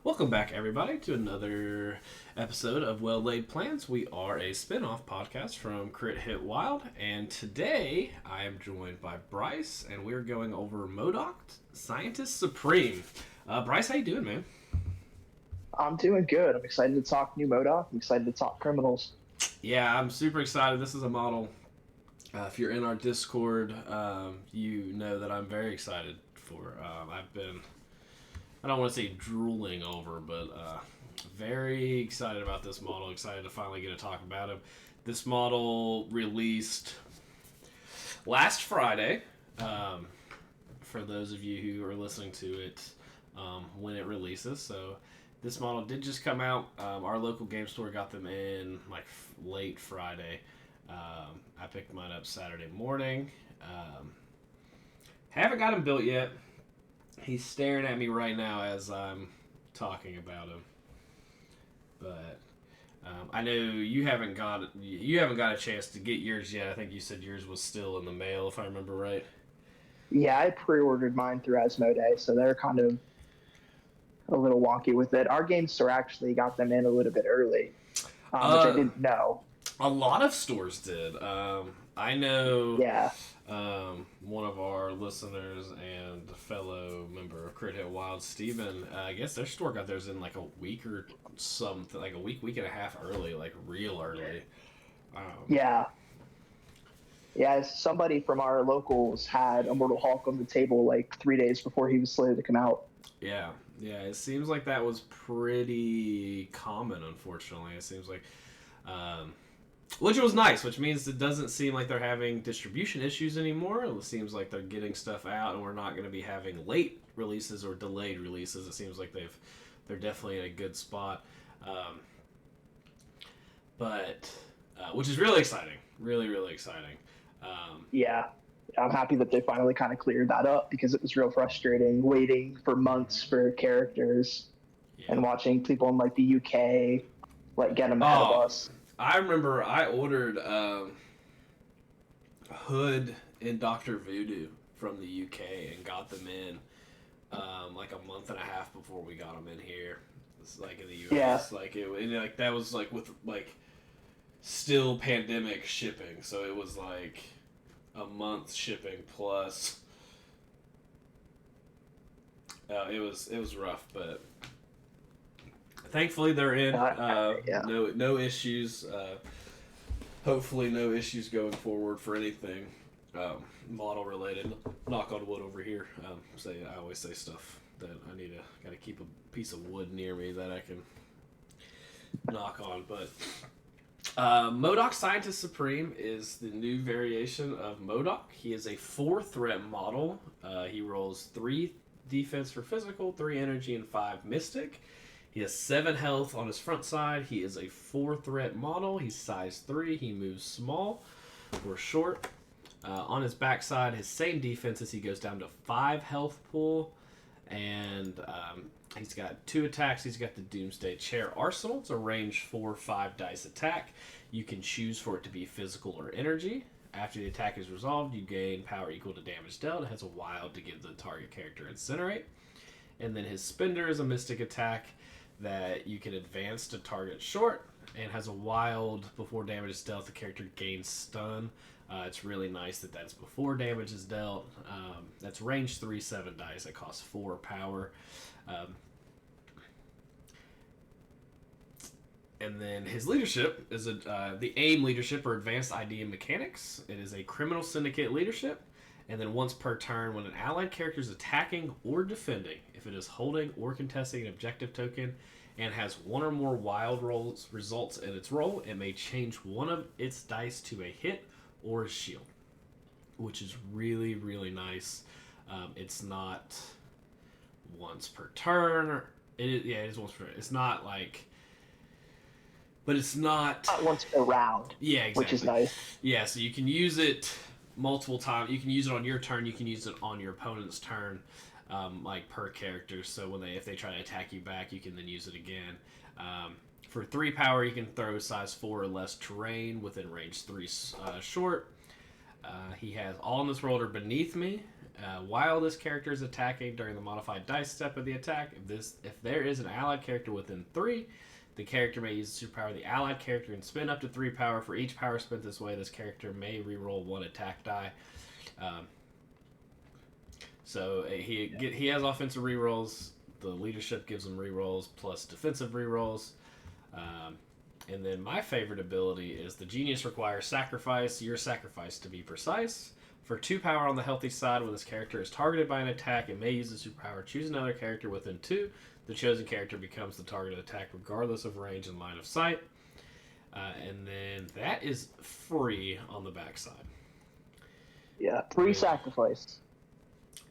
Welcome back, everybody, to another episode of Well Laid Plans. We are a spin off podcast from Crit Hit Wild, and today I am joined by Bryce, and we're going over M.O.D.O.K, Scientist Supreme. Bryce, how you doing, man? I'm doing good. I'm excited to talk new M.O.D.O.K. I'm excited to talk criminals. Yeah, I'm super excited. This is a model. If you're in our Discord, you know that I'm very excited for. I don't want to say drooling over, but very excited about this model. Excited to finally get to talk about him. This model released last Friday. For those of you who are listening to it when it releases, so this model did just come out. Our local game store got them in like late Friday. I picked mine up Saturday morning. Haven't got him built yet. He's staring at me right now as I'm talking about him. But I know you haven't got a chance to get yours yet. I think you said yours was still in the mail, if I remember right. Yeah, I pre-ordered mine through Asmodee, so they're kind of a little wonky with it. Our game store actually got them in a little bit early, which I didn't know. A lot of stores did. I know. Yeah. One of our listeners and fellow member of Crit Hit Wild, Steven, I guess their store got theirs in like a week or something, like a week and a half early, like real early. Yeah. Yeah, somebody from our locals had M.O.D.O.K on the table like 3 days before he was slated to come out. Yeah, it seems like that was pretty common, unfortunately. It seems like... which was nice, which means it doesn't seem like they're having distribution issues anymore. It seems like they're getting stuff out, and we're not going to be having late releases or delayed releases. It seems like they're definitely in a good spot, but which is really exciting, really exciting. Yeah, I'm happy that they finally kind of cleared that up because it was real frustrating waiting for months for characters and watching people in like the UK like get them ahead of us. I remember I ordered Hood and Dr. Voodoo from the UK and got them in like a month and a half before we got them in here. It's like in the US, like that was like with like still pandemic shipping, so it was like a month shipping plus. It was rough, but thankfully they're in. No issues. Hopefully no issues going forward for anything model related. Knock on wood over here. I always say stuff that I gotta keep a piece of wood near me that I can knock on. But M.O.D.O.K Scientist Supreme is the new variation of M.O.D.O.K. He is a 4-threat model. He rolls 3 defense for physical, 3 energy, and 5 mystic. He has 7 health on his front side. He is a 4-threat model. He's size 3. He moves small or short. On his backside, his same defenses, he goes down to 5 health pool. And he's got 2 attacks. He's got the Doomsday Chair Arsenal. It's a range 4/5 dice attack. You can choose for it to be physical or energy. After the attack is resolved, you gain power equal to damage dealt. It has a wild to give the target character Incinerate. And then his Spender is a mystic attack that you can advance to target short and has a wild before damage is dealt. The character gains stun. It's really nice that that's before damage is dealt. That's range 3/7 dice. It costs 4 power. And then his leadership is the AIM leadership or Advanced Idea Mechanics. It is a Criminal Syndicate Leadership. And then once per turn, when an allied character is attacking or defending, if it is holding or contesting an objective token and has 1 or more wild rolls results in its roll, it may change one of its dice to a hit or a shield, which is really nice. It's not once per turn. It is once per turn. It's not like... But it's not once per round. Yeah, exactly. Which is nice. Yeah, so you can use it multiple times. You can use it on your turn. You can use it on your opponent's turn, like per character. So if they try to attack you back, you can then use it again. For 3 power, you can throw size 4 or less terrain within range 3 short. He has all in this world are beneath me. While this character is attacking during the modified dice step of the attack, if there is an allied character within 3, the character may use the superpower of the allied character and spend up to 3 power. For each power spent this way, this character may reroll 1 attack die. So he has offensive rerolls. The leadership gives him rerolls plus defensive rerolls. And then my favorite ability is the genius requires sacrifice. Your sacrifice to be precise. For 2 power on the healthy side, when this character is targeted by an attack, it may use the superpower. Choose another character within 2. The chosen character becomes the target of attack regardless of range and line of sight. And then that is free on the backside. Yeah, free sacrifice.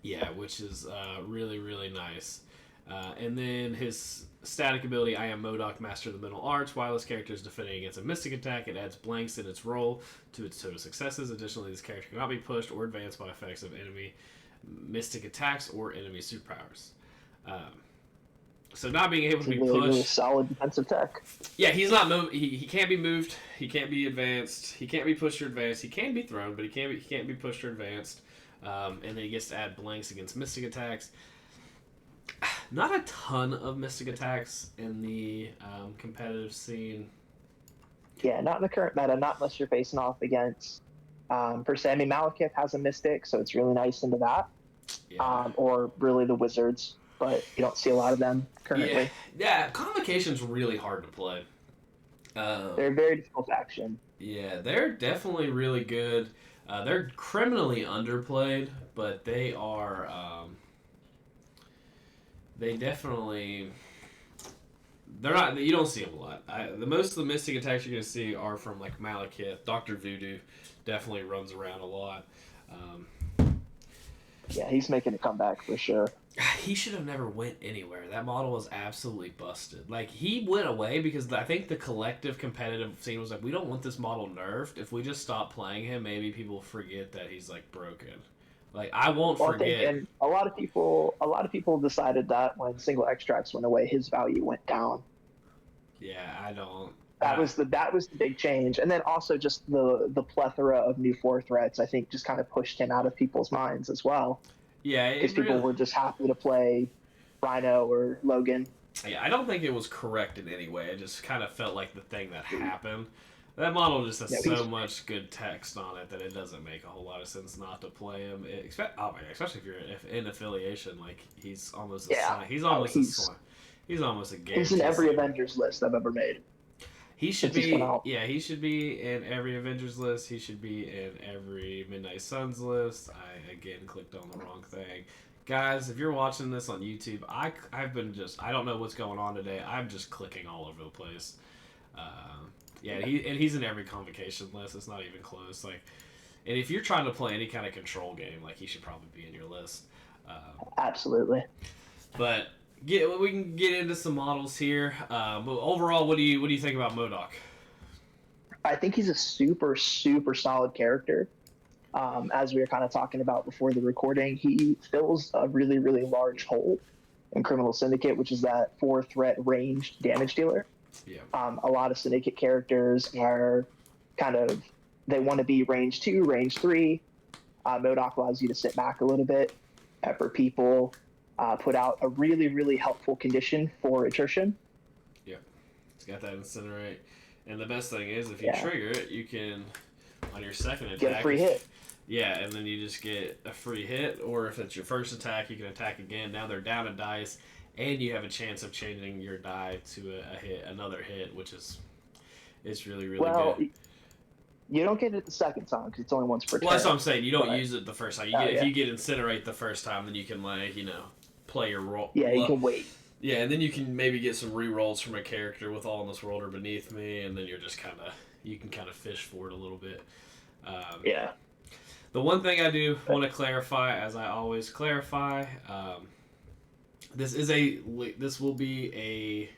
Yeah, which is really, really nice. And then his static ability, I am M.O.D.O.K, Master of the Mental Arts. While this character is defending against a mystic attack, it adds blanks in its roll to its total successes. Additionally, this character cannot be pushed or advanced by effects of enemy mystic attacks or enemy superpowers. So not being able to be pushed. Really solid defensive tech. Yeah, he's not he can't be moved. He can't be advanced. He can't be pushed or advanced. He can be thrown, but he can't be pushed or advanced. And then he gets to add blanks against mystic attacks. Not a ton of mystic attacks in the competitive scene. Yeah, not in the current meta, not unless you're facing off against, per se. I mean, Malekith has a mystic, so it's really nice into that. Yeah. Or really the wizards, but you don't see a lot of them currently. Yeah, Convocation's really hard to play. They're a very difficult faction. Yeah, they're definitely really good. They're criminally underplayed, but they are... They definitely... They're not... You don't see them a lot. The most of the mystic attacks you're going to see are from, like, Malekith. Dr. Voodoo definitely runs around a lot. Yeah, he's making a comeback for sure. He should have never went anywhere. That model was absolutely busted. Like, he went away because I think the collective competitive scene was like, we don't want this model nerfed. If we just stop playing him, maybe people forget that he's, like, broken. Like, I won't forget. And a lot of people decided that when single extracts went away, his value went down. Yeah, I don't. That was the big change, and then also just the plethora of new 4 threats. I think just kind of pushed him out of people's minds as well. Yeah, because people were just happy to play Rhino or Logan. Yeah, I don't think it was correct in any way. It just kind of felt like the thing that happened. That model just has so much good text on it that it doesn't make a whole lot of sense not to play him. Especially if you're in affiliation, like he's almost he's almost a game. He's in every Avengers list I've ever made. He should be he should be in every Avengers list. He should be in every Midnight Suns list. I again clicked on the wrong thing. Guys, if you're watching this on YouTube, I've been I don't know what's going on today. I'm just clicking all over the place. He's in every convocation list. It's not even close. Like, and if you're trying to play any kind of control game, like he should probably be in your list. Absolutely. But we can get into some models here. But overall, what do you think about M.O.D.O.K? I think he's a super, super solid character. As we were kind of talking about before the recording, he fills a really, really large hole in Criminal Syndicate, which is that 4-threat ranged damage dealer. Yeah. A lot of Syndicate characters are they want to be range 2, range 3. M.O.D.O.K allows you to sit back a little bit, pepper people, put out a really, really helpful condition for attrition. Yeah. It's got that incinerate. And the best thing is, if you trigger it, you can, on your second attack... Get a free hit. Yeah, and then you just get a free hit, or if it's your first attack, you can attack again. Now they're down a dice, and you have a chance of changing your die to another hit, which is really, really good. You don't get it the second time because it's only once per turn. Well, that's what I'm saying. You don't use it the first time. If you get Incinerate the first time, then you can, play your role. Yeah, you can wait. Yeah, and then you can maybe get some rerolls from a character with All in This World or Beneath Me, and then you're just you can fish for it a little bit. Yeah. The one thing I do want to clarify, as I always clarify, this will be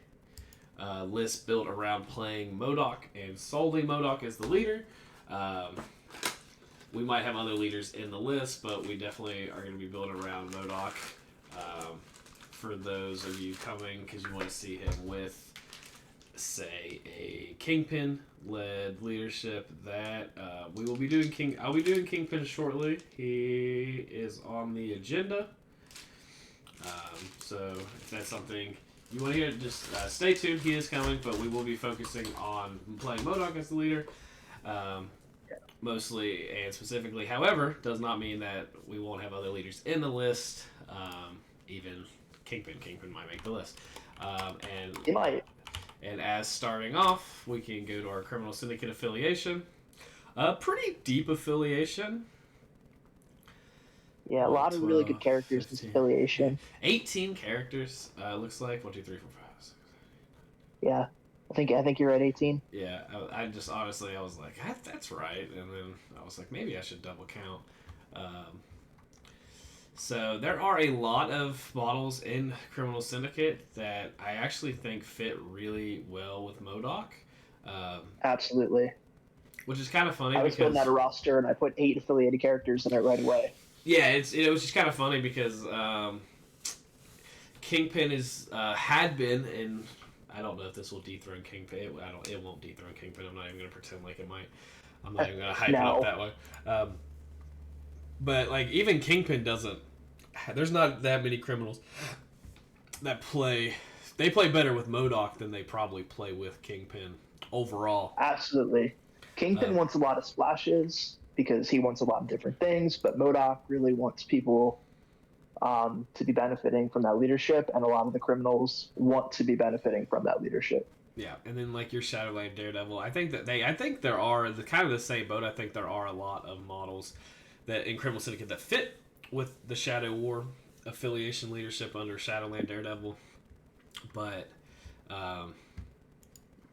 a list built around playing M.O.D.O.K and solely M.O.D.O.K as the leader. We might have other leaders in the list, but we definitely are going to be building around M.O.D.O.K. For those of you coming because you want to see him with say, a Kingpin-led leadership that we will be doing. I'll be doing Kingpin shortly. He is on the agenda. So if that's something you want to hear, just stay tuned. He is coming, but we will be focusing on playing M.O.D.O.K as the leader. Mostly and specifically. However, does not mean that we won't have other leaders in the list. Even Kingpin might make the list. And He might. And as starting off, we can go to our Criminal Syndicate affiliation. A pretty deep affiliation. Yeah, a lot of really good characters 15, in this affiliation. 18 characters. Looks like 1, 2, 3, 4, 5, 6. Yeah. I think you're at 18. Yeah, I just honestly, I was like, that's right. And then I was like, maybe I should double count. So there are a lot of models in Criminal Syndicate that I actually think fit really well with M.O.D.O.K. Absolutely. Which is kind of funny. I was putting out a roster and I put 8 affiliated characters in it right away. Yeah, it was just kind of funny because Kingpin had been, and I don't know if this will dethrone Kingpin. It won't dethrone Kingpin. I'm not even going to pretend like it might. I'm not even going to hype it up that way. But like even Kingpin doesn't. There's not that many criminals that play. They play better with M.O.D.O.K than they probably play with Kingpin overall. Absolutely. Kingpin wants a lot of splashes because he wants a lot of different things, but M.O.D.O.K really wants people to be benefiting from that leadership, and a lot of the criminals want to be benefiting from that leadership. Yeah, and then like your Shadowland Daredevil, I think there are kind of the same boat. I think there are a lot of models that in Criminal Syndicate that fit with the Shadow War affiliation leadership under Shadowland Daredevil, but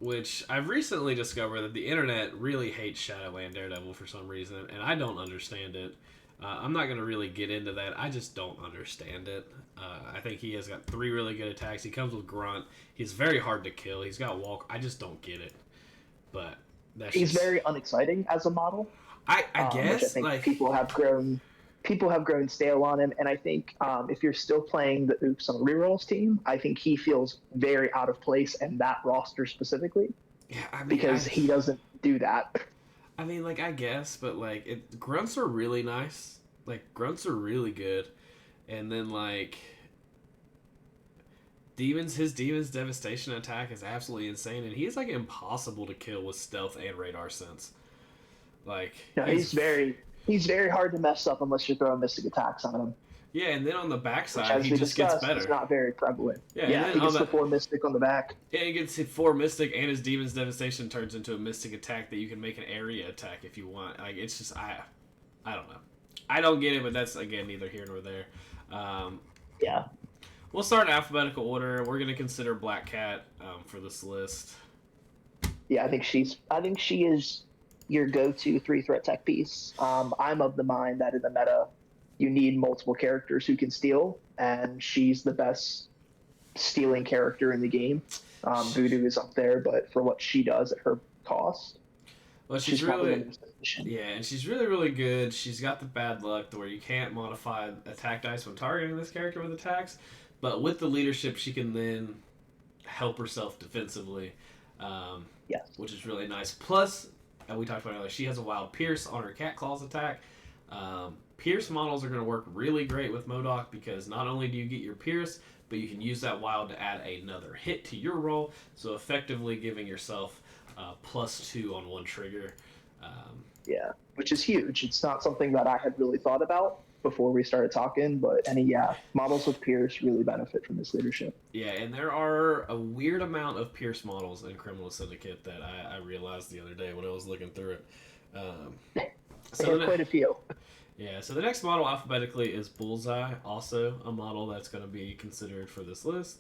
which I've recently discovered that the internet really hates Shadowland Daredevil for some reason, and I don't understand it. I'm not going to really get into that. I just don't understand it. I think he has got 3 really good attacks. He comes with Grunt. He's very hard to kill. He's got Walk. I just don't get it. But he's very unexciting as a model. I guess. Which I think like, people have grown stale on him, and I think if you're still playing the Oops on Rerolls team, I think he feels very out of place in that roster specifically. Yeah, I mean, because he doesn't do that. I mean, like, I guess, but, like, grunts are really nice. Like, grunts are really good. And then, like, his Demon's Devastation attack is absolutely insane, and he's, like, impossible to kill with stealth and radar sense. Like, no, he's very hard to mess up unless you're throwing mystic attacks on him. Yeah, and then on the backside, he just gets better. It's not very prevalent. Yeah, he gets the 4 Mystic on the back. Yeah, he gets 4 Mystic, and his Demon's Devastation turns into a Mystic attack that you can make an area attack if you want. Like, it's just, I don't know. I don't get it, but that's, again, neither here nor there. Yeah. We'll start in alphabetical order. We're going to consider Black Cat for this list. Yeah, I think she is your go-to 3-threat tech piece. I'm of the mind that in the meta, you need multiple characters who can steal, and she's the best stealing character in the game. Voodoo is up there, but for what she does at her cost, well, she's really, and she's really, really good. She's got the bad luck to where you can't modify attack dice when targeting this character with attacks, but with the leadership, she can then help herself defensively, which is really nice. Plus, we talked about it earlier, she has a Wild Pierce on her Cat Claws attack. Pierce models are going to work really great with M.O.D.O.K because not only do you get your Pierce, but you can use that Wild to add another hit to your roll, so effectively giving yourself +2 on one trigger. Which is huge. It's not something that I had really thought about before we started talking, but models with Pierce really benefit from this leadership. Yeah, and there are a weird amount of Pierce models in Criminal Syndicate that I realized the other day when I was looking through it. So quite a few. Yeah, so the next model alphabetically is Bullseye, also a model that's going to be considered for this list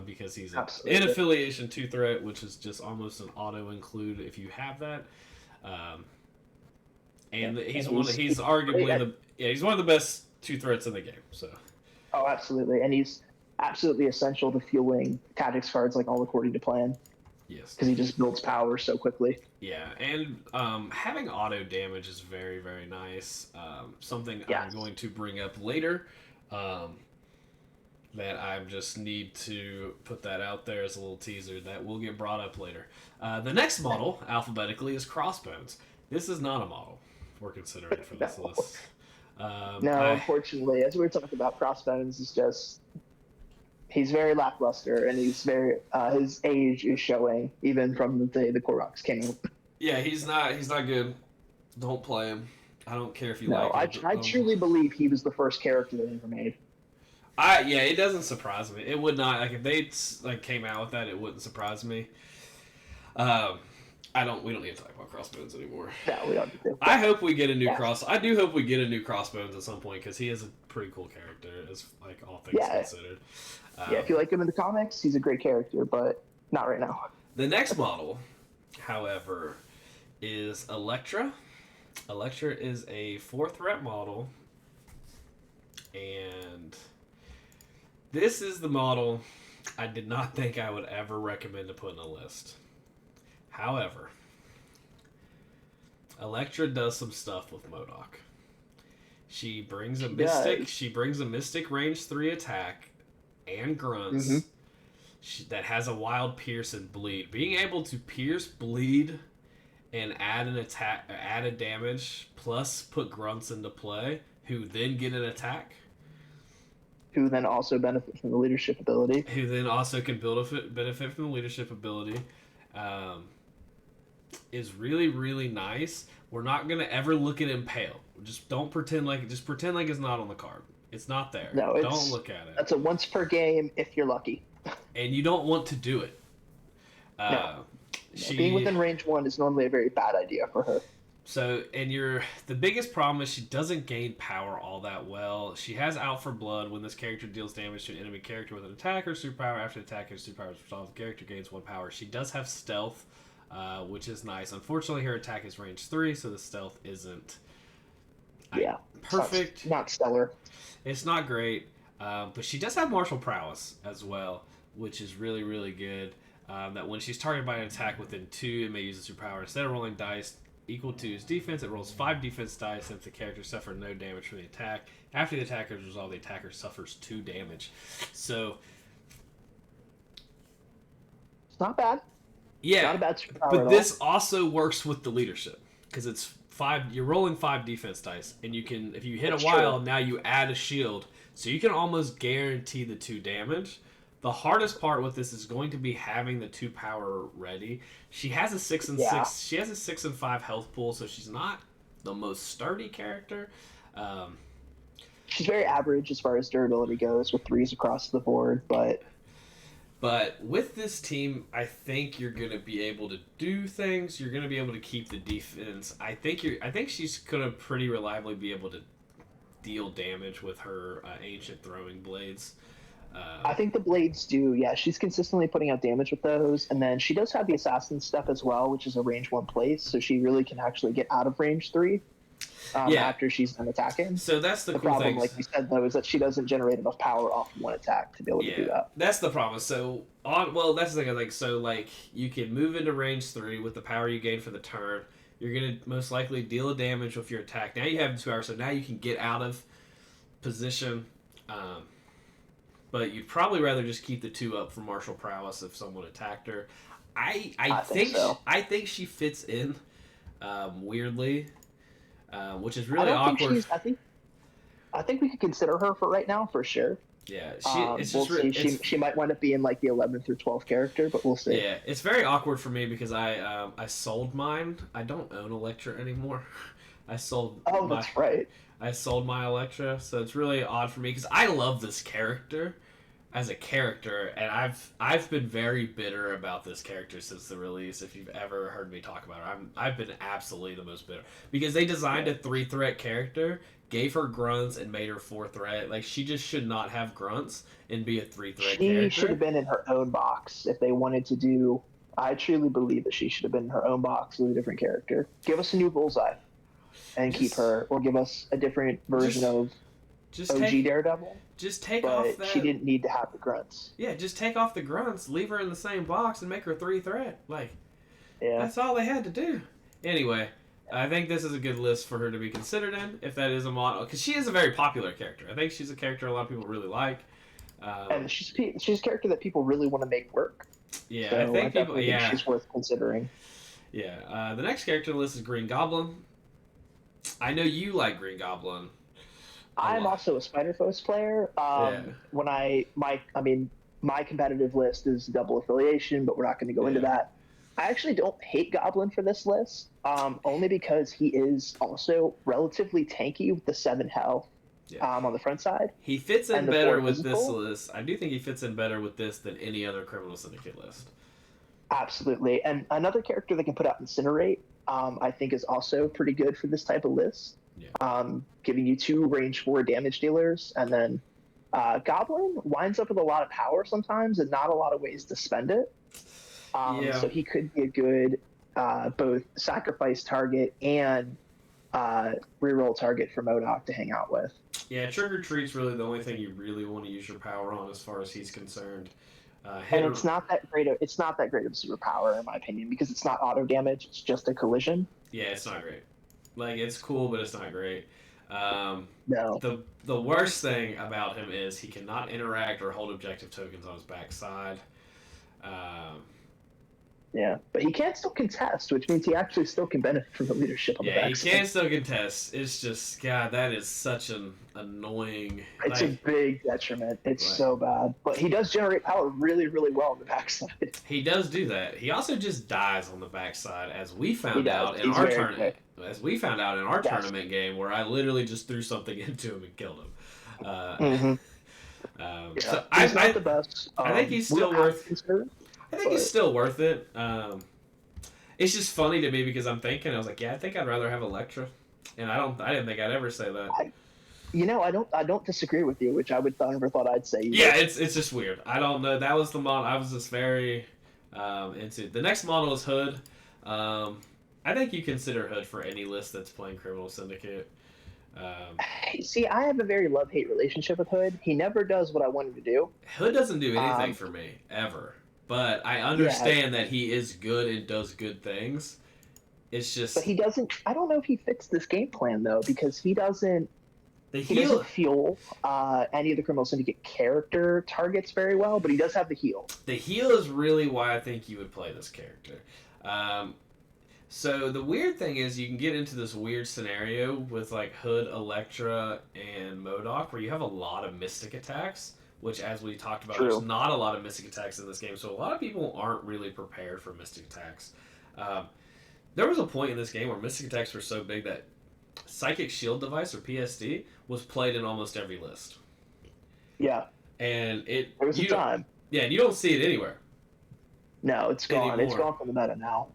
because he's in affiliation 2-threat, which is just almost an auto-include if you have that. He's arguably he's one of the best 2-threats in the game. So. Oh, absolutely, and he's absolutely essential to fueling tactics cards like All According to Plan. Yes. Because he just builds power so quickly. Yeah, and having auto damage is very, very nice. Something I'm going to bring up later. that I just need to put that out there as a little teaser that will get brought up later. The next model, alphabetically, is Crossbones. This is not a model we're considering for this list. Unfortunately, as we were talking about, Crossbones is just he's very lackluster, and he's very his age is showing even from the day the Koroks came out. Yeah, he's not good. Don't play him. I don't care if you like him. I truly believe he was the first character they ever made. It doesn't surprise me. It would not, like, if they came out with that, it wouldn't surprise me. We don't need to talk about Crossbones anymore. No, we don't need to. I hope we get a new I do hope we get a new Crossbones at some point, because he is a pretty cool character, as like all things considered. If you like him in the comics, he's a great character, but not right now. The next model, however, is Elektra. Elektra is a 4th threat model, and this is the model I did not think I would ever recommend to put in a list. However, Elektra does some stuff with M.O.D.O.K. She brings a mystic range 3 attack and grunts that has a wild pierce and bleed. Being able to pierce, bleed, and add an attack, added damage, plus put grunts into play, who then get an attack. Who then also benefit from the leadership ability. Who then also can benefit from the leadership ability. Is really, really nice. We're not going to ever look at Impale. Just pretend like it's not on the card. It's not there. No, don't look at it. That's a once per game if you're lucky. And you don't want to do it. No. Being within range 1 is normally a very bad idea for her. So, the biggest problem is she doesn't gain power all that well. She has Out for Blood. When this character deals damage to an enemy character with an attack or superpower, after the attack or superpower is resolved, the character gains 1 power. She does have Stealth, which is nice. Unfortunately, her attack is range 3, so the Stealth isn't perfect. Not stellar. It's not great, but she does have Martial Prowess as well, which is really, really good. That when she's targeted by an attack within 2, it may use a superpower. Instead of rolling dice equal to his defense, it rolls 5 defense dice since the character suffered no damage from the attack. After the attacker is resolved, the attacker suffers 2 damage. So it's not bad. Yeah, not a bad superpower but this also works with the leadership, because it's 5. You're rolling 5 defense dice, and you can, if you hit a wild, now you add a shield, so you can almost guarantee the 2 damage. The hardest part with this is going to be having the 2 power ready. She has a 6 and 6. She has a 6 and 5 health pool, so she's not the most sturdy character. She's very average as far as durability goes, with 3s across the board. But with this team, I think you're going to be able to do things. You're going to be able to keep the defense. I think she's going to pretty reliably be able to deal damage with her ancient throwing blades. I think the blades do, she's consistently putting out damage with those, and then she does have the assassin step as well, which is a range 1 place, so she really can actually get out of range 3 after she's done attacking. So that's the cool problem, thing. like you said, though, is that she doesn't generate enough power off one attack to be able to do that. That's the problem. So that's the thing. Like, so like you can move into range 3 with the power you gain for the turn. You're gonna most likely deal a damage with your attack. Now you have 2 hours, so now you can get out of position. But you'd probably rather just keep the 2 up for martial prowess if someone attacked her. I think so. I think she fits in weirdly, which is really awkward. I think we could consider her for right now for sure. Yeah, she might wind up being like the 11th or 12th character, but we'll see. Yeah, it's very awkward for me because I sold mine. I don't own Elektra anymore. I sold. That's right. I sold my Elektra, so it's really odd for me because I love this character as a character, and I've been very bitter about this character since the release. If you've ever heard me talk about her, I've been absolutely the most bitter because they designed a 3-threat character, gave her grunts, and made her 4-threat. Like, she just should not have grunts and be a 3-threat character. She should have been in her own box if they wanted to do. I truly believe that she should have been in her own box with a different character. Give us a new Bullseye and keep her, or give us a different version of OG Daredevil. Just take off that. She didn't need to have the grunts. Yeah, just take off the grunts, leave her in the same box, and make her 3-threat. Like, that's all they had to do. Anyway, I think this is a good list for her to be considered in, if that is a model, because she is a very popular character. I think she's a character a lot of people really like. And she's a character that people really want to make work. Yeah, so I think people. think she's worth considering. Yeah, the next character on the list is Green Goblin. I know you like Green Goblin. I'm also a Spider Foes player. When my competitive list is double affiliation, but we're not going to go into that. I actually don't hate Goblin for this list, only because he is also relatively tanky with the 7 health on the front side. He fits in better with this list. I do think he fits in better with this than any other Criminal Syndicate list. Absolutely. And another character that can put out Incinerate, I think is also pretty good for this type of list. Giving you 2 range 4 damage dealers, and then Goblin winds up with a lot of power sometimes and not a lot of ways to spend it. So he could be a good both sacrifice target and reroll target for M.O.D.O.K to hang out with. Yeah, Trick or Treat's really the only thing you really want to use your power on, as far as he's concerned. And it's not that great of a superpower, in my opinion, because it's not auto damage; it's just a collision. Yeah, it's not great. Like, it's cool, but it's not great. No. The worst thing about him is he cannot interact or hold objective tokens on his backside. Yeah, but he can still contest, which means he actually still can benefit from the leadership on the backside. Yeah, he can still contest. It's just, God, that is such an annoying... It's a big detriment. It's so bad. But he does generate power really, really well on the backside. He does do that. He also just dies on the backside, as we found out in our tournament. As we found out in our tournament game, where I literally just threw something into him and killed him. So he's not the best. I think he's still worth... I think he's still worth it. It's just funny to me because I'm thinking, I was like, I think I'd rather have Elektra, and I didn't think I'd ever say that. I don't disagree with you, which I would never thought I'd say. Either. Yeah, it's just weird. I don't know. That was the model I was just very into. The next model is Hood. I think you consider Hood for any list that's playing Criminal Syndicate. See, I have a very love-hate relationship with Hood. He never does what I want him to do. Hood doesn't do anything for me ever. But I understand that he is good and does good things. It's just... But he doesn't... I don't know if he fits this game plan, though, because he doesn't... He doesn't fuel any of the Criminal Syndicate character targets very well, but he does have the heal. The heal is really why I think you would play this character. So the weird thing is you can get into this weird scenario with like Hood, Elektra, and M.O.D.O.K, where you have a lot of Mystic attacks. Which, as we talked about, there's not a lot of Mystic attacks in this game, so a lot of people aren't really prepared for Mystic attacks. There was a point in this game where Mystic attacks were so big that Psychic Shield Device, or PSD, was played in almost every list. Yeah. And there was a time. Yeah, and you don't see it anywhere. No, it's gone. Anymore. It's gone from the meta now.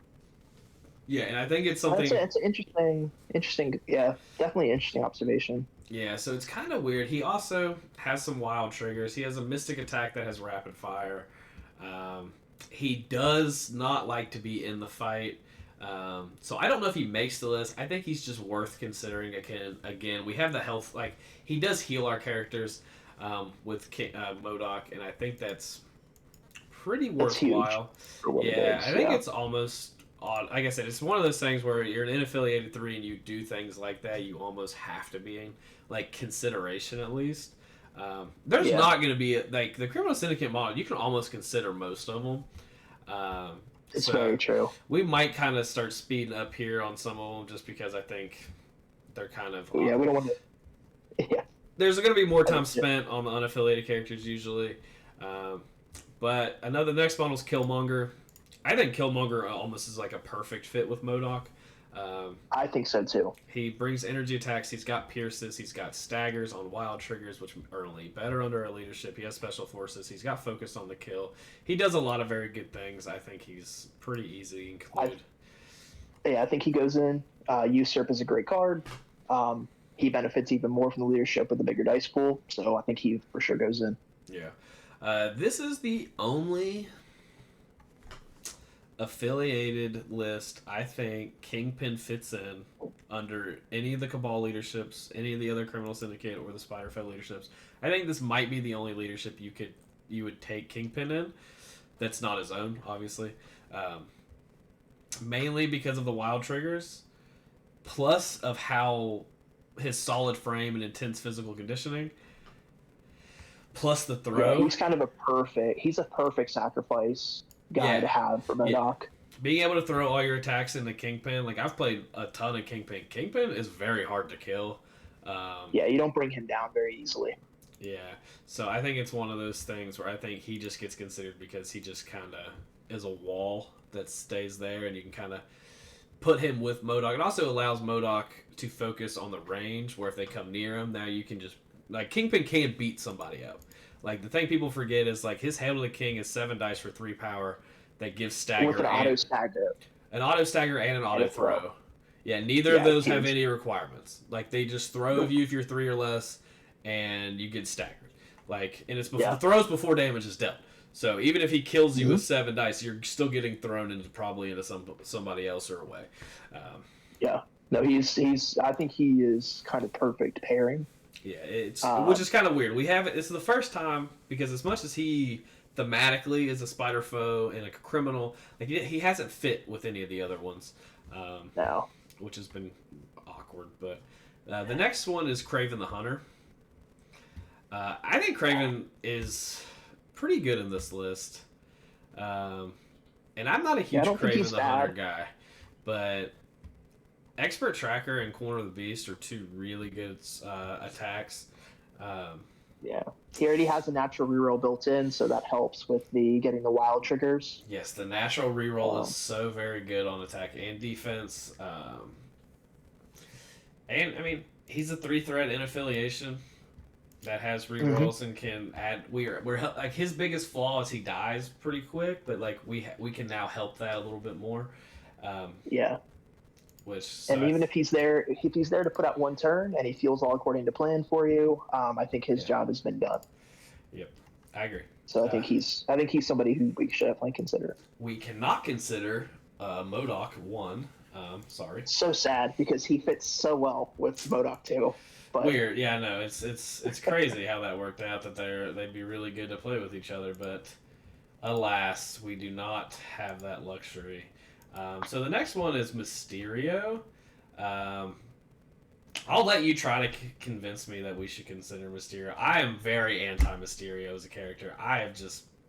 Yeah, and I think it's something... It's an interesting, definitely interesting observation. Yeah, so it's kind of weird. He also has some wild triggers. He has a Mystic attack that has rapid fire. He does not like to be in the fight. So I don't know if he makes the list. I think he's just worth considering. Again, we have the health. Like, he does heal our characters with M.O.D.O.K, and I think that's pretty worthwhile. Yeah, I think it's almost... Like I said, it's one of those things where you're an unaffiliated 3 and you do things like that, you almost have to be in like consideration at least. There's not going to be like the Criminal Syndicate model. You can almost consider most of them. It's very true. We might kind of start speeding up here on some of them just because I think they're kind of we don't want to. Yeah. There's going to be more time spent on the unaffiliated characters usually. But the next model is Killmonger. I think Killmonger almost is like a perfect fit with M.O.D.O.K. I think so too. He brings energy attacks. He's got pierces. He's got staggers on wild triggers, which are only better under our leadership. He has special forces. He's got focus on the kill. He does a lot of very good things. I think he's pretty easy to include. I think he goes in. Usurp is a great card. He benefits even more from the leadership with the bigger dice pool. So I think he for sure goes in. Yeah. This is the only affiliated list I think Kingpin fits in under any of the Cabal leaderships, any of the other Criminal Syndicate or the Spider-Fed leaderships. I think this might be the only leadership you would take Kingpin in that's not his own, obviously. Mainly because of the wild triggers, plus of how his solid frame and intense physical conditioning. plus the throw. Yeah, he's a perfect sacrifice guy to have for M.O.D.O.K. Being able to throw all your attacks into Kingpin, like I've played a ton of Kingpin. Kingpin is very hard to kill. You don't bring him down very easily. Yeah, so I think it's one of those things where I think he just gets considered because he just kind of is a wall that stays there, and you can kind of put him with M.O.D.O.K. It also allows M.O.D.O.K to focus on the range, where if they come near him, now you can just like Kingpin can't beat somebody up. Like the thing people forget is like his Hail to the King is 7 dice for 3 power that gives stagger with an auto stagger, an auto throw. Yeah, neither of those have any requirements. Like they just throw of you if you're 3 or less, and you get staggered. Like, and it's before, the throws before damage is dealt. So even if he kills you with 7 dice, you're still getting thrown into somebody else or away. No, he's. I think he is kind of perfect pairing. Yeah, it's which is kind of weird. It's the first time because as much as he thematically is a spider foe and a criminal, like he hasn't fit with any of the other ones. No, which has been awkward. But the next one is Kraven the Hunter. I think Kraven is pretty good in this list. And I'm not a huge Kraven the Hunter guy, but Expert Tracker and Corner of the Beast are 2 really good attacks. He already has a natural reroll built in, so that helps with getting the wild triggers. Yes, the natural reroll is so very good on attack and defense. And I mean, he's a 3-threat in affiliation that has rerolls and can add. We're like his biggest flaw is he dies pretty quick, but like we can now help that a little bit more. Even if he's there to put out 1 turn and he feels all according to plan for you, I think his job has been done. Yep, I agree. So I think he's somebody who we should definitely consider. We cannot consider M.O.D.O.K 1. Sorry. So sad because he fits so well with M.O.D.O.K 2. But... Weird, yeah, no, it's crazy how that worked out. That they'd be really good to play with each other, but alas, we do not have that luxury. So the next one is Mysterio. I'll let you try to convince me that we should consider Mysterio. I am very anti-Mysterio as a character.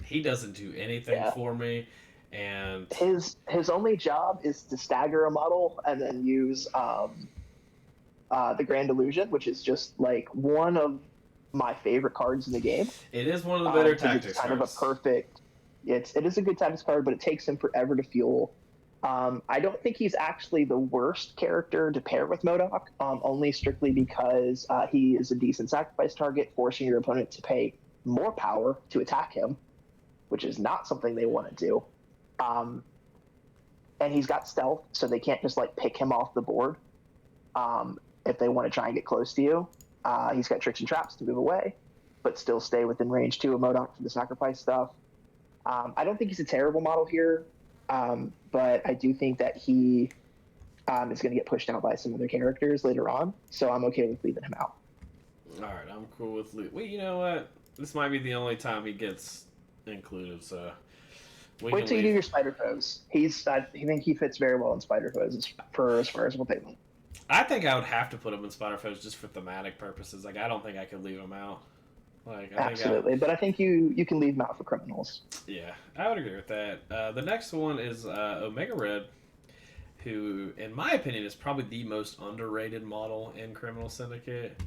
He doesn't do anything for me, and his only job is to stagger a model and then use the Grand Illusion, which is just like one of my favorite cards in the game. It is one of the better tactics. It's kind of a perfect. It is a good tactics card, but it takes him forever to fuel. I don't think he's actually the worst character to pair with M.O.D.O.K, only strictly because he is a decent sacrifice target, forcing your opponent to pay more power to attack him, which is not something they want to do. And he's got stealth, so they can't just like pick him off the board if they want to try and get close to you. He's got tricks and traps to move away, but still stay within range 2 of M.O.D.O.K for the sacrifice stuff. I don't think he's a terrible model here. But I do think that he is going to get pushed out by some other characters later on, so I'm okay with leaving him out. All right, I'm cool with leaving. Well, you know what? This might be the only time he gets included, so... Wait till you do your Spider Foes. I think he fits very well in Spider Foes as far as what they want. I think I would have to put him in Spider Foes just for thematic purposes. Like, I don't think I could leave him out. Absolutely, but I think you can leave them out for criminals. Yeah, I would agree with that. The next one is Omega Red, who, in my opinion, is probably the most underrated model in Criminal Syndicate.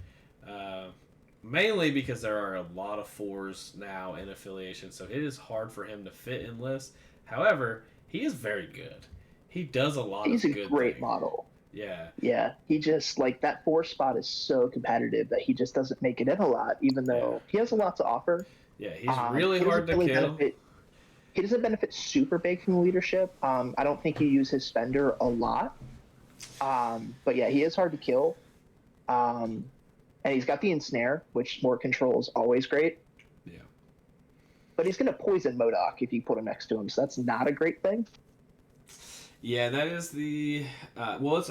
Mainly because there are a lot of 4s now in affiliation, so it is hard for him to fit in lists. However, he is very good. He does a lot of good things. He's a great model. Yeah. Yeah, he just, like, that 4 spot is so competitive that he just doesn't make it in a lot, even though he has a lot to offer. Yeah, he's really hard to kill. He doesn't benefit super big from leadership. I don't think you use his spender a lot. But yeah, he is hard to kill. And he's got the ensnare, which more control is always great. Yeah. But he's going to poison M.O.D.O.K if you put him next to him, so that's not a great thing. Yeah, that is the...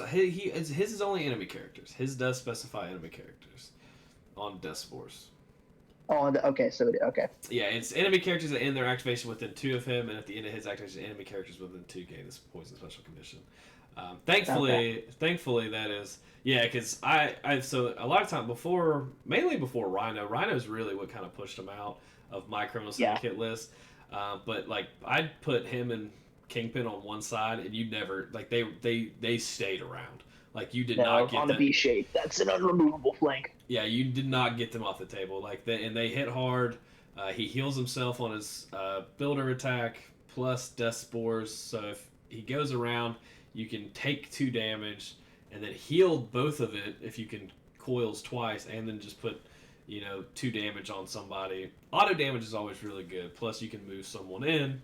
his is only enemy characters. His does specify enemy characters on Death Spores. Okay. Yeah, it's enemy characters that end their activation within 2 of him, and at the end of his activation, enemy characters within 2 gain this poison special condition. Thankfully that is because so a lot of time mainly before Rhino's really what kind of pushed him out of my Criminal Yeah. Syndicate list. But like I'd put him and Kingpin on one side, and you never like they stayed around. Like you did No, not get on a them. B shape. That's an unremovable flank. Yeah, you did not get them off the table. And they hit hard. He heals himself on his builder attack plus death spores. So if he goes around, you can take 2 damage and then heal both of it if you can coils twice, and then just put 2 damage on somebody. Auto damage is always really good. Plus you can move someone in,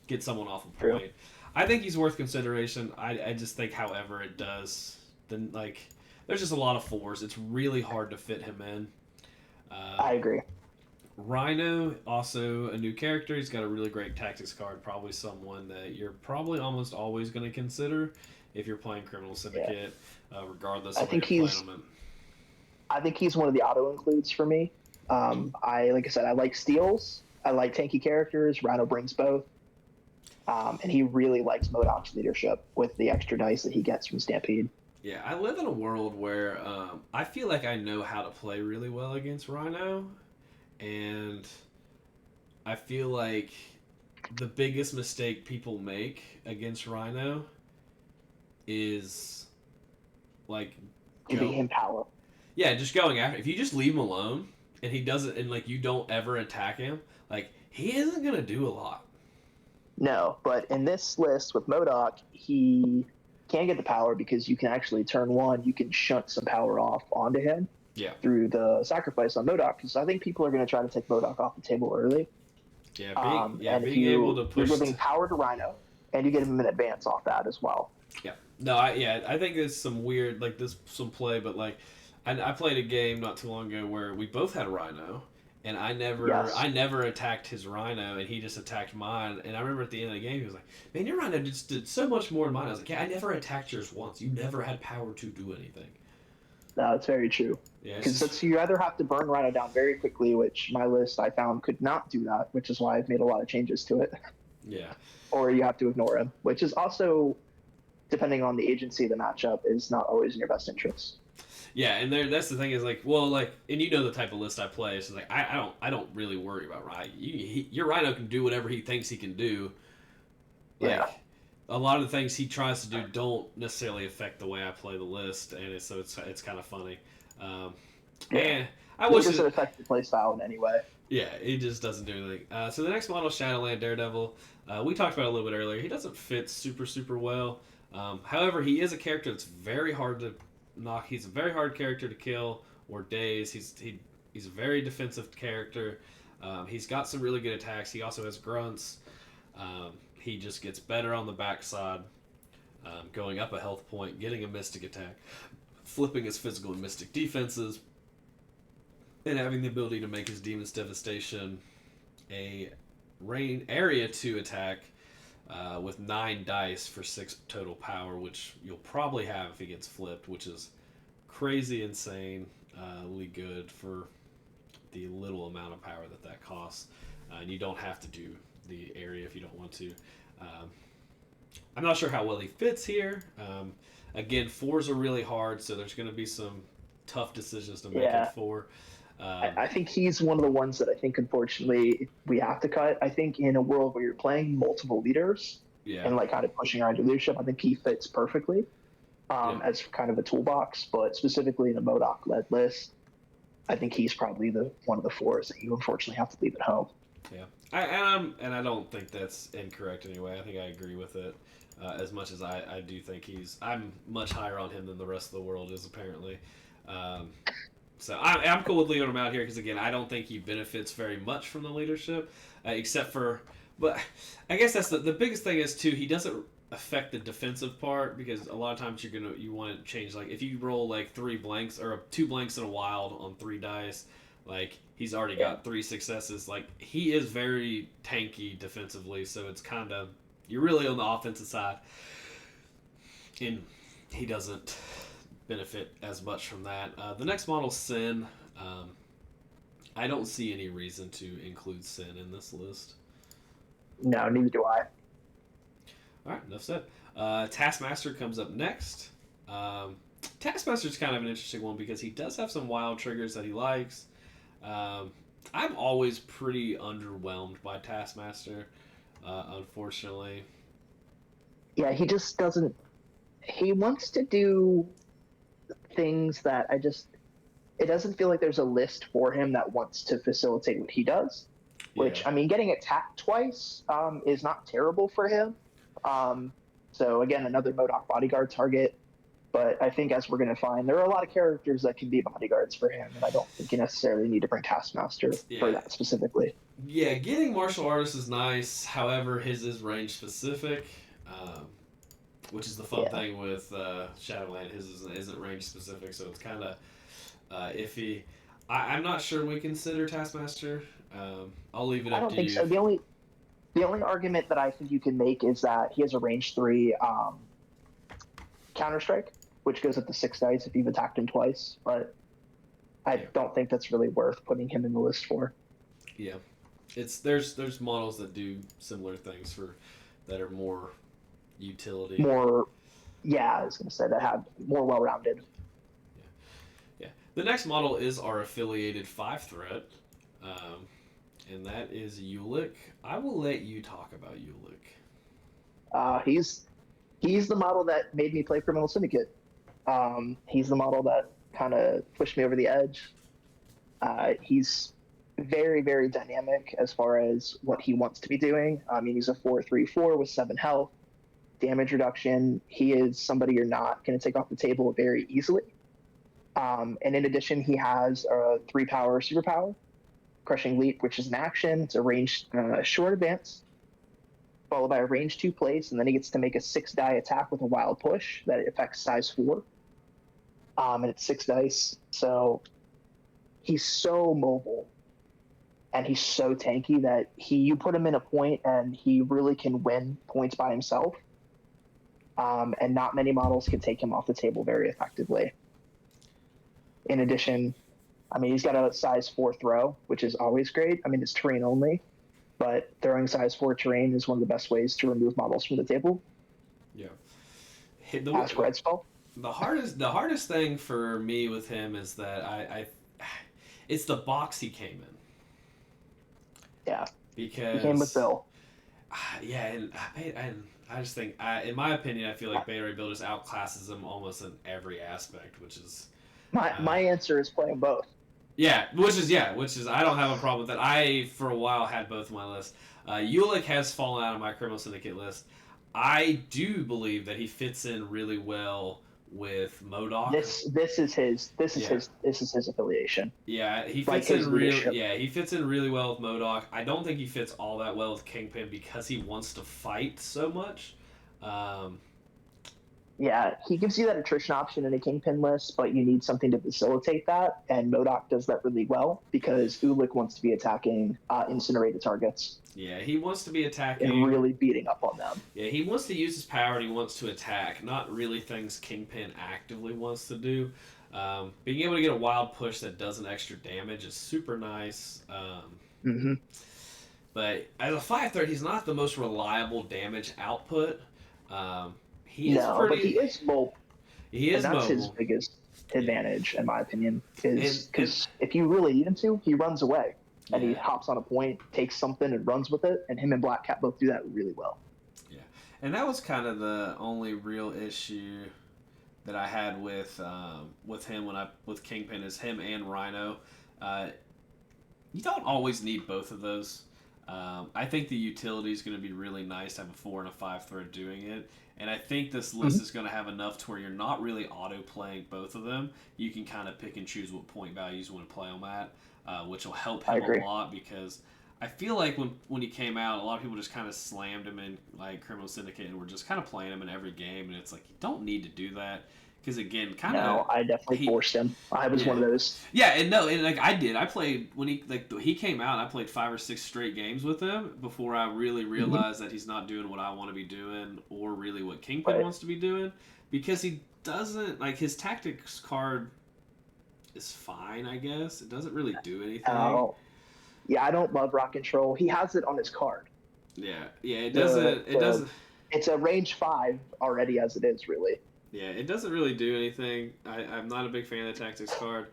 get someone off a point. True. I think he's worth consideration. I just think, however it does, then like there's just a lot of 4s. It's really hard to fit him in. I agree. Rhino, also a new character. He's got a really great tactics card. Probably someone that you're probably almost always going to consider if you're playing Criminal Syndicate, regardless of what you're playing him in. I think he's one of the auto includes for me. Like I said, I like steals. I like tanky characters. Rhino brings both. And he really likes M.O.D.O.K's leadership with the extra dice that he gets from Stampede. Yeah, I live in a world where I feel like I know how to play really well against Rhino, and I feel like the biggest mistake people make against Rhino is like giving him power. Yeah, just going after. If you just leave him alone and he doesn't, and like you don't ever attack him, like he isn't gonna do a lot. No, but in this list with M.O.D.O.K, he can get the power because you can actually turn 1, you can shunt some power off onto him. Yeah. Through the sacrifice on M.O.D.O.K, because I think people are going to try to take M.O.D.O.K off the table early. Yeah, being able to push. You're giving power to Rhino, and you get him an advance off that as well. Yeah. No, I think there's some weird some play, but like I played a game not too long ago where we both had Rhino, and I never attacked his Rhino, and he just attacked mine. And I remember at the end of the game, he was like, "Man, your Rhino just did so much more than mine." I was like, "Yeah, I never attacked yours once. You never had power to do anything." No, that's very true. Because you either have to burn Rhino down very quickly, which my list I found could not do that, which is why I've made a lot of changes to it. Yeah. Or you have to ignore him, which is also, depending on the agency of the matchup, is not always in your best interest. Yeah, and that's the thing is and you know the type of list I play. So like I don't really worry about Rhino. Your Rhino can do whatever he thinks he can do. Yeah. A lot of the things he tries to do don't necessarily affect the way I play the list, and it's kind of funny. And I wish it affects the play style in any way. Yeah, he just doesn't do anything. So the next model, Shadowland Daredevil, we talked about it a little bit earlier. He doesn't fit super well. However, he is a character that's very hard to knock. He's a very hard character to kill or daze. He's a very defensive character. He's got some really good attacks. He also has grunts. He just gets better on the backside, going up a health point, getting a mystic attack, flipping his physical and mystic defenses, and having the ability to make his Demon's Devastation a area 2 attack with 9 dice for 6 total power, which you'll probably have if he gets flipped, which is crazy insanely good for the little amount of power that costs. And you don't have to do the area if you don't want to. I'm not sure how well he fits here. Again, 4s are really hard, so there's going to be some tough decisions to make at 4. I think he's one of the ones that I think, unfortunately, we have to cut. I think in a world where you're playing multiple leaders and kind of pushing around your leadership, I think he fits perfectly as kind of a toolbox. But specifically in a M.O.D.O.K-led list, I think he's probably one of the 4s that you unfortunately have to leave at home. Yeah, I don't think that's incorrect anyway. I think I agree with it. As much as I do think I'm much higher on him than the rest of the world is apparently. So I'm cool with leaving him out here because, again, I don't think he benefits very much from the leadership, except for, but I guess that's the biggest thing is, too, he doesn't affect the defensive part because a lot of times you want to change, like, if you roll, like, 3 blanks or 2 blanks and a wild on 3 dice, like, he's already got 3 successes. Like, he is very tanky defensively, so it's kind of, you're really on the offensive side. And he doesn't benefit as much from that. The next model, Sin. I don't see any reason to include Sin in this list. No, neither do I. All right, enough said. Taskmaster comes up next. Taskmaster's kind of an interesting one because he does have some wild triggers that he likes. I'm always pretty underwhelmed by Taskmaster, unfortunately. Yeah, he just doesn't. He wants to do things that it doesn't feel like there's a list for him that wants to facilitate what he does. Which, Yeah. I mean, getting attacked twice is not terrible for him. So again, another M.O.D.O.K bodyguard target. But I think, as we're going to find, there are a lot of characters that can be bodyguards for him, and I don't think you necessarily need to bring Taskmaster for that specifically. Yeah, getting martial artist is nice. However, his is range specific, which is the fun thing with Shadowland. His isn't range specific, so it's kind of iffy. I'm not sure we consider Taskmaster. I'll leave it up to you. I don't think so. The only argument that I think you can make is that he has a range 3 Counter-Strike, which goes up to 6 dice if you've attacked him twice, but I don't think that's really worth putting him in the list for. Yeah. There's models that do similar things that are more utility. I was going to say that have more well-rounded. Yeah. The next model is our affiliated 5-threat, and that is M.O.D.O.K. I will let you talk about M.O.D.O.K. He's the model that made me play Criminal Syndicate. He's the model that kind of pushed me over the edge. He's very, very dynamic as far as what he wants to be doing. I mean, he's a 4/3/4 with 7 health, damage reduction. He is somebody you're not going to take off the table very easily. And in addition, he has a 3-power superpower, Crushing Leap, which is an action. It's a ranged short advance, followed by a range 2 place, and then he gets to make a 6-die attack with a wild push that affects size 4. And it's 6 dice. So he's so mobile and he's so tanky that you put him in a point and he really can win points by himself. And not many models can take him off the table very effectively. In addition, I mean, he's got a size 4 throw, which is always great. I mean, it's terrain only, but throwing size 4 terrain is one of the best ways to remove models from the table. Yeah. Ask Red Skull. The hardest thing for me with him is that it's the box he came in. Yeah. Because he came with Bill. Yeah, and I just think, in my opinion, I feel like Beta Ray Bill just outclasses him almost in every aspect, which is my answer is playing both. Yeah, which is I don't have a problem with that. I for a while had both on my list. M.O.D.O.K has fallen out of my Criminal Syndicate list. I do believe that he fits in really well with M.O.D.O.K. This is his affiliation. Yeah, he fits in really well with M.O.D.O.K. I don't think he fits all that well with Kingpin because he wants to fight so much. Yeah, he gives you that attrition option in a Kingpin list, but you need something to facilitate that, and M.O.D.O.K does that really well because M.O.D.O.K wants to be attacking incinerated targets. Yeah, he wants to be attacking and really beating up on them. Yeah, he wants to use his power and he wants to attack, not really things Kingpin actively wants to do. Being able to get a wild push that does an extra damage is super nice. But as a 5-threat, he's not the most reliable damage output. But he is mobile. He is mobile. That's his biggest advantage, in my opinion, because if you really need him to, he runs away. And he hops on a point, takes something, and runs with it. And him and Black Cat both do that really well. Yeah, and that was kind of the only real issue that I had with him with Kingpin is him and Rhino. You don't always need both of those. I think the utility is going to be really nice to have a 4 and a 5-threat doing it. And I think this list is going to have enough to where you're not really auto-playing both of them. You can kind of pick and choose what point values you want to play them at. Which will help him a lot because I feel like when he came out, a lot of people just kind of slammed him in like Criminal Syndicate and were just kind of playing him in every game, and it's like you don't need to do that because again, kind of. No, I definitely forced him. I was one of those. Yeah, and like I did. I played when he came out. I played 5 or 6 straight games with him before I really realized that he's not doing what I want to be doing or really what Kingpin wants to be doing because he doesn't like his tactics card. Is fine, I guess. It doesn't really do anything. Yeah, I don't love Rock Control. He has it on his card. Yeah, it doesn't. It's a range 5 already as it is, really. Yeah, it doesn't really do anything. I'm not a big fan of the tactics card.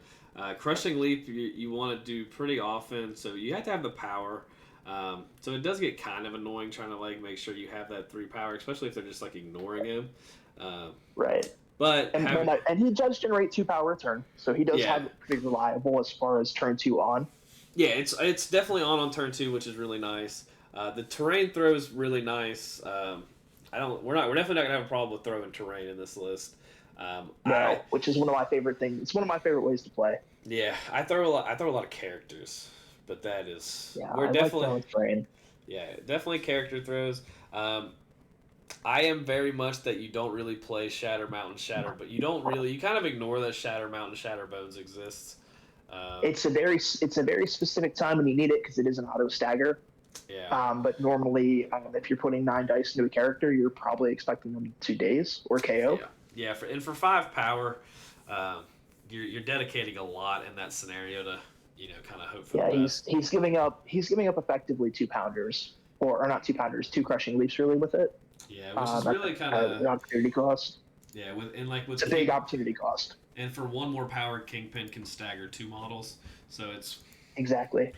Crushing Leap you want to do pretty often, so you have to have the power. So it does get kind of annoying trying to like make sure you have that 3 power, especially if they're just like ignoring him. Right. But and he does generate 2 power a turn, so he does have it pretty reliable as far as turn 2 on. Yeah, it's definitely on turn 2, which is really nice. The terrain throw is really nice. We're definitely not gonna have a problem with throwing terrain in this list. Which is one of my favorite things. It's one of my favorite ways to play. Yeah, I throw a lot of characters, but that is we're definitely like terrain. Yeah, definitely character throws. I am very much that you don't really play Shatter Mountain Shatter, but you kind of ignore that Shatter Mountain Shatter Bones exists. It's a very specific time when you need it because it is an auto stagger. Yeah. But normally, if you're putting 9 dice into a character, you're probably expecting them to daze or KO. Yeah. For 5 power, you're dedicating a lot in that scenario to kind of hope for the best. He's giving up effectively 2 pounders or not 2 pounders, 2 crushing leaps really with it. Yeah, which is really kind of an opportunity cost. Yeah, with it's a big opportunity cost. And for 1 more power, Kingpin can stagger 2 models, so it's exactly.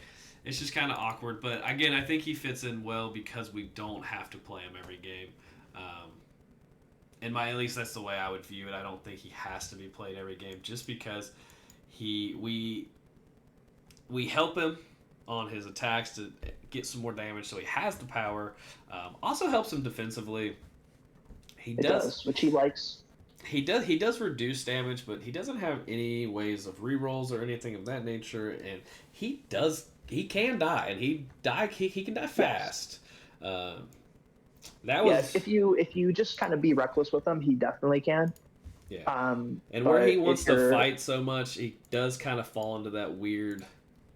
It's just kind of awkward, but again, I think he fits in well because we don't have to play him every game. At least that's the way I would view it. I don't think he has to be played every game, just because we help him on his attacks to get some more damage, so he has the power. Also helps him defensively. He does, which he likes. He does reduce damage, but he doesn't have any ways of rerolls or anything of that nature, and he can die, and he can die fast. If you just kind of be reckless with him, he definitely can. Yeah. And where he wants to fight so much, he does kind of fall into that weird,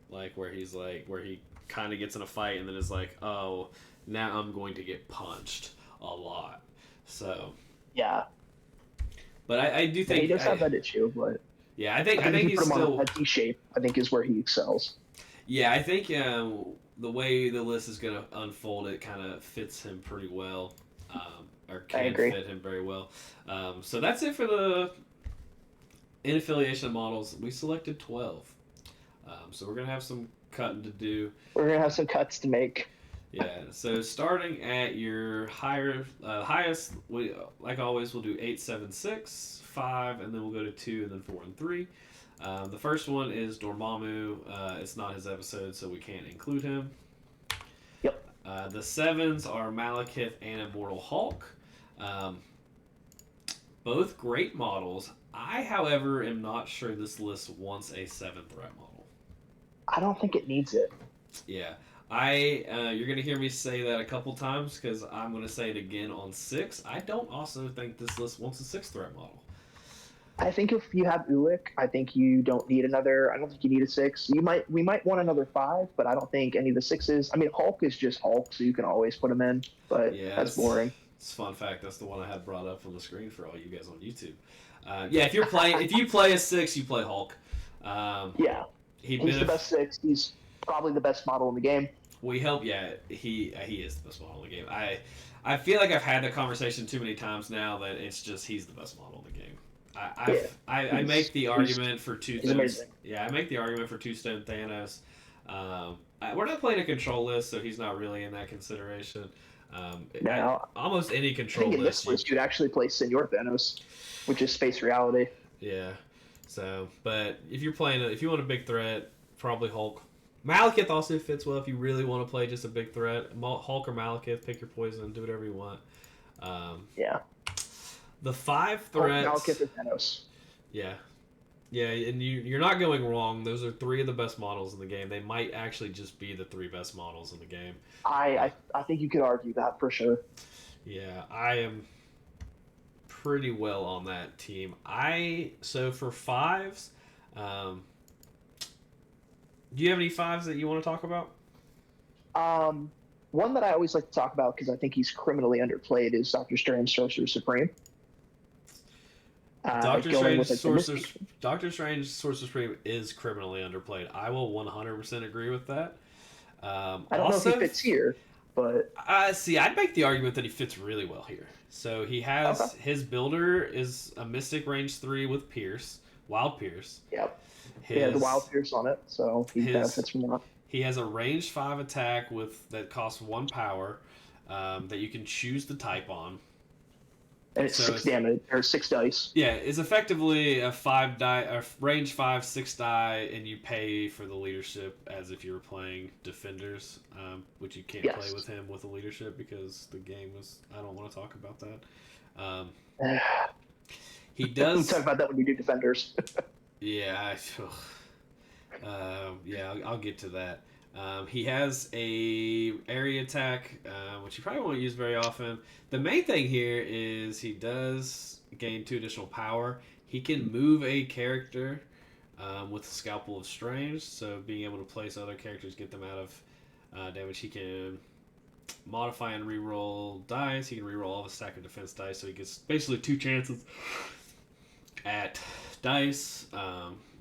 where he kind of gets in a fight and then is like, oh, now I'm going to get punched a lot. So. Yeah. But I do think he does have that issue, but. Yeah, I think he's put him still. On a D shape, I think, is where he excels. Yeah, I think the way the list is going to unfold, it kind of fits him pretty well, or can fit him very well. So that's it for the in-affiliation models. We selected 12. So we're going to have some cutting to do. We're going to have some cuts to make. Yeah, so starting at your highest, like always, we'll do 8, 7, 6, 5, and then we'll go to 2, and then 4 and 3. The first one is Dormammu. It's not his episode, so we can't include him. Yep. The 7s are Malekith and Immortal Hulk. Both great models. I, however, am not sure this list wants a 7th threat model. I don't think it needs it. Yeah. You're going to hear me say that a couple times because I'm going to say it again on 6. I don't also think this list wants a 6th threat model. I think if you have U.L.I.K, I think you don't need another. I don't think you need a 6. We might want another 5, but I don't think any of the 6s. I mean, Hulk is just Hulk, so you can always put him in. But that's boring. It's a fun fact. That's the one I had brought up on the screen for all you guys on YouTube. If you play a 6, you play Hulk. He's the best 6. He's probably the best model in the game. We help. Yeah, he is the best model in the game. I feel like I've had that conversation too many times now that it's just he's the best model in the game. I make the argument for Two Stone. Yeah, I make the argument for Two Stone Thanos. We're not playing a control list, so he's not really in that consideration. Almost any control list. In this list, you'd actually play Senor Thanos, which is space reality. Yeah. So, but if you want a big threat, probably Hulk. Malekith also fits well if you really want to play just a big threat. Hulk or Malekith, pick your poison, do whatever you want. The 5 threats. Malekith or Thanos. Yeah, and you're not going wrong. Those are 3 of the best models in the game. They might actually just be the 3 best models in the game. I think you could argue that for sure. Yeah, I am pretty well on that team. So for 5s, do you have any 5s that you want to talk about? One that I always like to talk about because I think he's criminally underplayed is Doctor Strange, Sorcerer Supreme. Doctor Strange, Sorcerer Supreme is criminally underplayed. I will 100% agree with that. I don't know if he fits here. but see, I'd make the argument that he fits really well here. So he has his builder is a Mystic range 3 with Pierce, Wild Pierce. Yep. He has the Wild Pierce on it, so he benefits from that. He has a range 5 attack that costs 1 power that you can choose the type on. And it's 6 damage, or 6 dice. Yeah, it's effectively a 5 die, a range 5, 6 die, and you pay for the leadership as if you were playing Defenders, which you can't play with him with a leadership because the game was. I don't want to talk about that. He does. We talk about that when you do Defenders. Yeah, I'll get to that. He has a area attack, which you probably won't use very often. The main thing here is he does gain 2 additional power. He can move a character with Scalpel of Strange, so being able to place other characters, get them out of damage. He can modify and reroll dice. He can reroll all of his stack of defense dice, so he gets basically 2 chances at dice,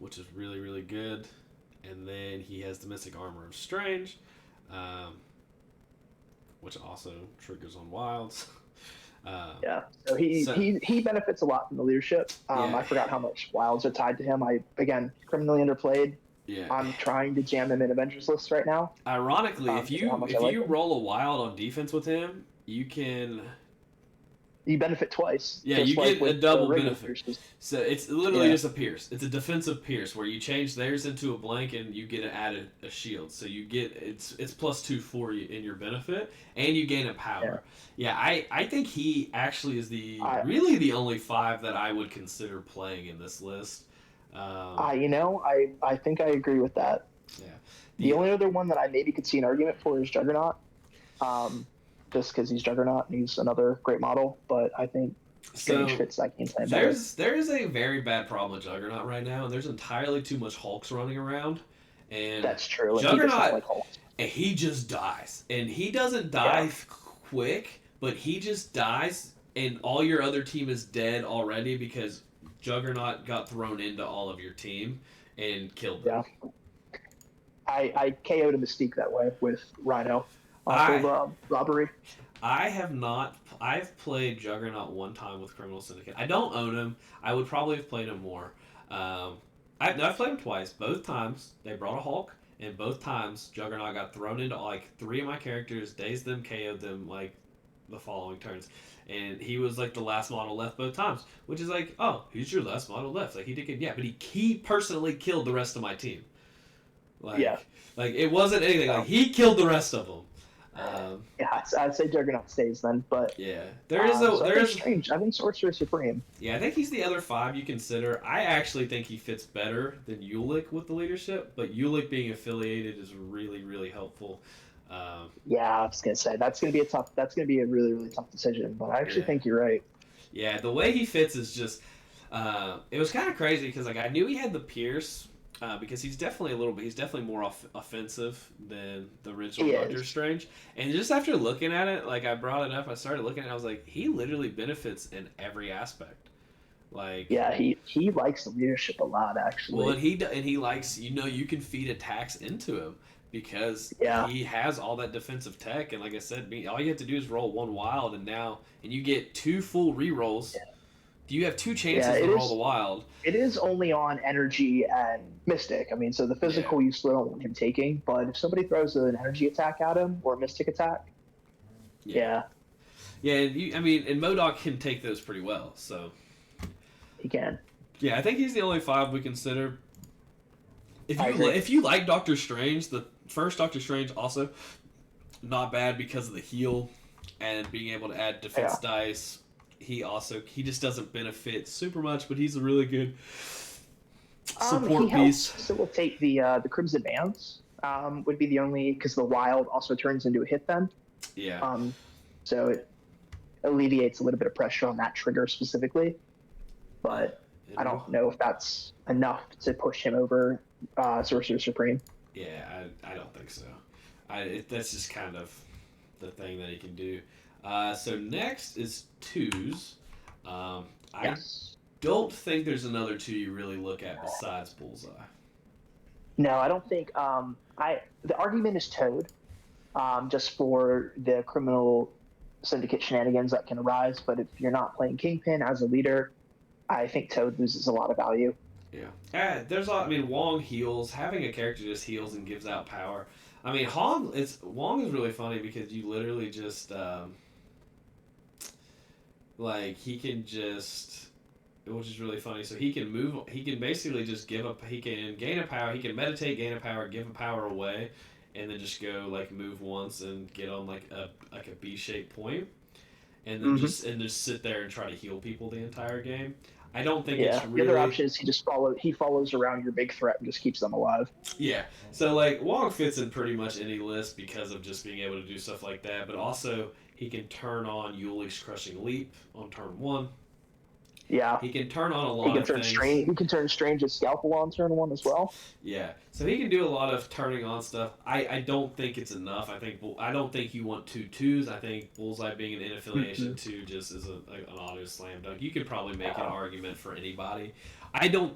which is really, really good. And then he has the Mystic Armor of Strange, which also triggers on wilds. So he benefits a lot from the leadership. I forgot how much wilds are tied to him. Again, criminally underplayed. Yeah. I'm trying to jam him in Avengers list right now. Ironically, if you roll a wild on defense with him, you benefit twice. Yeah, you get a double benefit. So it's literally just a pierce. It's a defensive pierce where you change theirs into a blank and you get to add a shield. So you get it's +2 for you in your benefit, and you gain a power. Yeah, I think he actually is really the only 5 that I would consider playing in this list. I think I agree with that. Yeah. The only other one that I maybe could see an argument for is Juggernaut. Just because he's Juggernaut and he's another great model, but I think Strange fits that game plan better. There is a very bad problem with Juggernaut right now, and there's entirely too much Hulks running around. And that's true. Juggernaut, he just dies, and he doesn't die quick, but he just dies, and all your other team is dead already because Juggernaut got thrown into all of your team and killed them. Yeah. I KO'd a Mystique that way with Rhino. Robbery. I have not. I've played Juggernaut 1 time with Criminal Syndicate. I don't own him. I would probably have played him more. I've played him twice. Both times they brought a Hulk, and both times Juggernaut got thrown into 3 of my characters, dazed them, KO'd them the following turns, and he was the last model left both times. Which is who's your last model left? He did, but he personally killed the rest of my team. It wasn't anything. He killed the rest of them. I'd say Juggernaut stays then, but there is Strange. I think Sorcerer Supreme. Yeah, I think he's the other 5 you consider. I actually think he fits better than M.O.D.O.K with the leadership, but M.O.D.O.K being affiliated is really, really helpful. I was gonna say that's gonna be a really, really tough decision, but I actually think you're right. Yeah, the way he fits is just it was kind of crazy because I knew he had the Pierce. Because he's definitely more offensive than the original Doctor Strange. And just after looking at it, I brought it up, I started looking at it, I was like, he literally benefits in every aspect. He likes the leadership a lot, actually. Well, and he likes, you can feed attacks into him because he has all that defensive tech. And like I said, all you have to do is roll 1 wild, and you get 2 full rerolls. You have 2 chances to roll the wild. It is only on energy and mystic. So the physical you still don't want him taking, but if somebody throws an energy attack at him or a mystic attack, Yeah, and M.O.D.O.K can take those pretty well, so. He can. Yeah, I think he's the only 5 we consider. If you like Doctor Strange, the first Doctor Strange also not bad because of the heal and being able to add defense dice. He just doesn't benefit super much, but he's a really good support piece. Helps facilitate the Crimson Bands. Would be the only, because the wild also turns into a hit then. Yeah. So it alleviates a little bit of pressure on that trigger specifically, but I don't know if that's enough to push him over Sorcerer Supreme. Yeah, I don't think so. That's just kind of the thing that he can do. So next is 2s. I don't think there's another 2 you really look at besides Bullseye. No, I don't think. The argument is Toad. just for the criminal syndicate shenanigans that can arise. But if you're not playing Kingpin as a leader, I think Toad loses a lot of value. Yeah. There's a lot. I mean, Wong heals. Having a character just heals and gives out power. I mean, Wong is really funny because you literally just like he can just, which is really funny. So he can move. He can basically just give up. He can gain a power. He can meditate, gain a power, give a power away, and then just go like move once and get on like a B-shaped point, and then just sit there and try to heal people the entire game. I don't think it's really... The other option is he follows around your big threat and just keeps them alive. Yeah. So, like, Wong fits in pretty much any list because of just being able to do stuff like that, but also he can turn on Yuli's Crushing Leap on turn 1. Yeah. He can turn on a lot of things. He can turn Strange's Scalpel on turn 1 as well. Yeah. So he can do a lot of turning on stuff. I don't think it's enough. I don't think you want 2 2s. I think Bullseye being an in-affiliation 2 just is an auto slam dunk. You could probably make an argument for anybody.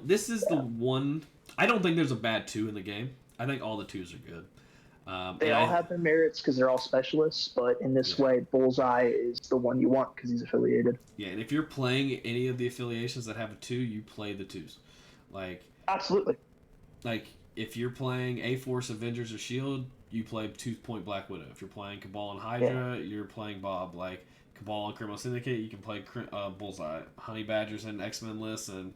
This is the one... I don't think there's a bad 2 in the game. I think all the 2s are good. They all have their merits because they're all specialists, but in this way, Bullseye is the one you want because he's affiliated. Yeah, and if you're playing any of the affiliations that have a 2, you play the 2s. Like, absolutely. Like, if you're playing A-Force, Avengers, or S.H.I.E.L.D., you play 2-point Black Widow. If you're playing Cabal and Hydra, you're playing Bob. Like, Cabal and Criminal Syndicate, you can play Bullseye. Honey Badger's in X-Men lists, and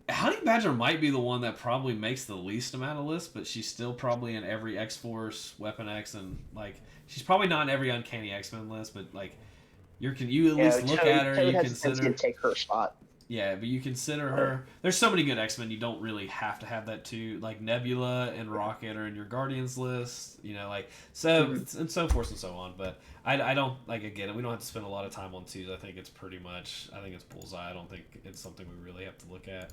Honey Badger might be the one that probably makes the least amount of lists, but she's still probably in every X-Force, Weapon X, and, like, she's probably not in every Uncanny X-Men list, but, like, you at least look at her, you consider... take her spot. Yeah, but you consider her... There's so many good X-Men, you don't really have to have that too. Like, Nebula and Rocket are in your Guardians list, you know, like, so, and so forth and so on, but I don't, like, again, we don't have to spend a lot of time on 2s. I think it's Bullseye. I don't think it's something we really have to look at.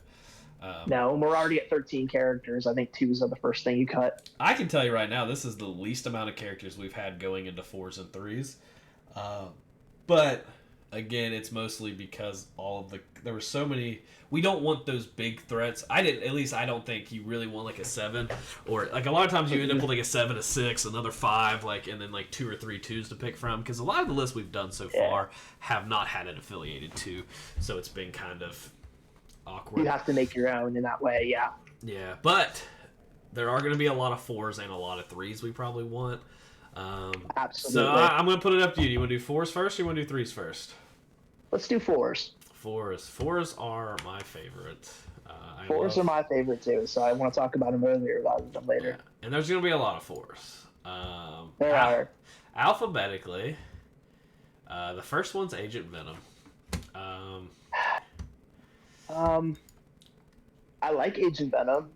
No, we're already at 13 characters. I think 2s are the first thing you cut. I can tell you right now, this is the least amount of characters we've had going into 4s and 3s. But, again, it's mostly because there were so many... We don't want those big threats. I don't think you really want, like, a 7. Or, like, a lot of times you end up with, like, a 7, a 6, another 5, like, and then, like, 2 or 3 2s to pick from. Because a lot of the lists we've done so far have not had an affiliated 2. So it's been kind of awkward. You have to make your own in that way, yeah. Yeah, but there are going to be a lot of 4s and a lot of 3s we probably want. Absolutely. So I'm going to put it up to you. Do you want to do 4s first, or you want to do 3s first? Let's do 4s. 4s are my favorite. 4s are my favorite too, so I want to talk about them earlier rather than later. Yeah. And there's going to be a lot of 4s. There are. Alphabetically, the first one's Agent Venom. I like Agent Venom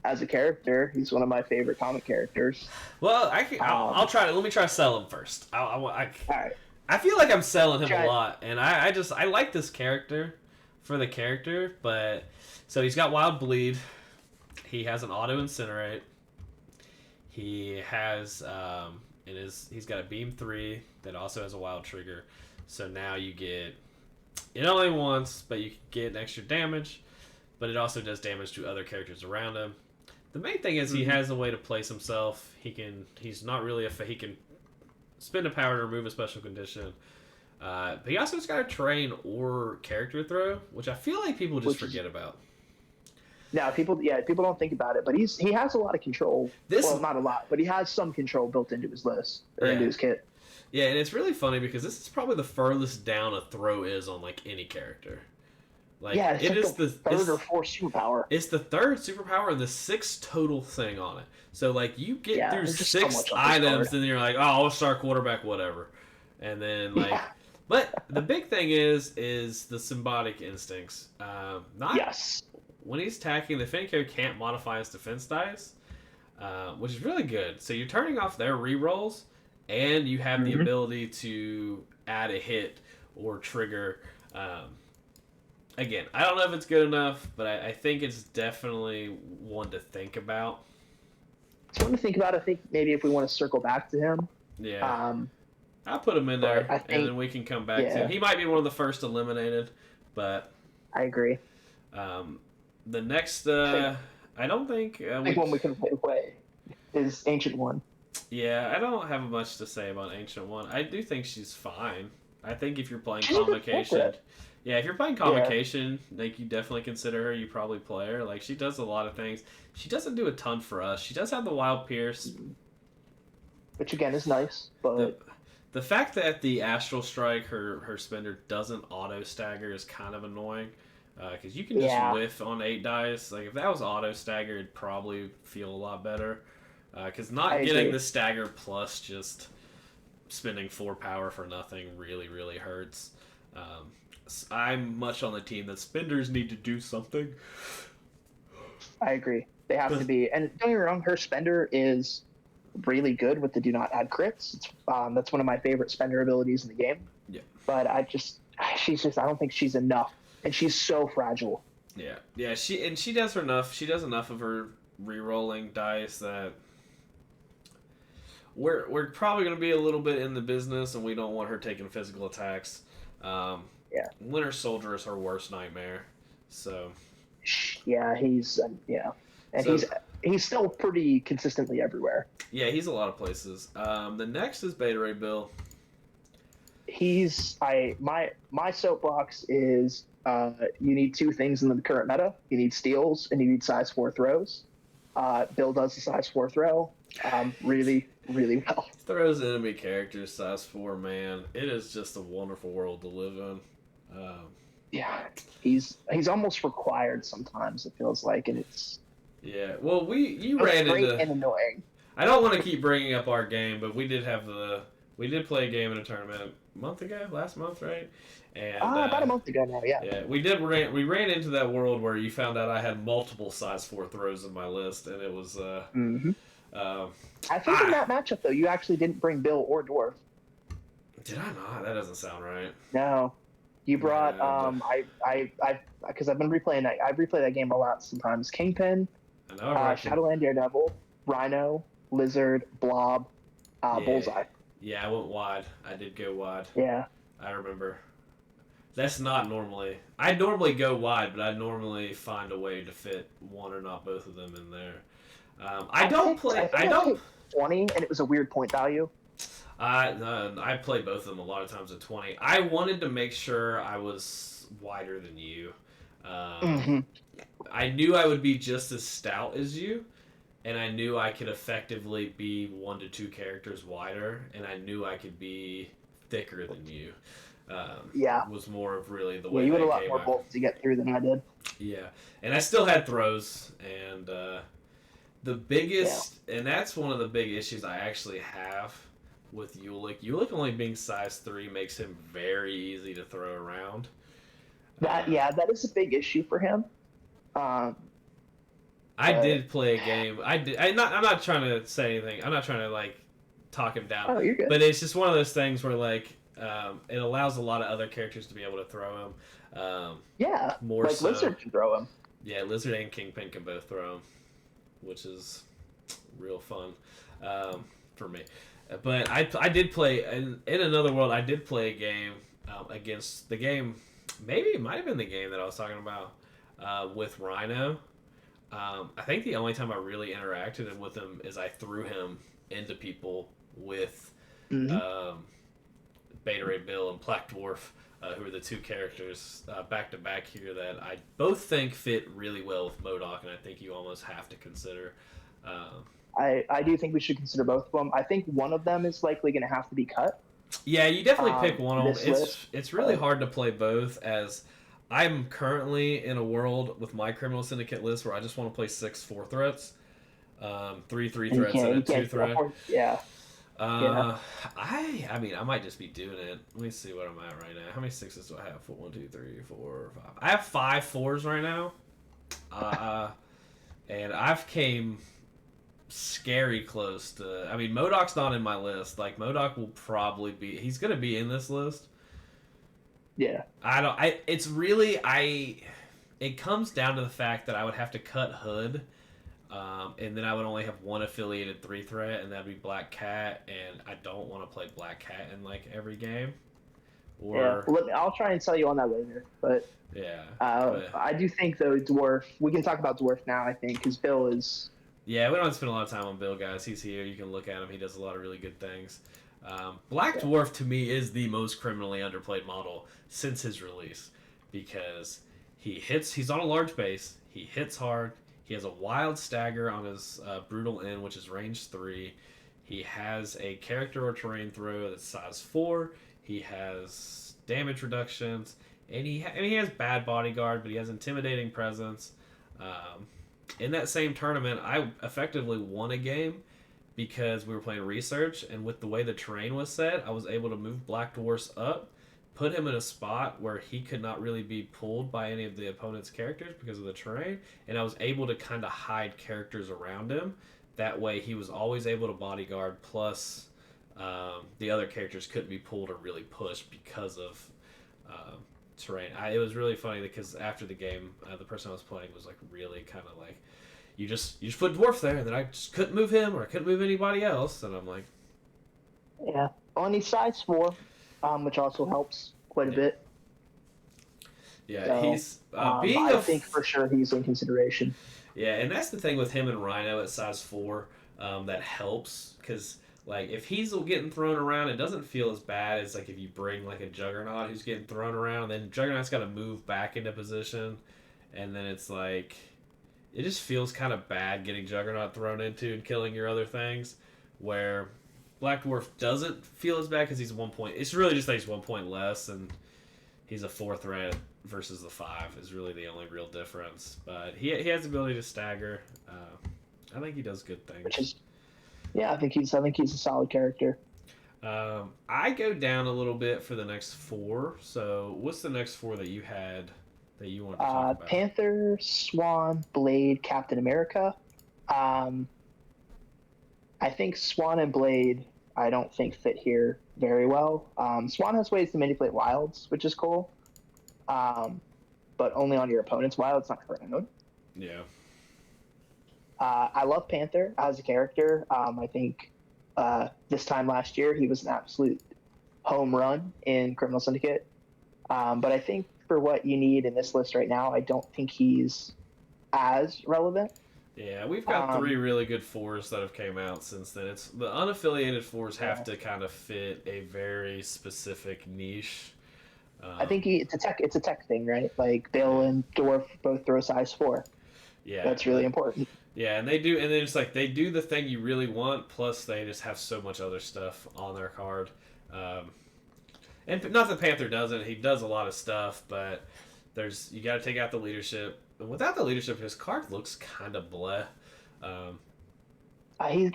as a character. He's one of my favorite comic characters. Well, I'll try to. Let me try to sell him first. All right. I feel like I'm selling him a lot, and I like this character for the character, but so he's got Wild Bleed. He has an auto incinerate. He has he's got a Beam 3 that also has a wild trigger. So now you get it only once, but you get extra damage, but it also does damage to other characters around him. The main thing is he has a way to place himself. He's not really he can spend a power to remove a special condition. But he also has got a train or character throw, which I feel like people just forget about. No, people don't think about it, but he has a lot of control. Well, not a lot, but he has some control built into his list or into his kit. Yeah, and it's really funny because this is probably the furthest down a throw is on like any character. Like, yeah, it's like the third or fourth superpower. It's the third superpower and the 6th total thing on it. So like you get through 6 items, and then you're like, oh, I'll start quarterback, whatever, and then like. Yeah. But the big thing is the symbiotic instincts. When he's attacking, the Finco can't modify his defense dice, which is really good. So you're turning off their rerolls, and you have the ability to add a hit or trigger. Again, I don't know if it's good enough, but I think it's definitely one to think about. It's one to think about. I think maybe if we want to circle back to him. Yeah. I'll put him in there, and then we can come back to him. He might be one of the first eliminated, but... I agree. The next, I don't think... I think one we can play is Ancient One. Yeah, I don't have much to say about Ancient One. I do think she's fine. I think if you're playing She's a good Convocation, fit. yeah, if you're playing Yeah, Convocation, like you definitely consider her. You probably play her. Like she does a lot of things. She doesn't do a ton for us. She does have the Wild Pierce. which again is nice, the but The fact that the Astral Strike, her spender doesn't auto stagger is kind of annoying. Because you can just yeah, whiff on 8 dice. Like if that was auto stagger, it'd probably feel a lot better. Because not I getting agree. the stagger plus just spending 4 power for nothing really, really hurts. Um, I'm much on the team that spenders need to do something. I agree. They have to be, and don't get me wrong, her spender is really good with the do not add crits. That's one of my favorite spender abilities in the game. Yeah. But she's just, I don't think she's enough, and she's so fragile. Yeah. She does her enough. She does enough of her re-rolling dice that we're probably going to be a little bit in the business, and we don't want her taking physical attacks. Yeah. Winter Soldier is her worst nightmare. So. Yeah, and So, he's still pretty consistently everywhere. Yeah, he's a lot of places. The next is Beta Ray Bill. My soapbox is you need two things in the current meta. You need steals and you need size 4 throws. Bill does the size 4 throw really, really well. Throws enemy characters size 4, man. It is just a wonderful world to live in. Yeah, he's almost required sometimes, it feels like, and it's yeah. Well, you it's ran great into. and annoying. I don't want to keep bringing up our game, but we did play a game in a tournament last month, right? And About a month ago now, yeah. Yeah, we ran into that world where you found out I had multiple size 4 throws in my list, and it was I think in that matchup though, you actually didn't bring Bill or Dwarf. Did I not? That doesn't sound right. No, you brought And, because I've been replaying that. I've replayed that game a lot sometimes. Kingpin, Shadowland Daredevil, Rhino, Lizard, Blob, Bullseye. Yeah, I went wide. I did go wide. Yeah. I remember. That's not normally. I normally go wide, but I normally find a way to fit one or not both of them in there. I don't play 20, and it was a weird point value. I play both of them a lot of times at 20. I wanted to make sure I was wider than you. I knew I would be just as stout as you, and I knew I could effectively be 1 to 2 characters wider, and I knew I could be thicker than you. Was more of really the way. Yeah, you had a lot more bolts to get through than I did. Yeah, and I still had throws, and the biggest, and that's one of the big issues I actually have with Ulick. Ulick only being size 3 makes him very easy to throw around. That is a big issue for him. I did play a game. I'm not trying to say anything. I'm not trying to like talk him down. Oh, you're good. But it's just one of those things where like it allows a lot of other characters to be able to throw him. More like so. Lizard can throw him. Yeah, Lizard and Kingpin can both throw him, which is real fun for me. But I did play in another world. I did play a game against the game. Maybe it might have been the game that I was talking about with Rhino. I think the only time I really interacted with him is I threw him into people with Beta Ray Bill and Black Dwarf, who are the 2 characters back to back here that I both think fit really well with M.O.D.O.K, and I think you almost have to consider. I do think we should consider both of them. I think one of them is likely going to have to be cut. Yeah, you definitely pick one of them. It's really hard to play both, as I'm currently in a world with my Criminal Syndicate list where I just want to play 6 4 threats, 3 threats, and a 2 threat. I mean, I might just be doing it. Let me see what I'm at right now. How many 6s do I have? 1, 2, 3, 4, 5. I have 5 4s right now, and I've came scary close to. I mean, M.O.D.O.K's not in my list. Like M.O.D.O.K will probably be. He's gonna be in this list. Yeah. It's really. It comes down to the fact that I would have to cut Hood. And then I would only have 1 affiliated 3 threat, and that'd be Black Cat, and I don't want to play Black Cat in like every game. I'll try and sell you on that later, but I do think though Dwarf. We can talk about Dwarf now, I think, because Bill is Yeah, we don't have to spend a lot of time on Bill, guys. He's here. You can look at him. He does a lot of really good things. Black Dwarf, to me, is the most criminally underplayed model since his release because he's on a large base, he hits hard, he has a wild stagger on his brutal end, which is range 3. He has a character or terrain throw that's size 4. He has damage reductions, and he has bad bodyguard, but he has intimidating presence. In that same tournament, I effectively won a game because we were playing research, and with the way the terrain was set, I was able to move Black Dwarfs up, put him in a spot where he could not really be pulled by any of the opponent's characters because of the terrain, and I was able to kind of hide characters around him. That way, he was always able to bodyguard, plus the other characters couldn't be pulled or really pushed because of terrain. It was really funny because after the game, the person I was playing was like really kind of like, you just put dwarf there, and then I just couldn't move him or I couldn't move anybody else, and I'm like, yeah. On his size 4, which also helps quite a bit. Yeah, so, he's I think for sure he's in consideration. Yeah, and that's the thing with him and Rhino at size 4 that helps because like if he's getting thrown around, it doesn't feel as bad as like if you bring like a Juggernaut who's getting thrown around, and then Juggernaut's got to move back into position, and then it's like it just feels kind of bad getting Juggernaut thrown into and killing your other things. Where Black Dwarf doesn't feel as bad because he's 1 point. It's really just that he's 1 point less, and he's a 4 threat versus the 5 is really the only real difference. But he has the ability to stagger. I think he does good things. I think he's a solid character. I go down a little bit for the next 4. So what's the next 4 that you had that you want to talk about? Panther, Swan, Blade, Captain America. I think Swan and Blade I don't think fit here very well. Swan has ways to manipulate wilds, which is cool. But only on your opponent's wilds, not her own. Yeah. I love Panther as a character. I think this time last year he was an absolute home run in Criminal Syndicate. But I think for what you need in this list right now, I don't think he's as relevant. Yeah, we've got 3 really good 4s that have came out since then. It's the unaffiliated 4s have to kind of fit a very specific niche. I think it's a tech thing, right? Like Bill and Dwarf both throw size 4. Yeah, that's really important. Yeah, and they do, and then it's like they do the thing you really want, plus they just have so much other stuff on their card. And not that Panther doesn't; he does a lot of stuff, but you got to take out the leadership. And without the leadership, his card looks kind of bleh. He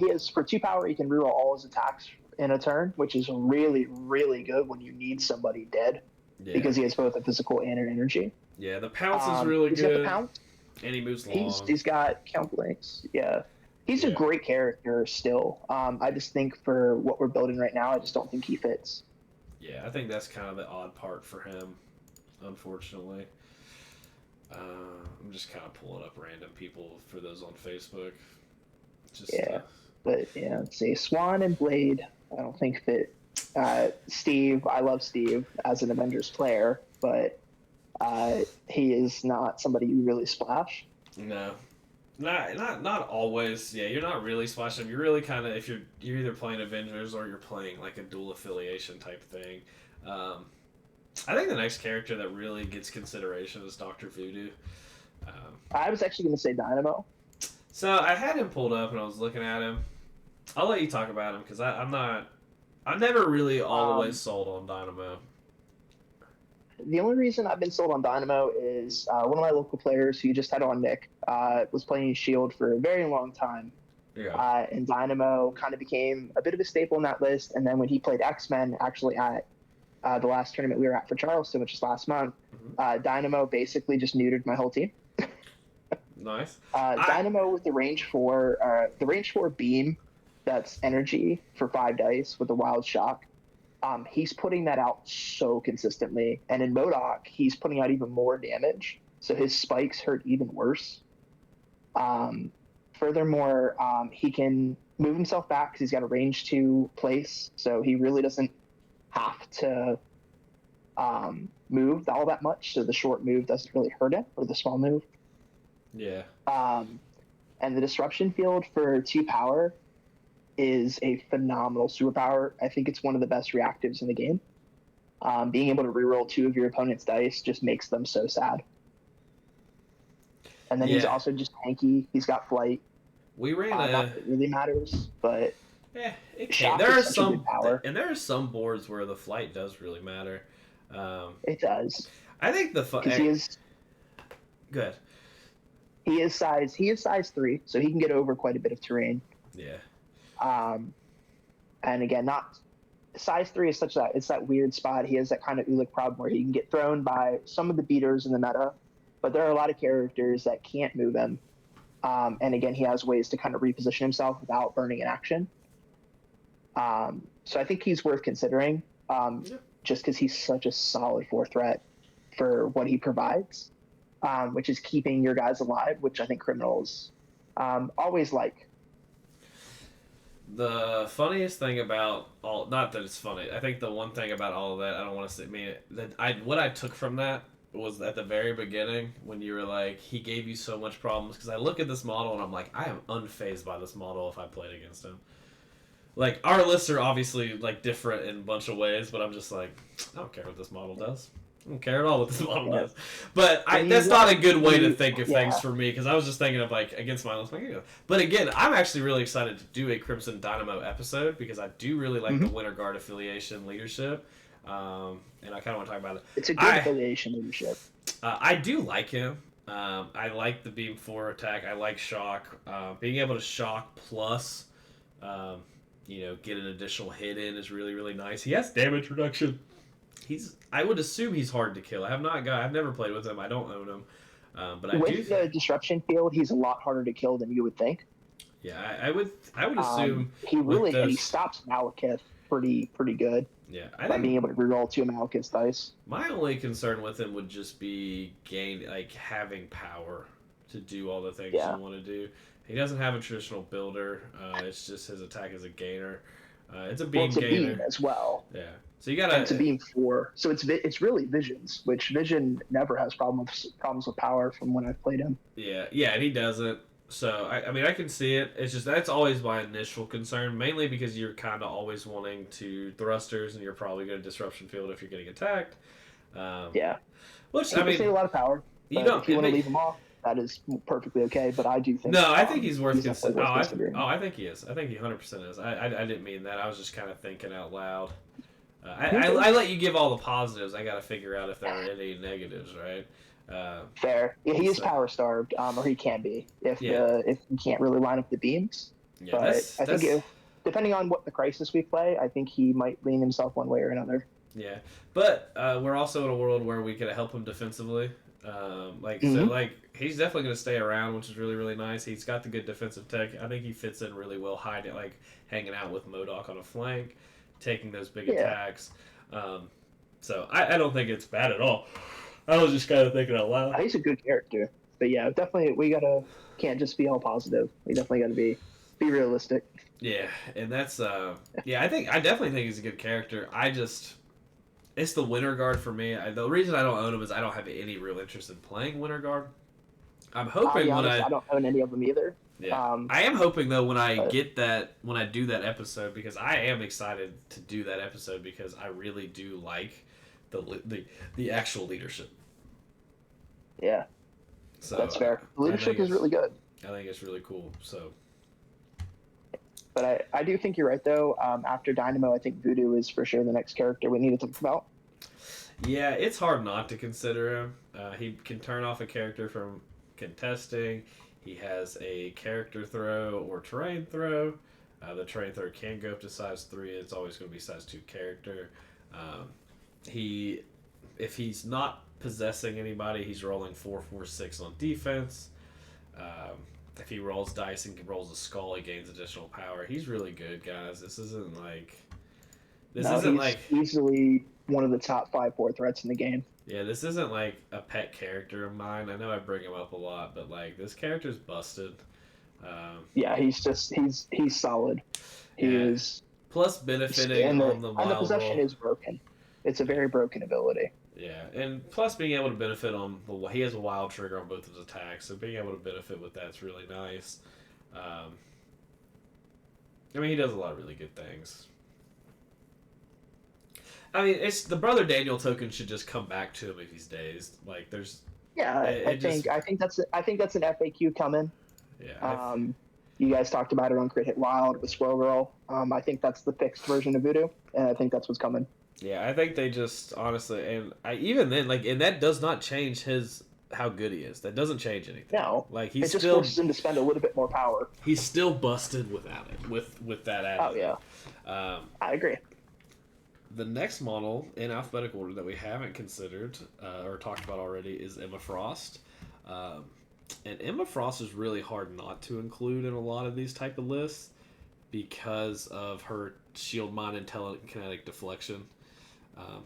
has for 2 power. He can reroll all his attacks in a turn, which is really, really good when you need somebody dead, because he has both a physical and an energy. Yeah, the pounce is really good. He's got the pounce. And he moves long. He's got count blanks. Yeah. He's a great character still. I just think for what we're building right now, I just don't think he fits. Yeah, I think that's kind of the odd part for him, unfortunately. I'm just kind of pulling up random people for those on Facebook. But yeah, let's see. Swan and Blade, I don't think fit. Steve, I love Steve as an Avengers player, but he is not somebody you really splash. No, not always. Yeah, you're not really splashing. You're really kind of if you're either playing Avengers or you're playing like a dual affiliation type thing. I think the next character that really gets consideration is Dr. Voodoo. I was actually going to say Dynamo. So I had him pulled up and I was looking at him. I'll let you talk about him because I'm never really always sold on Dynamo. The only reason I've been sold on Dynamo is one of my local players who just had on Nick was playing Shield for a very long time. Yeah. And Dynamo kind of became a bit of a staple in that list. And then when he played X-Men, actually at the last tournament we were at for Charleston, which was last month, Dynamo basically just neutered my whole team. Nice. Dynamo with the range 4 beam, that's energy for 5 dice with a wild shock. He's putting that out so consistently, and in M.O.D.O.K, he's putting out even more damage, so his spikes hurt even worse. Furthermore, he can move himself back because he's got a range 2 place, so he really doesn't have to move all that much, so the short move doesn't really hurt him, or the small move. Yeah. And the disruption field for 2 power is a phenomenal superpower. I think it's one of the best reactives in the game. Being able to reroll 2 of your opponent's dice just makes them so sad. And then he's also just tanky. He's got flight. We ran not that it really matters, but it can. There are some power. And there are some boards where the flight does really matter. It does. I think because he is good. He is size 3, so he can get over quite a bit of terrain. Yeah. And again, not size 3 is it's that weird spot. He has that kind of U.L.I.K problem where he can get thrown by some of the beaters in the meta, but there are a lot of characters that can't move him. And again, he has ways to kind of reposition himself without burning an action. So I think he's worth considering, just because he's such a solid 4 threat for what he provides, which is keeping your guys alive, which I think criminals always like. The funniest thing about not that it's funny, I think the one thing about all of that, I don't want to say, what I took from that was at the very beginning when you were like, he gave you so much problems, because I look at this model and I'm like, I am unfazed by this model if I played against him. Like, our lists are obviously like different in a bunch of ways, but I'm just like, I don't care what this model does. I don't care at all what this model does. But that's not a good way to think of things for me, because I was just thinking of, like, against my list. But again, I'm actually really excited to do a Crimson Dynamo episode, because I do really like the Winter Guard affiliation leadership. And I kind of want to talk about it. It's a good affiliation leadership. I do like him. I like the Beam 4 attack. I like Shock. Being able to Shock plus, get an additional hit in is really, really nice. He has damage reduction. I would assume he's hard to kill. I've never played with him. I don't own him. But with the disruption field, he's a lot harder to kill than you would think. Yeah, I would assume he stops Malekith pretty good. Yeah, by being able to reroll 2 Malekith's dice. My only concern with him would just be having power to do all the things you want to do. He doesn't have a traditional builder. It's just his attack is a gainer. It's a beam gainer beam as well. Yeah. So you gotta. It's a beam 4, so it's really visions, which Vision never has problems with power from when I've played him. Yeah, and he doesn't. So I mean, I can see it. It's just that's always my initial concern, mainly because you're kind of always wanting to thrusters, and you're probably going to disruption field if you're getting attacked. Which I mean, a lot of power. You don't. If you want to leave him off, that is perfectly okay. But I do think. No, I think he's worth considering. I think he is. I think he 100% is. I didn't mean that. I was just kind of thinking out loud. I let you give all the positives. I got to figure out if there are any negatives, right? Fair. Yeah, he is power starved, or he can be if he can't really line up the beams. Yeah, but I think depending on what the crisis we play, I think he might lean himself one way or another. Yeah, but we're also in a world where we could help him defensively. So he's definitely going to stay around, which is really, really nice. He's got the good defensive tech. I think he fits in really well, hanging out with M.O.D.O.K on a flank, taking those big attacks. So I don't think it's bad at all. I was just kind of thinking out loud. He's a good character, but yeah, definitely can't just be all positive. We definitely got to be realistic. Yeah, and that's I definitely think he's a good character. It's the Winter Guard for me. The reason I don't own him is I don't have any real interest in playing Winter Guard. I'm hoping I don't own any of them either. Yeah. I am hoping though when I do that episode, because I am excited to do that episode because I really do like the actual leadership. Yeah. So that's fair. The leadership is really good. I think it's really cool. So. But I do think you're right though. After Dynamo, I think Voodoo is for sure the next character we need to think about. Yeah, it's hard not to consider him. He can turn off a character from contesting. He has a character throw or terrain throw. The terrain throw can go up to size 3. It's always going to be size 2 character. If he's not possessing anybody, he's rolling 4/4/6 on defense. If he rolls dice and rolls a skull, he gains additional power. He's really good, guys. This isn't easily one of the top 5 4 threats in the game. Yeah, this isn't like a pet character of mine. I know I bring him up a lot, but this character's busted. Yeah, he's solid. He is. Plus benefiting on the wild and the possession is broken. It's a very broken ability. Yeah, and plus being able to benefit on he has a wild trigger on both of his attacks, so being able to benefit with that's really nice. I mean, he does a lot of really good things. I mean, it's the Brother Daniel token should just come back to him if he's dazed. Like, there's I think that's an FAQ coming. Yeah. You guys talked about it on Crit Hit Wild with Squirrel Girl. I think that's the fixed version of Voodoo, and I think that's what's coming. Yeah, I think they just honestly, and even then, like, and that does not change how good he is. That doesn't change anything. No, like it just forces him to spend a little bit more power. He's still busted without it. With that added. Oh yeah, I agree. The next model in alphabetical order that we haven't considered or talked about already is Emma Frost. And Emma Frost is really hard not to include in a lot of these type of lists because of her shield mine and telekinetic deflection.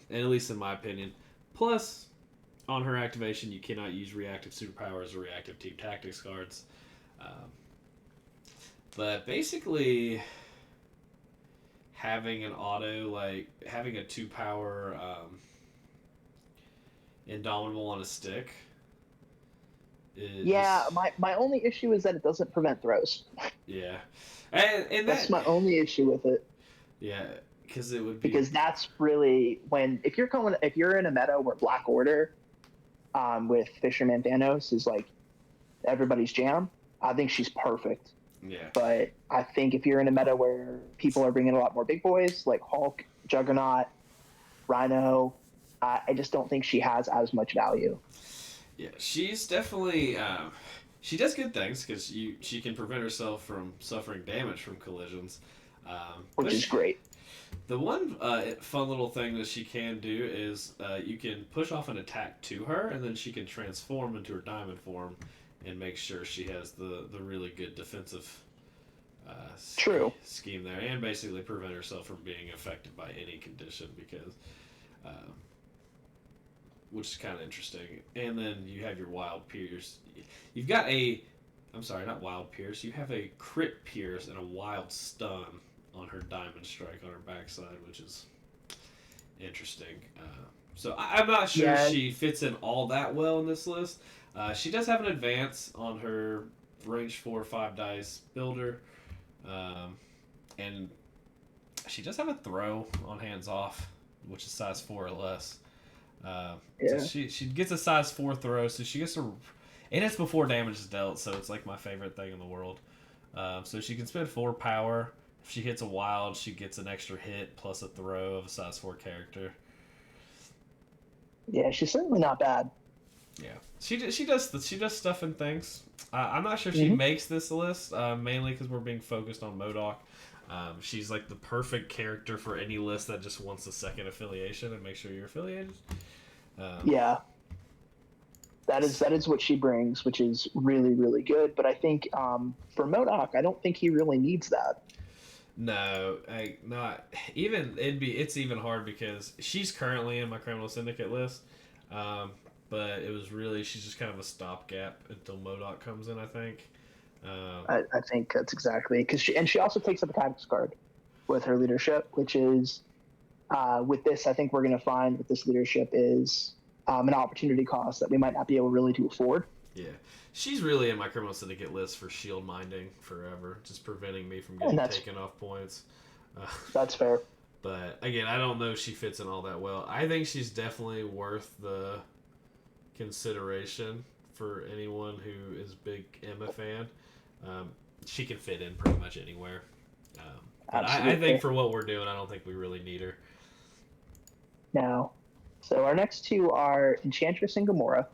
And at least in my opinion. Plus, on her activation, you cannot use reactive superpowers or reactive team tactics cards. But basically, having an auto, like having a 2-power Indomitable on a stick. Yeah, my only issue is that it doesn't prevent throws. Yeah, and that's my only issue with it. Yeah, because it would be that's really if you're in a meta where Black Order, with Fisherman Thanos is like everybody's jam. I think she's perfect. Yeah. But I think if you're in a meta where people are bringing a lot more big boys like Hulk, Juggernaut, Rhino, I just don't think she has as much value. Yeah, she's definitely she does good things because she can prevent herself from suffering damage from collisions, which is great. The one fun little thing that she can do is you can push off an attack to her, and then she can transform into her diamond form and make sure she has the really good defensive scheme there, and basically prevent herself from being affected by any condition because. Which is kind of interesting. And then you have your Wild Pierce. You've got not Wild Pierce. You have a Crit Pierce and a Wild Stun on her Diamond Strike on her backside, which is interesting. So I'm not sure she fits in all that well in this list. She does have an advance on her range 4 or 5 dice builder. And she does have a throw on hands off, which is size 4 or less. So she gets a size 4 throw, so she gets and it's before damage is dealt, so it's like my favorite thing in the world. So she can spend 4 power. If she hits a wild, she gets an extra hit plus a throw of a size 4 character. Yeah, she's certainly not bad. Yeah, she does stuff and things. I'm not sure if she makes this list, mainly because we're being focused on M.O.D.O.K. She's like the perfect character for any list that just wants a second affiliation and make sure you're affiliated. Yeah, that is what she brings, which is really, really good. But I think for M.O.D.O.K, I don't think he really needs that. No, not even. It's even hard because she's currently in my Criminal Syndicate list. But it was really she's just kind of a stopgap until M.O.D.O.K comes in, I think. I think that's exactly because she also takes up a tactics card with her leadership, which is with this. I think we're going to find that this leadership is an opportunity cost that we might not be able really to afford. Yeah, she's really in my Criminal Syndicate list for shield minding forever, just preventing me from getting taken off points. That's fair. But again, I don't know if she fits in all that well. I think she's definitely worth the consideration for anyone who is a big Emma fan. She can fit in pretty much anywhere. But I think for what we're doing, I don't think we really need her. No. So our next two are Enchantress and Gamora.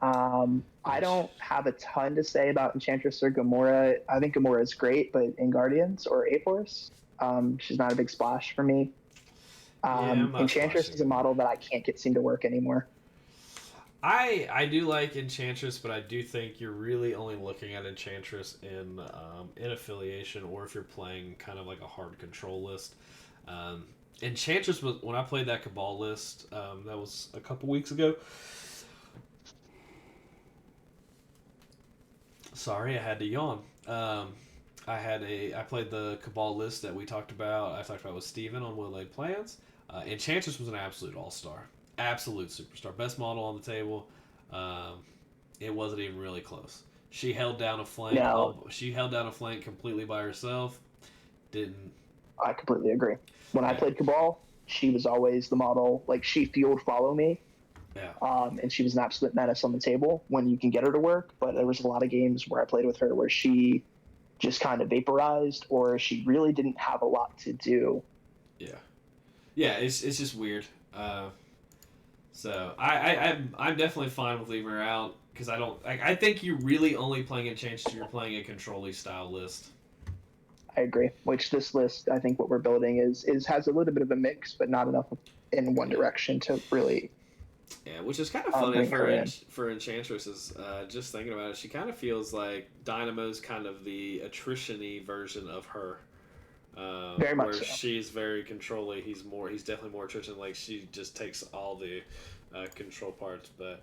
I don't have a ton to say about Enchantress or Gamora. I think Gamora is great, but in Guardians or A-Force, she's not a big splash for me. Enchantress is a model that I can't seem to work anymore. I do like Enchantress, but I do think you're really only looking at Enchantress in affiliation, or if you're playing kind of like a hard control list. Enchantress was when I played that Cabal list. That was a couple weeks ago. Sorry, I had to yawn. I played the Cabal list that we talked about. I talked about with Steven on Well Laid Plans. Enchantress was an absolute all-star. Absolute superstar. Best model on the table. It wasn't even really close. She held down a flank. Now, She held down a flank completely by herself. Didn't. I completely agree. When I Yeah. played Cabal, she was always the model. Like, she fueled follow me, Yeah. and she was an absolute menace on the table when you can get her to work. But there was a lot of games where I played with her where she just kind of vaporized, or she really didn't have a lot to do. Yeah. Yeah. It's just weird. So I'm definitely fine with leaving her out because I think you're really only playing a chance you're playing a control-y style list. I agree. Which this list, I think, what we're building is has a little bit of a mix, but not enough in one direction to really. Yeah, which is kind of funny for Enchantress. Is just thinking about it, she kind of feels like Dynamo's kind of the attrition-y version of her. Very much where so. She's very controlly. He's definitely more attrition. Like she just takes all the control parts. But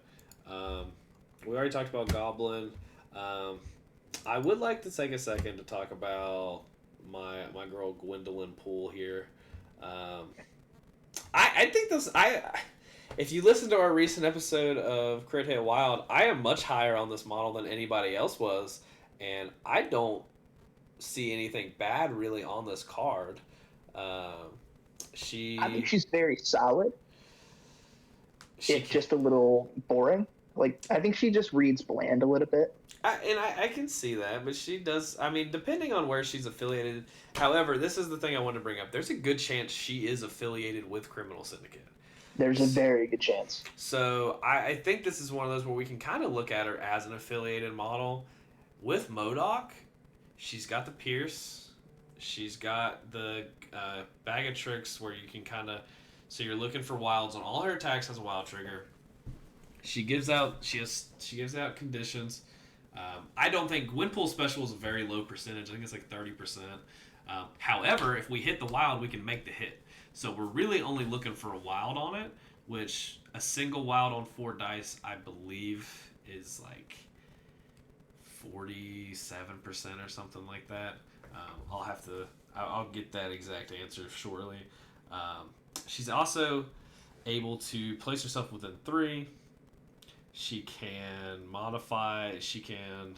we already talked about Goblin. I would like to take a second to talk about my girl Gwendolyn Poole here. I think this if you listen to our recent episode of Crit Hit Wild, I am much higher on this model than anybody else was, and I don't see anything bad really on this card. I think she's very solid. It's just a little boring. Like, I think she just reads bland a little bit. I can see that, but she does. I mean, depending on where she's affiliated. However, this is the thing I wanted to bring up. There's a good chance she is affiliated with Criminal Syndicate. There's a very good chance. So I think this is one of those where we can kind of look at her as an affiliated model. With M.O.D.O.K, she's got the Pierce. She's got the bag of tricks where you can kind of... So you're looking for wilds on all her attacks. Has a wild trigger. She gives out conditions. I don't think Gwynpool's special is a very low percentage. I think it's like 30%. However, if we hit the wild, we can make the hit. So we're really only looking for a wild on it, which a single wild on 4 dice, I believe, is like 47% or something like that. I'll get that exact answer shortly. She's also able to place herself within 3. She can modify. She can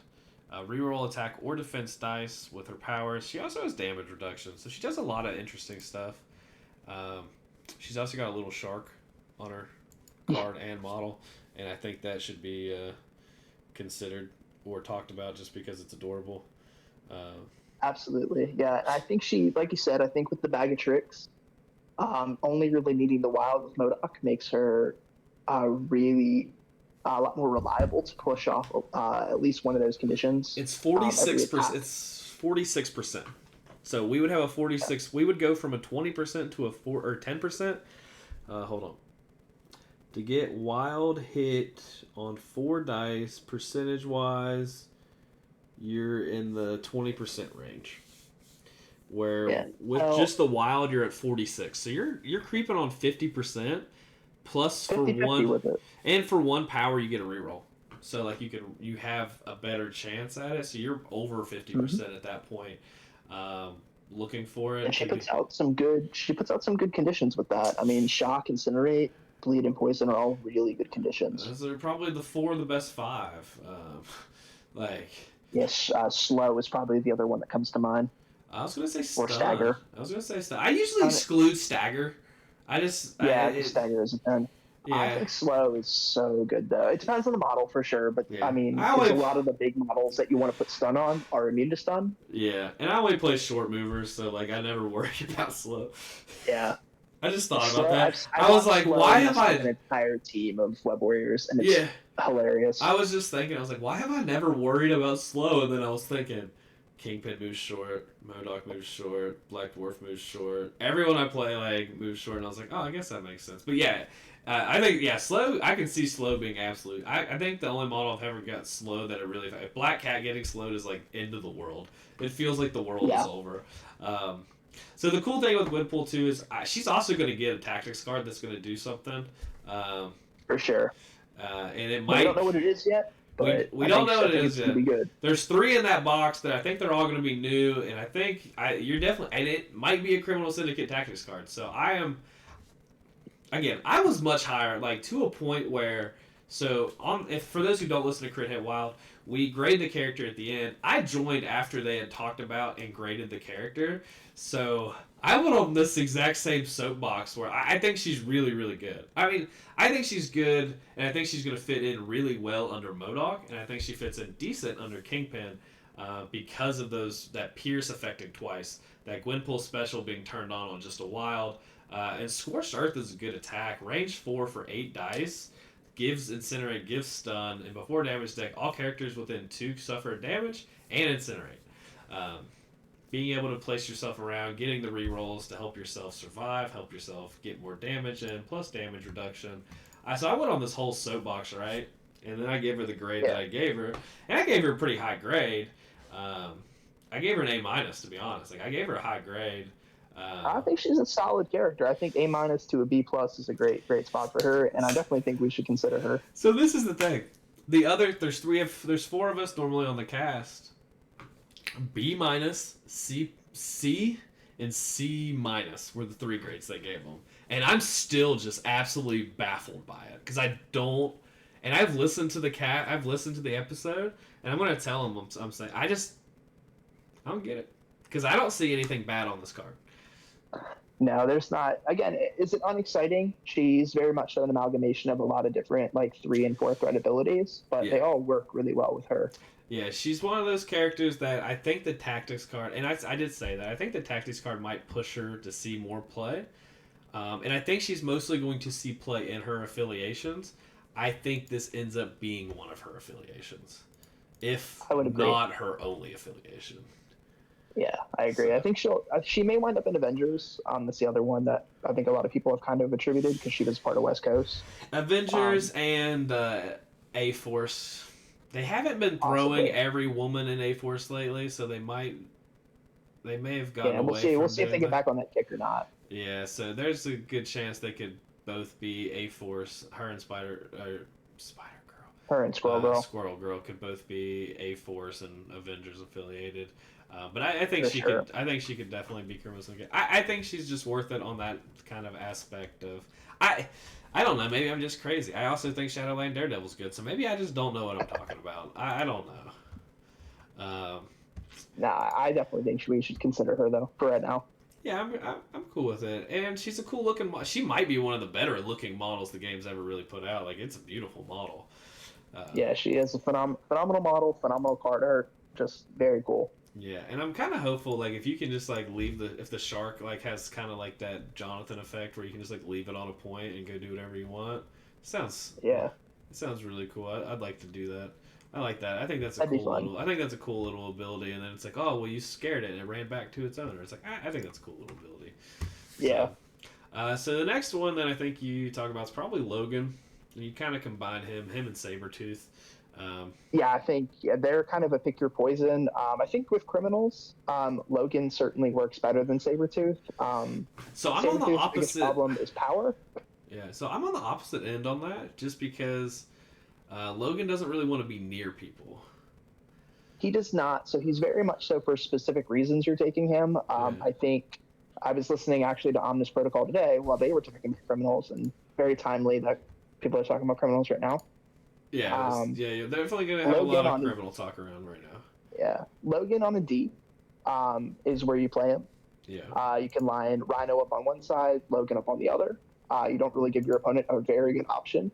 reroll attack or defense dice with her powers. She also has damage reduction, so she does a lot of interesting stuff. She's also got a little shark on her card and model, and I think that should be considered or talked about just because it's adorable. Absolutely, yeah. I think she, like you said, I think with the bag of tricks, only really needing the wild with M.O.D.O.K makes her really a lot more reliable to push off at least one of those conditions. It's 46%. It's 46%. So we would have a 46. We would go from a 20% to a 4 or 10%. Hold on. To get wild hit on 4 dice, percentage wise, you're in the 20% range. Where with just the wild, you're at 46. So you're creeping on 50%. Plus for 50-50 with it. And for 1 power, you get a reroll. So like you have a better chance at it. So you're over 50% at that point. Looking for it. And she puts out some good conditions with that. I mean, shock, incinerate, bleed, and poison are all really good conditions. Those are probably the 4 of the best 5. Yes, slow is probably the other one that comes to mind. I was gonna say stun. Or stagger. I usually exclude stagger. Stagger is a 10. Yeah. I think slow is so good, though. It depends on the model for sure, but I mean, a lot of the big models that you want to put stun on are immune to stun. Yeah, and I only play short movers, so like I never worry about slow. Yeah. I just thought about that. I was like, why have I an entire team of web warriors, and it's hilarious. I was just thinking, I was like, why have I never worried about slow? And then I was thinking, Kingpin moves short, M.O.D.O.K moves short, Black Dwarf moves short. Everyone I play like moves short, and I was like, oh, I guess that makes sense. But yeah, I think slow. I can see slow being absolute. I think the only model I've ever got slow that it really Black Cat getting slowed is like end of the world. It feels like the world is over. So the cool thing with Gwynpool too is she's also going to get a tactics card that's going to do something. For sure. And it might. We don't know what it is yet. We don't know what it is yet. Be good. There's 3 in that box that I think they're all going to be new, and I think you're definitely, and it might be a Criminal Syndicate tactics card. So I am, again, I was much higher, like to a point where So if for those who don't listen to Crit Hit Wild, we grade the character at the end. I joined after they had talked about and graded the character, so I went on this exact same soapbox where I think she's really, really good. I mean, I think she's good, and I think she's going to fit in really well under M.O.D.O.K, and I think she fits in decent under Kingpin because of that Pierce affecting twice, that Gwenpool special being turned on just a wild, and Scorched Earth is a good attack. Range 4 for 8 dice. Gives Incinerate, gives Stun, and before damage deck, all characters within 2 suffer damage and Incinerate. Being able to place yourself around, getting the rerolls to help yourself survive, help yourself get more damage in, plus damage reduction. So I went on this whole soapbox, right? And then I gave her the grade that I gave her. And I gave her a pretty high grade. I gave her an A-, to be honest. Like, I gave her a high grade. I think she's a solid character. I think A- to a B+ is a great spot for her, and I definitely think we should consider her. So this is the thing. There's 4 of us normally on the cast. B-, C, and C- were the 3 grades they gave them, and I'm still just absolutely baffled by it because I don't. And I've listened to the episode, and I'm gonna tell them I'm saying I don't get it because I don't see anything bad on this card. No, there's not. Again, is it unexciting? She's very much an amalgamation of a lot of different 3 and 4 threat abilities, but they all work really well with her. Yeah, she's one of those characters that I think the Tactics card, and I did say that, I think the Tactics card might push her to see more play. And I think she's mostly going to see play in her affiliations. I think this ends up being one of her affiliations, if not her only affiliation. Yeah, I agree. So, I think she may wind up in Avengers. That's the other one that I think a lot of people have kind of attributed because she was part of West Coast. Avengers and A-Force. They haven't been throwing every woman in A-Force lately, so they may have gotten away from we'll see if they get back on that kick or not. Yeah, so there's a good chance they could both be A-Force. Her and Spider Girl. Her and Squirrel Girl. Squirrel Girl could both be A-Force and Avengers affiliated. But I think she could. I think she could definitely be Criminal Syndicate. I think she's just worth it on that kind of aspect of. I don't know. Maybe I'm just crazy. I also think Shadowland Daredevil's good, so maybe I just don't know what I'm talking about. I don't know. Nah, I definitely think we should consider her though for right now. Yeah, I'm cool with it, and she's a cool looking. She might be one of the better looking models the game's ever really put out. Like, it's a beautiful model. Yeah, she is a phenomenal model, phenomenal card art, just very cool. Yeah, and I'm kind of hopeful, like, if you can just, like, if the shark, like, has kind of, like, that Jonathan effect where you can just, like, leave it on a point and go do whatever you want. It sounds really cool. I'd like to do that. I like that. I think that's a cool little ability, and then it's like, oh, well, you scared it, and it ran back to its owner. It's like, I think that's a cool little ability. Yeah. So the next one that I think you talk about is probably Logan. You kind of combine him and Sabretooth. Yeah, I think they're kind of a pick your poison. I think with criminals, Logan certainly works better than Sabretooth. So I'm on the opposite. Biggest problem is power. Yeah, so I'm on the opposite end on that, just because Logan doesn't really want to be near people. He does not. So he's very much so for specific reasons you're taking him. I think I was listening actually to Omnis Protocol today while they were talking about criminals, and very timely that people are talking about criminals right now. Yeah, you're definitely going to have Logan a lot of criminal talk around right now. Yeah. Logan on a D is where you play him. Yeah. You can line Rhino up on one side, Logan up on the other. You don't really give your opponent a very good option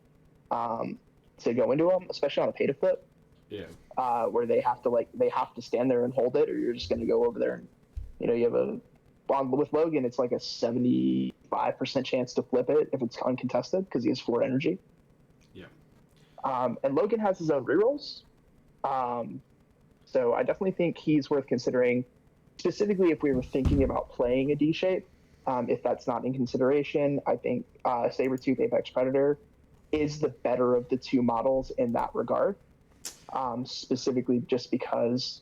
to go into him, especially on a pay to flip. Yeah. Where they have to stand there and hold it, or you're just going to go over there and you have with Logan it's like a 75% chance to flip it if it's uncontested because he has 4 energy. And Logan has his own rerolls. So I definitely think he's worth considering, specifically if we were thinking about playing a D shape. If that's not in consideration, I think Sabretooth Apex Predator is the better of the 2 models in that regard, specifically just because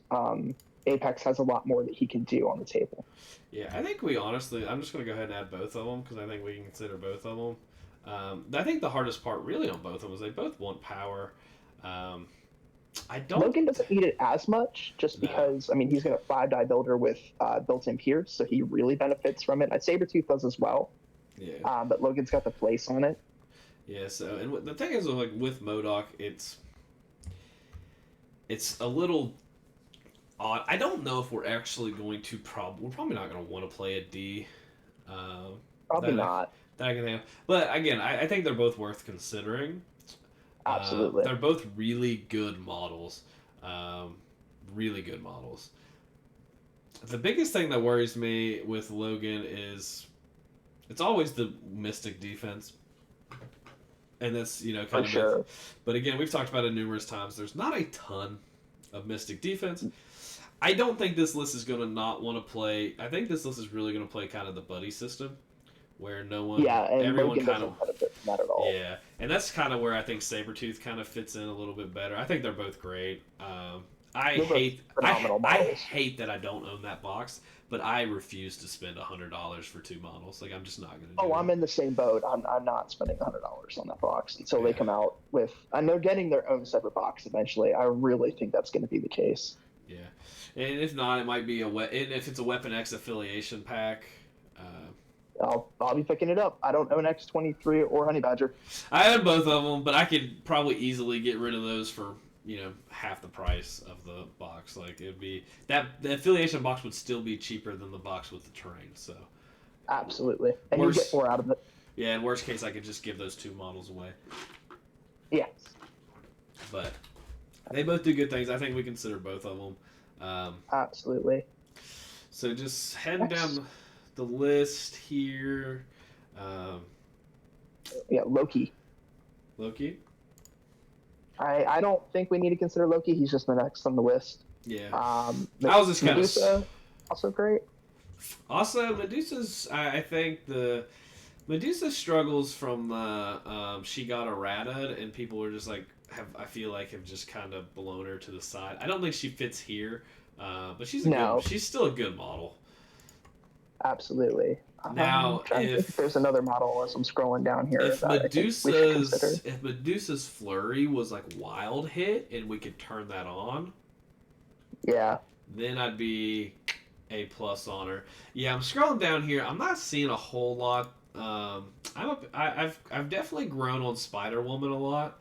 Apex has a lot more that he can do on the table. Yeah, I think I'm just going to go ahead and add both of them because I think we can consider both of them. I think the hardest part really on both of them is they both want power. Logan doesn't need it as much just because, he's got a 5-die builder with built-in Pierce, so he really benefits from it. Sabretooth does as well. Yeah. But Logan's got the place on it. Yeah. So, and the thing is, like with M.O.D.O.K, it's a little odd. I don't know if we're actually going to we're probably not going to want to play a D. Uh, Probably that I, not. that I can think of. But again, I think they're both worth considering. Absolutely. They're both really good models. Um, really good models. The biggest thing that worries me with Logan is it's always the Mystic defense. And that's, For kind of myth. sure. But again, we've talked about it numerous times. There's not a ton of Mystic defense. I don't think this list is going to not want to play. I think this list is really going to play kind of the buddy system, where Yeah, and everyone Logan kind doesn't of, benefit from that at all. yeah, and that's kind of where I think Sabretooth kind of fits in a little bit better. I think they're both great. They're both phenomenal I models. hate that I don't own that box, but I refuse to spend $100 for two models. Like I'm just not going to. Oh, I'm in the same boat. I'm not spending $100 on that box until they come out with, and they're getting their own separate box eventually. I really think that's going to be the case. Yeah, and if not, it might be and if it's a Weapon X affiliation pack. I'll be picking it up. I don't own X23 or Honey Badger. I own both of them, but I could probably easily get rid of those for half the price of the box. Like it'd be the affiliation box would still be cheaper than the box with the terrain. So absolutely, and you get more out of it. Yeah, in worst case, I could just give those two models away. Yeah, but they both do good things. I think we consider both of them. Absolutely. So just heading down the list here. Yeah, Loki. Loki. I don't think we need to consider Loki. He's just the next on the list. Yeah. I was just kind of also great. Also, Medusa's. I think the Medusa struggles from she got errata and people were just like I feel like have just kind of blown her to the side. I don't think she fits here, but she's she's still a good model. Absolutely. Now, if there's another model as I'm scrolling down here, if Medusa's flurry was like wild hit and we could turn that on, yeah, then I'd be A+ on her. Yeah, I'm scrolling down here. I'm not seeing a whole lot. I've definitely grown on Spider Woman a lot.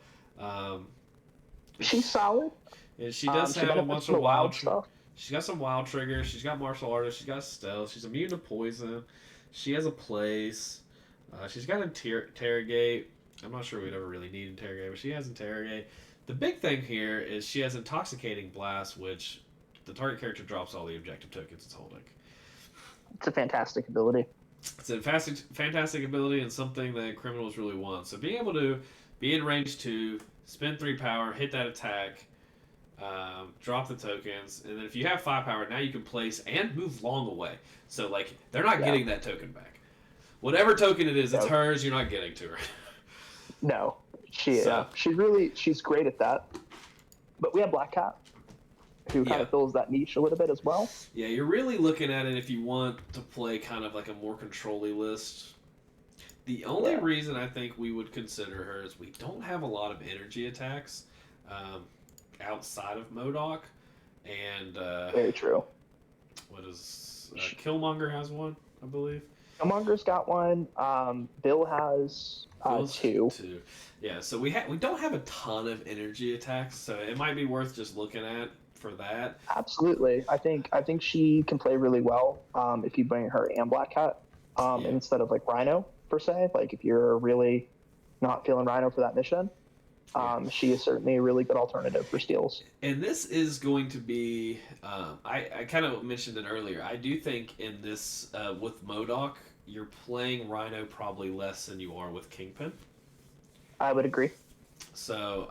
She's solid, and she does have a bunch of wild stuff. She's got some wild triggers. She's got martial artist. She's got stealth. She's immune to poison. She has a place. She's got interrogate. I'm not sure we'd ever really need interrogate, but she has interrogate. The big thing here is she has intoxicating blast, which the target character drops all the objective tokens it's holding. It's a fantastic ability. It's a fantastic ability and something that criminals really want. So being able to be in range 2, spend 3 power, hit that attack, drop the tokens, and then if you have 5 power, now you can place and move long away. So like they're not getting that token back. Whatever token it is, it's hers. You're not getting to her. No, she's great at that. But we have Black Cat, who kind of fills that niche a little bit as well. Yeah, you're really looking at it if you want to play kind of like a more control-y list. The only reason I think we would consider her is we don't have a lot of energy attacks outside of M.O.D.O.K. And very true. What is Killmonger has one, I believe. Killmonger's got one. Bill has 2. Yeah, so we don't have a ton of energy attacks, so it might be worth just looking at for that. Absolutely, I think she can play really well if you bring her and Black Cat instead of like Rhino per se. Like if you're really not feeling Rhino for that mission, she is certainly a really good alternative for steals. And this is going to be, I kind of mentioned it earlier. I do think in this with M.O.D.O.K, you're playing Rhino probably less than you are with Kingpin. I would agree. So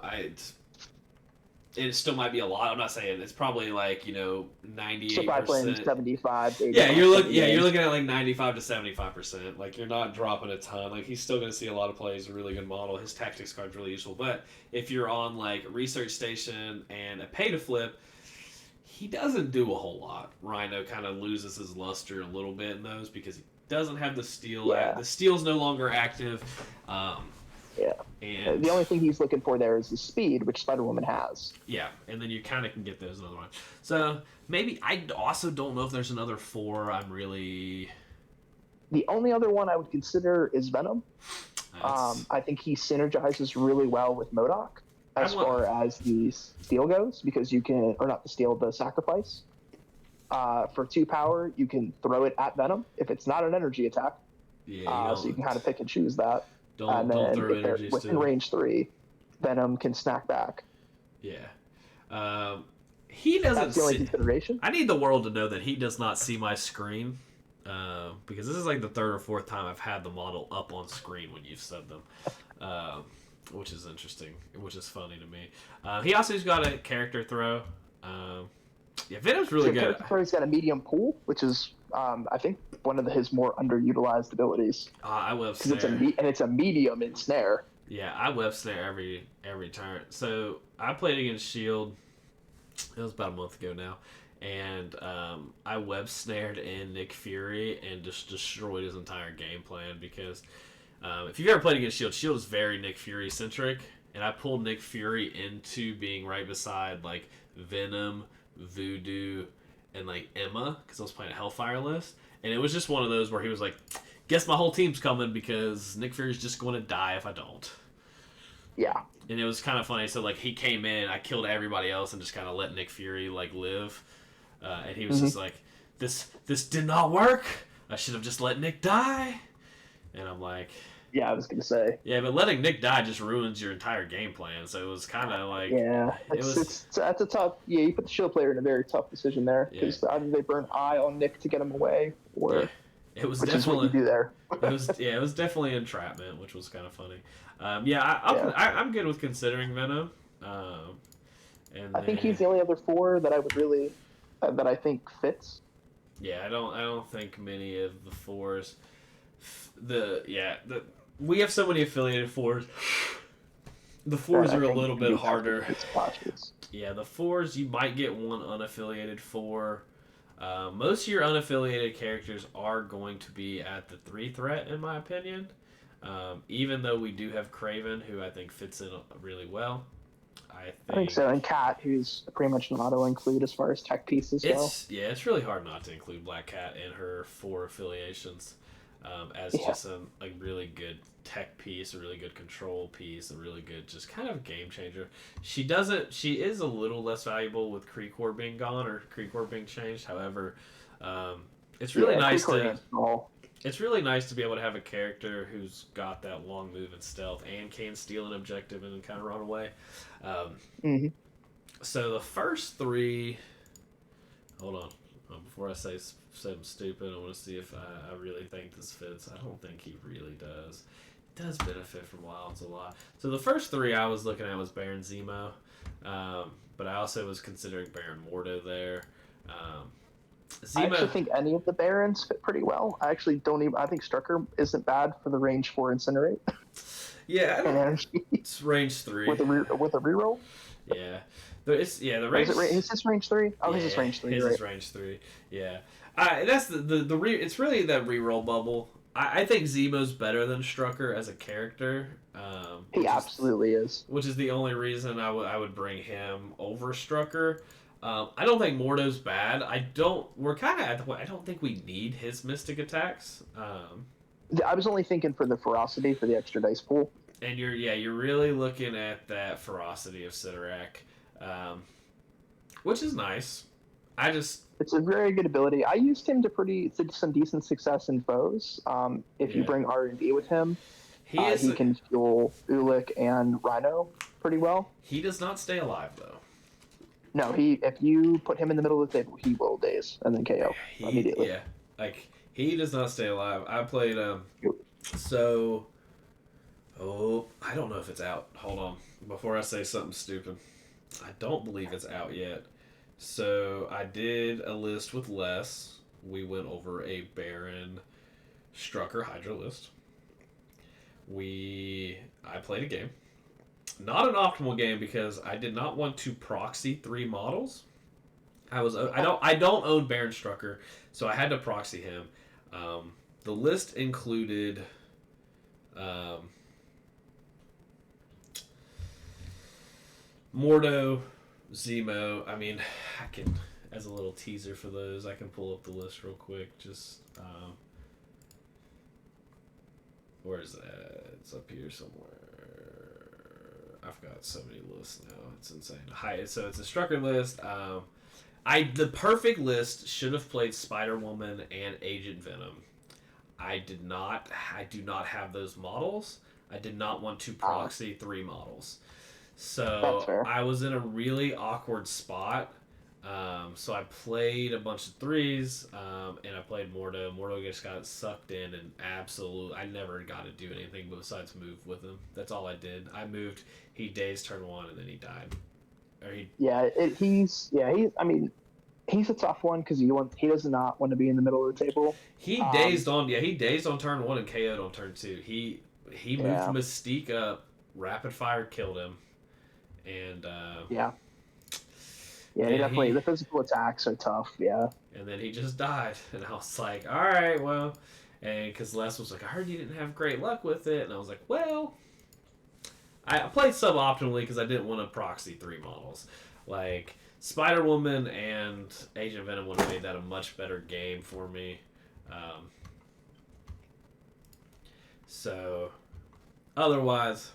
it still might be a lot. I'm not saying it's probably like 98%. So probably playing 75. Yeah, you're looking at like 95 to 75%. Like you're not dropping a ton. Like he's still going to see a lot of plays. A really good model. His tactics card's really useful. But if you're on like Research Station and a pay to flip, he doesn't do a whole lot. Rhino kind of loses his luster a little bit in those because he doesn't have the steal. Yeah. The steal's no longer active. Yeah. And the only thing he's looking for there is the speed, which Spider-Woman has. Yeah, and then you kind of can get those another one. So maybe I also don't know if there's another 4. I'm really. The only other one I would consider is Venom. I think he synergizes really well with M.O.D.O.K as far as the steal goes, because you can, or not the steal, the sacrifice. For 2 power, you can throw it at Venom if it's not an energy attack. Yeah, so you can kind of pick and choose that. Don't throw if they're energies within range 3, Venom can snack back. Yeah. He doesn't. That's the only consideration. I need the world to know that he does not see my screen, because this is like the 3rd or 4th time I've had the model up on screen when you've said them, which is interesting, which is funny to me. He also's got a character throw. Yeah, Venom's really good. He's got a medium pull, which is, I think, one of his more underutilized abilities. I web snare. It's a medium in snare. Yeah, I web snare every turn. So I played against Shield. It was about a month ago now, and I web snared in Nick Fury and just destroyed his entire game plan because if you've ever played against Shield, Shield is very Nick Fury centric, and I pulled Nick Fury into being right beside like Venom, Voodoo, and like Emma because I was playing a Hellfire list, and it was just one of those where he was like, "Guess my whole team's coming because Nick Fury's just going to die if I don't." Yeah. And it was kind of funny. So like he came in, I killed everybody else, and just kind of let Nick Fury like live, and he was just like, "This did not work. I should have just let Nick die." And I'm like, yeah, I was gonna say. Yeah, but letting Nick die just ruins your entire game plan. So it was kind of like, that's a tough. Yeah, you put the Shield player in a very tough decision there because either they burn eye on Nick to get him away, or it was which definitely is what you do there. it was definitely entrapment, which was kind of funny. I'm good with considering Venom. And I think he's the only other 4 that I would really that I think fits. Yeah, I don't think many of the 4s. We have so many affiliated 4s. The 4s are a little bit harder. Yeah, the 4s you might get one unaffiliated 4. Most of your unaffiliated characters are going to be at the 3 threat, in my opinion. Even though we do have Craven, who I think fits in really well. I think so. And Cat, who's pretty much an auto-include as far as tech pieces go. Yeah, it's really hard not to include Black Cat in her 4 affiliations as just a really good tech piece, a really good control piece, a really good just kind of game changer. She is a little less valuable with Kree Core being gone or Kree Core being changed. However, it's really nice to... It's really nice to be able to have a character who's got that long move and stealth and can steal an objective and kind of run away. So the first 3... Hold on. Before I say something stupid, I want to see if I really think this fits. I don't think he really does. It does benefit from Wilds a lot. So the first 3 I was looking at was Baron Zemo. But I also was considering Baron M.O.D.O.K there. I actually think any of the Barons fit pretty well. I actually don't even. I think Strucker isn't bad for the range 4 Incinerate. Yeah, it's range 3 with a reroll. Yeah, the range. Is this range 3? Oh, his is range 3. His is range 3. Yeah, that's it's really that reroll bubble. I think Zemo's better than Strucker as a character. He absolutely is. Which is the only reason I would bring him over Strucker. I don't think Mordo's bad. We're kind of at the point. I don't think we need his mystic attacks. I was only thinking for the ferocity for the extra dice pool. And you're really looking at that ferocity of Sidorak, which is nice. It's a very good ability. I used him to some decent success in foes. If you bring R&D with him, he can fuel Ulik and Rhino pretty well. He does not stay alive though. No, if you put him in the middle of the table, he will daze and then KO immediately. Yeah, he does not stay alive. I played I don't know if it's out. Hold on, before I say something stupid, I don't believe it's out yet. So I did a list with Les. We went over a Baron Strucker Hydra list. I played a game. Not an optimal game because I did not want to proxy 3 models. I don't own Baron Strucker, so I had to proxy him. The list included M.O.D.O.K, Zemo. I mean, I can, as a little teaser for those, I can pull up the list real quick. Just Where is that? It's up here somewhere. I've got so many lists now. It's insane. Hi, so it's a Strucker list. The perfect list should have played Spider-Woman and Agent Venom. I did not. I do not have those models. I did not want to proxy 3 models. So I was in a really awkward spot. So I played a bunch of 3s, and I played M.O.D.O.K. M.O.D.O.K just got sucked in, and I never got to do anything besides move with him. That's all I did. I moved. He dazed turn 1, and then he died. He's a tough one because he does not want to be in the middle of the table. He dazed on turn 1 and KO'd on turn 2. He moved Mystique up, rapid fire killed him, and he definitely, the physical attacks are tough, and then he just died, and I was like, all right, well, and because Les was like, I heard you didn't have great luck with it, and I was like, well, I played suboptimally because I didn't want to proxy 3 models. Like, Spider-Woman and Agent Venom would have made that a much better game for me. So, otherwise,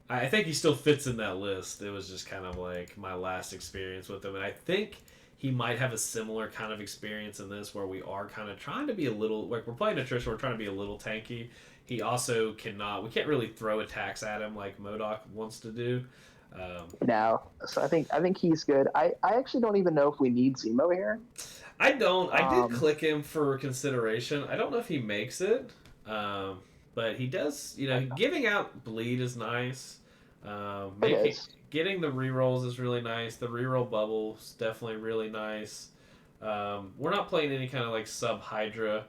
I think he still fits in that list. It was just kind of like my last experience with him. And I think he might have a similar kind of experience in this where we are kind of trying to be a little... Like, we're playing a Tristan, we're trying to be a little tanky. He also cannot... We can't really throw attacks at him like M.O.D.O.K wants to do. No. So I think he's good. I actually don't even know if we need Zemo here. I don't. I did click him for consideration. I don't know if he makes it. But he does... giving out bleed is nice. Getting the rerolls is really nice. The reroll bubble's definitely really nice. We're not playing any kind of like sub Hydra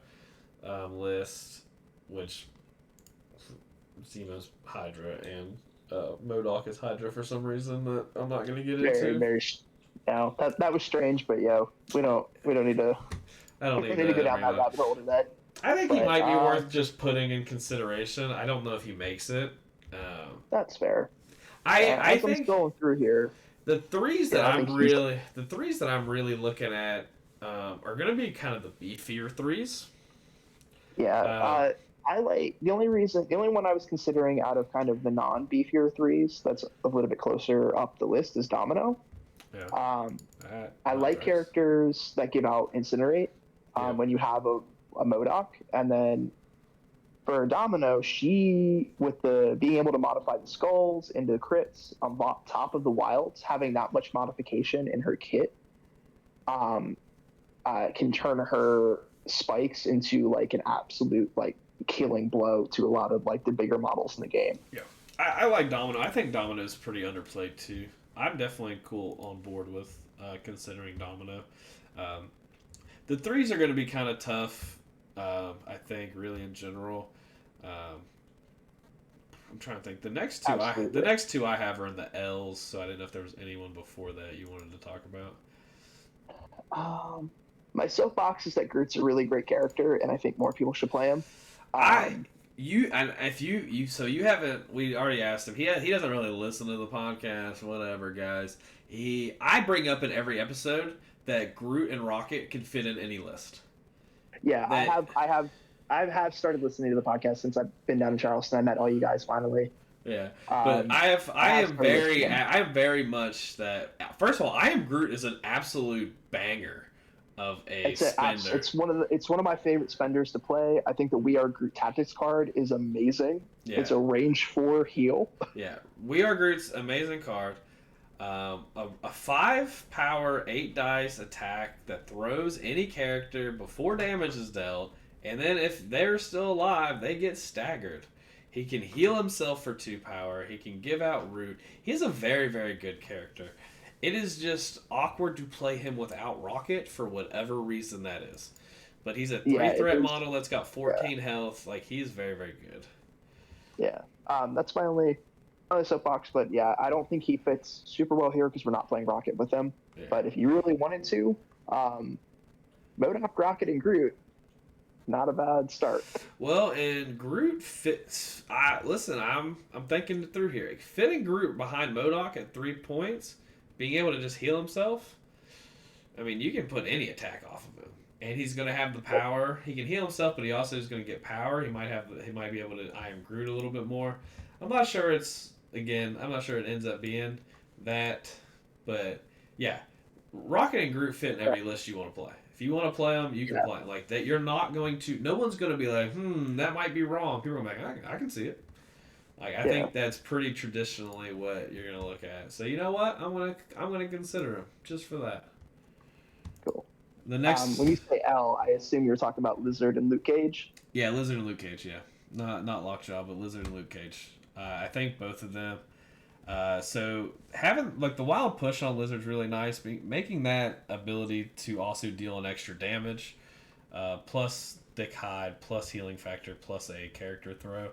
list, which Zemo's Hydra and M.O.D.O.K is Hydra for some reason that I'm not going to get into. That was strange, but we don't need to. I don't need to go down that rabbit hole today. I think he might be worth just putting in consideration. I don't know if he makes it. That's fair. I think I'm going through here. The 3s that I'm really looking at are going to be kind of the beefier 3s. Yeah, I like the only one I was considering out of kind of the non-beefier 3s that's a little bit closer up the list is Domino. Yeah. I like characters that give out Incinerate when you have a M.O.D.O.K, and then for Domino, she, with the being able to modify the skulls into crits on top of the wilds, having that much modification in her kit, can turn her spikes into like an absolute like killing blow to a lot of like the bigger models in the game. Yeah, I like Domino. I think Domino is pretty underplayed too. I'm definitely on board with considering Domino. The 3s are going to be kind of tough. I think really in general. I'm trying to think. The next two I have are in the L's, so I didn't know if there was anyone before that you wanted to talk about. My soapbox is that Groot's a really great character, and I think more people should play him. We already asked him. He doesn't really listen to the podcast, whatever, guys. I bring up in every episode that Groot and Rocket can fit in any list. Yeah, I have started listening to the podcast since I've been down in Charleston. I met all you guys finally. Yeah, but I am very much that. First of all, I Am Groot is an absolute banger of a spender. It's one of my favorite spenders to play. I think the We Are Groot Tactics card is amazing. Yeah. It's a range 4 heal. Yeah, We Are Groot's amazing card. A 5 power 8 dice attack that throws any character before damage is dealt, and then if they're still alive, they get staggered. He can heal himself for 2 power. He can give out root. He's a very, very good character. It is just awkward to play him without Rocket for whatever reason that is. But he's a 3-threat model that's got 14 health. Like, he's very, very good. Yeah. That's my only soapbox, but yeah, I don't think he fits super well here because we're not playing Rocket with him. Yeah. But if you really wanted to, M.O.D.O.K, Rocket, and Groot, not a bad start. Well, and Groot fits. Listen, I'm thinking it through here. Fitting Groot behind M.O.D.O.K at 3 points, being able to just heal himself. I mean, you can put any attack off of him. and he's going to have the power. He can heal himself, but he also is going to get power. He might be able to I Am Groot a little bit more. I'm not sure it ends up being that, but yeah, Rocket and Groot fit in every list you want to play. If you want to play them, you can play them. Like that. You're not going to. No one's going to be like, that might be wrong. People are like, I can see it. Like I think that's pretty traditionally what you're going to look at. So you know what? I'm gonna consider them just for that. Cool. The next. When you say L, I assume you're talking about Lizard and Luke Cage. Yeah, Lizard and Luke Cage. Yeah, not Lockjaw, but Lizard and Luke Cage. I think both of them. So having like the wild push on Lizard's really nice, making that ability to also deal an extra damage, plus thick hide, plus healing factor, plus a character throw.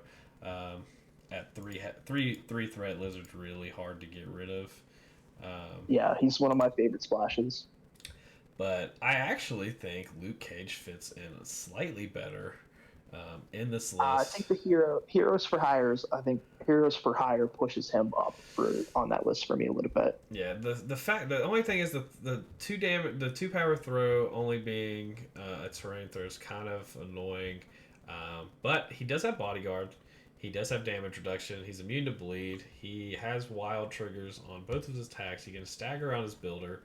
At three threat, Lizard's really hard to get rid of. Yeah, he's one of my favorite splashes. But I actually think Luke Cage fits in slightly better in this list. I think the Heroes for Hire pushes him up on that list for me a little bit. Yeah, the only thing is the 2 power throw only being a terrain throw is kind of annoying. But he does have bodyguard. He does have damage reduction. He's immune to bleed. He has wild triggers on both of his attacks. He can stagger on his builder.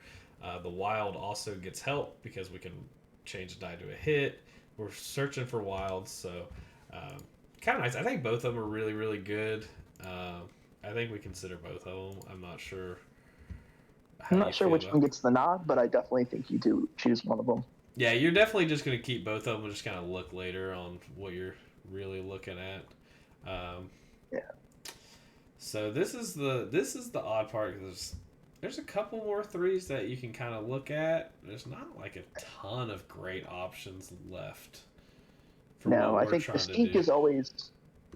The wild also gets help because we can change the die to a hit. We're searching for wilds, so kind of nice. I think both of them are really, really good. I think we consider both of them. I'm not sure. I'm not sure which one gets the nod, but I definitely think you do choose one of them. Yeah, you're definitely just going to keep both of them and just kind of look later on what you're really looking at. Yeah. So this is the odd part because there's a couple more 3s that you can kind of look at. There's not like a ton of great options left. No, I think Mystique is always.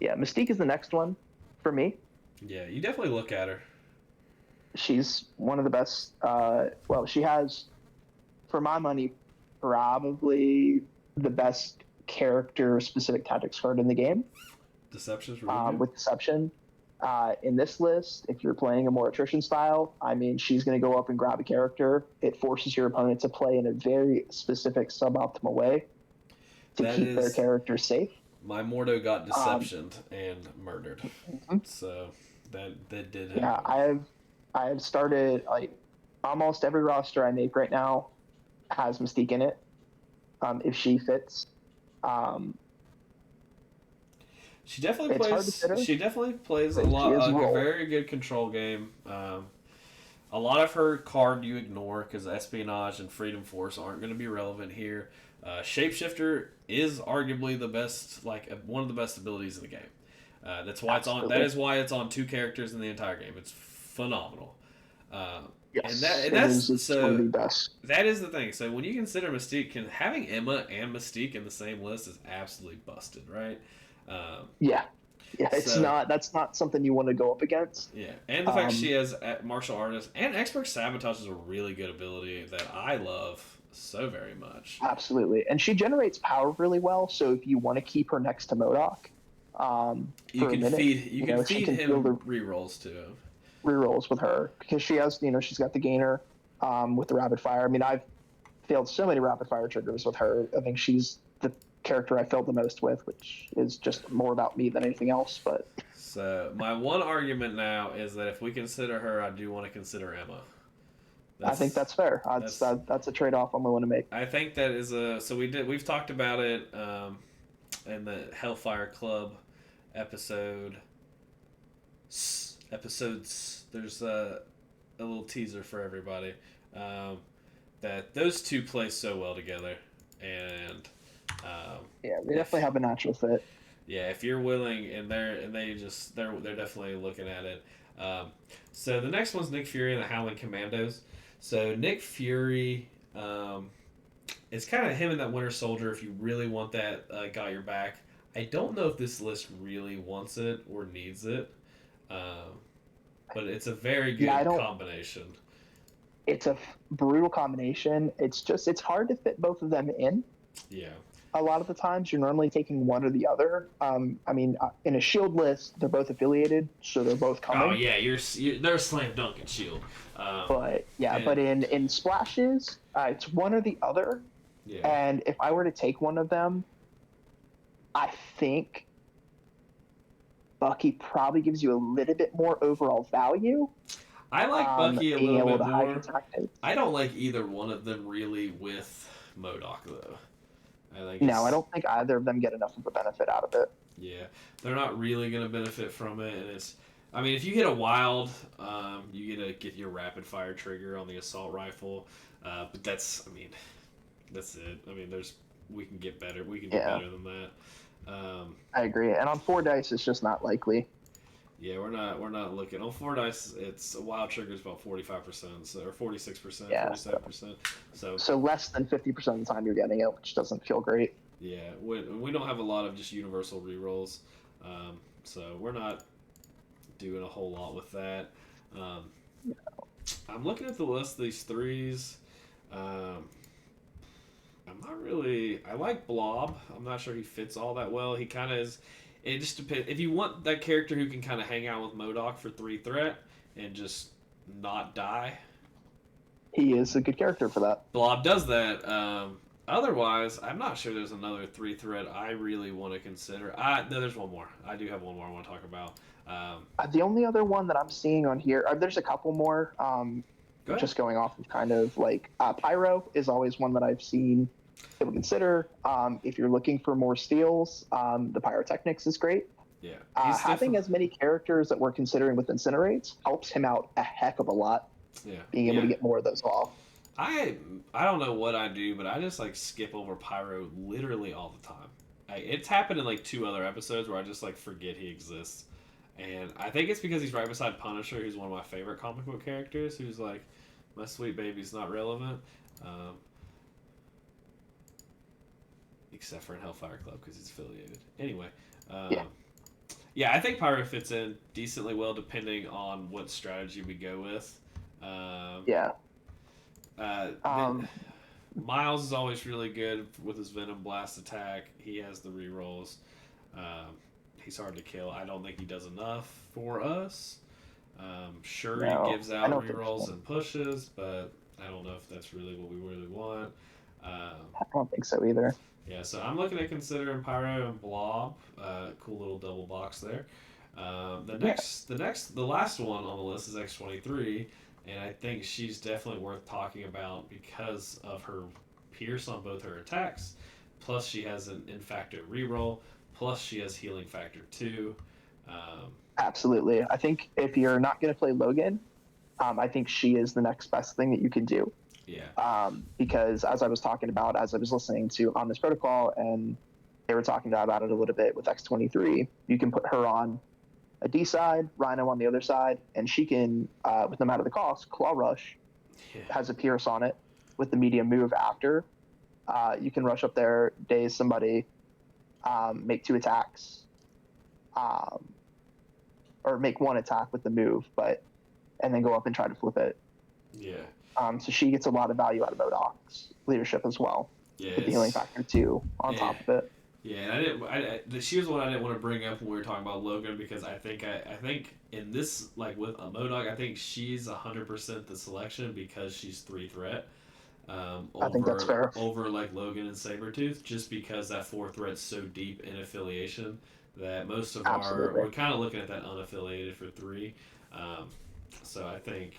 Yeah, Mystique is the next one for me. Yeah, you definitely look at her. She's one of the best. She has, for my money, probably the best character-specific tactics card in the game. Deception's really good. With Deception. In this list, if you're playing a more attrition style, I mean, she's going to go up and grab a character. It forces your opponent to play in a very specific suboptimal way to keep their character safe. My Mordo got Deceptioned and murdered. Mm-hmm. So that did happen. Yeah, I have started, like, almost every roster I make right now has Mystique in it, if she fits. She definitely plays a lot, a very good control game. A lot of her card you ignore because Espionage and Freedom Force aren't going to be relevant here. Shapeshifter is arguably the best, like one of the best abilities in the game. That's why That is why it's on 2 characters in the entire game. It's phenomenal. Yes, and that's one of the best. That is the thing. So when you consider Mystique, having Emma and Mystique in the same list is absolutely busted, right? That's not something you want to go up against. Yeah, and the fact she has martial artist and expert sabotage is a really good ability that I love so very much. Absolutely, and she generates power really well. So if you want to keep her next to M.O.D.O.K, you can feed him rerolls to him. Rerolls with her because she has, she's got the gainer with the rapid fire. I mean, I've failed so many rapid fire triggers with her. I think she's the character I failed the most with, which is just more about me than anything else. But so my one argument now is that if we consider her, I do want to consider Emma. I think that's fair. That's a trade-off I'm willing to make. I think that is we've talked about it in the Hellfire Club episodes. There's a little teaser for everybody that those 2 play so well together, and they definitely have a natural fit. Yeah, if you're willing, and they're definitely looking at it. So the next one's Nick Fury and the Howling Commandos. So Nick Fury is kind of him and that Winter Soldier. If you really want that, got your back. I don't know if this list really wants it or needs it, but it's a very good combination. It's a brutal combination. It's hard to fit both of them in. Yeah. A lot of the times you're normally taking one or the other. I mean, in a Shield list, they're both affiliated, so they're both coming. Oh yeah, they're a slam dunk in Shield. But in splashes, it's one or the other. Yeah. And if I were to take one of them, I think Bucky probably gives you a little bit more overall value. I like Bucky a being little able bit to hide your more. tactics. I don't like either one of them really with M.O.D.O.K though. I think No, I it's don't think either of them get enough of a benefit out of it. yeah, they're not really gonna benefit from it, and it's. I mean, if you hit a wild, you get your rapid fire trigger on the assault rifle, but that's. I mean, that's it. I mean, we can get better. We can do Yeah, better than that. I agree. And on 4 dice, it's just not likely. Yeah, we're not looking on 4 dice. It's a wild trigger is about 45%, so, or 46%, Yeah. 47%. So So less than 50% of the time you're getting it, which doesn't feel great. yeah, we don't have a lot of just universal rerolls, so we're not doing a whole lot with that. Um, I'm looking at the list of these threes. Um, I'm not really. I like Blob. I'm not sure he fits all that well. He kind of is. It just depends. If you want that character who can kind of hang out with M.O.D.O.K for 3 threat and just not die, He is a good character for that. Blob does that. Otherwise, I'm not sure there's another 3 threat I really want to consider. No, there's one more. I do have one more I want to talk about. The only other one that I'm seeing on here, there's a couple more. Just going off of kind of like Pyro is always one that I've seen people consider. If you're looking for more steals, the Pyrotechnics is great. Yeah, having as many characters that we're considering with Incinerates helps him out a heck of a lot. Yeah, being able to get more of those off. I don't know what I do, but I just like skip over Pyro literally all the time. It's happened in like 2 other episodes where I just like forget he exists, and I think it's because he's right beside Punisher, who's one of my favorite comic book characters. Who's like, my sweet baby's not relevant, except for in Hellfire Club because he's affiliated. Anyway, yeah, I think Pyro fits in decently well depending on what strategy we go with. Miles is always really good with his Venom Blast attack. He has the rerolls. He's hard to kill. I don't think he does enough for us. Sure, he gives out rerolls and pushes, but I don't know if that's really what we really want. I don't think so either. Yeah, so I'm looking at considering Pyro and Blob. Cool little double box there. The last one on the list is X-23. And I think she's definitely worth talking about because of her pierce on both her attacks. Plus, she has an in-factor reroll. Plus, she has healing factor 2. Absolutely. I think if you're not going to play Logan, I think she is the next best thing that you can do. Yeah. Because as I was talking about, as I was listening to On This Protocol, and they were talking about it a little bit with X-23, you can put her on a D side, Rhino on the other side, and she can, with no matter the cost, Claw Rush has a pierce on it with the medium move after. You can rush up there, daze somebody, make 2 attacks, or make 1 attack with the move, and then go up and try to flip it. Yeah. So she gets a lot of value out of M.O.D.O.K's leadership as well. Yeah. With the healing factor 2 on top of it. Yeah, and she was one I didn't want to bring up when we were talking about Logan because I think in this, like with M.O.D.O.K, I think she's 100% the selection because she's 3 threat. I think that's fair. Over like Logan and Sabretooth, just because that 4 threat's so deep in affiliation that most of we're kind of looking at that unaffiliated for 3. So I think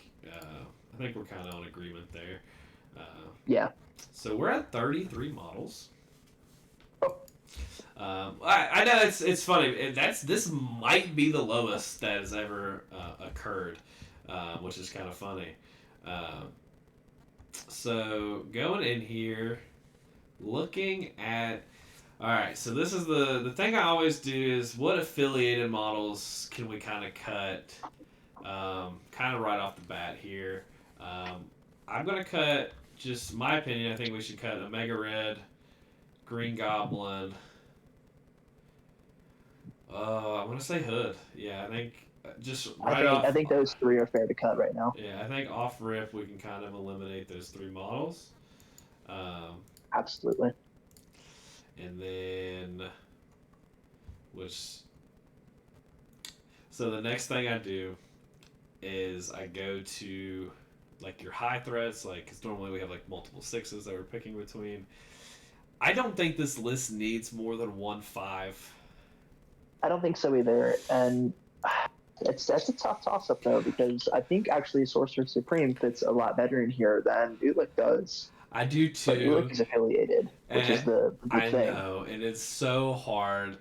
we're kind of on agreement there. Yeah. So we're at 33 models. I know it's funny. This might be the lowest that has ever occurred, which is kind of funny. So going in here, looking at. All right, so this is the thing I always do is what affiliated models can we kind of cut, kind of right off the bat here. I'm gonna cut. Just my opinion. I think we should cut Omega Red, Green Goblin. I want to say Hood. Yeah, I think just right off. I think those 3 are fair to cut right now. Yeah, I think off rip we can kind of eliminate those 3 models. Absolutely. And then, so the next thing I do is I go to like your high threats, like because normally we have like multiple 6s that we're picking between. I don't think this list needs more than 1-5. I don't think so either, and that's a tough toss-up though, because I think actually Sorcerer Supreme fits a lot better in here than U.L.I.K does. I do too. But U.L.I.K is affiliated, which is the big I thing. know, and it's so hard.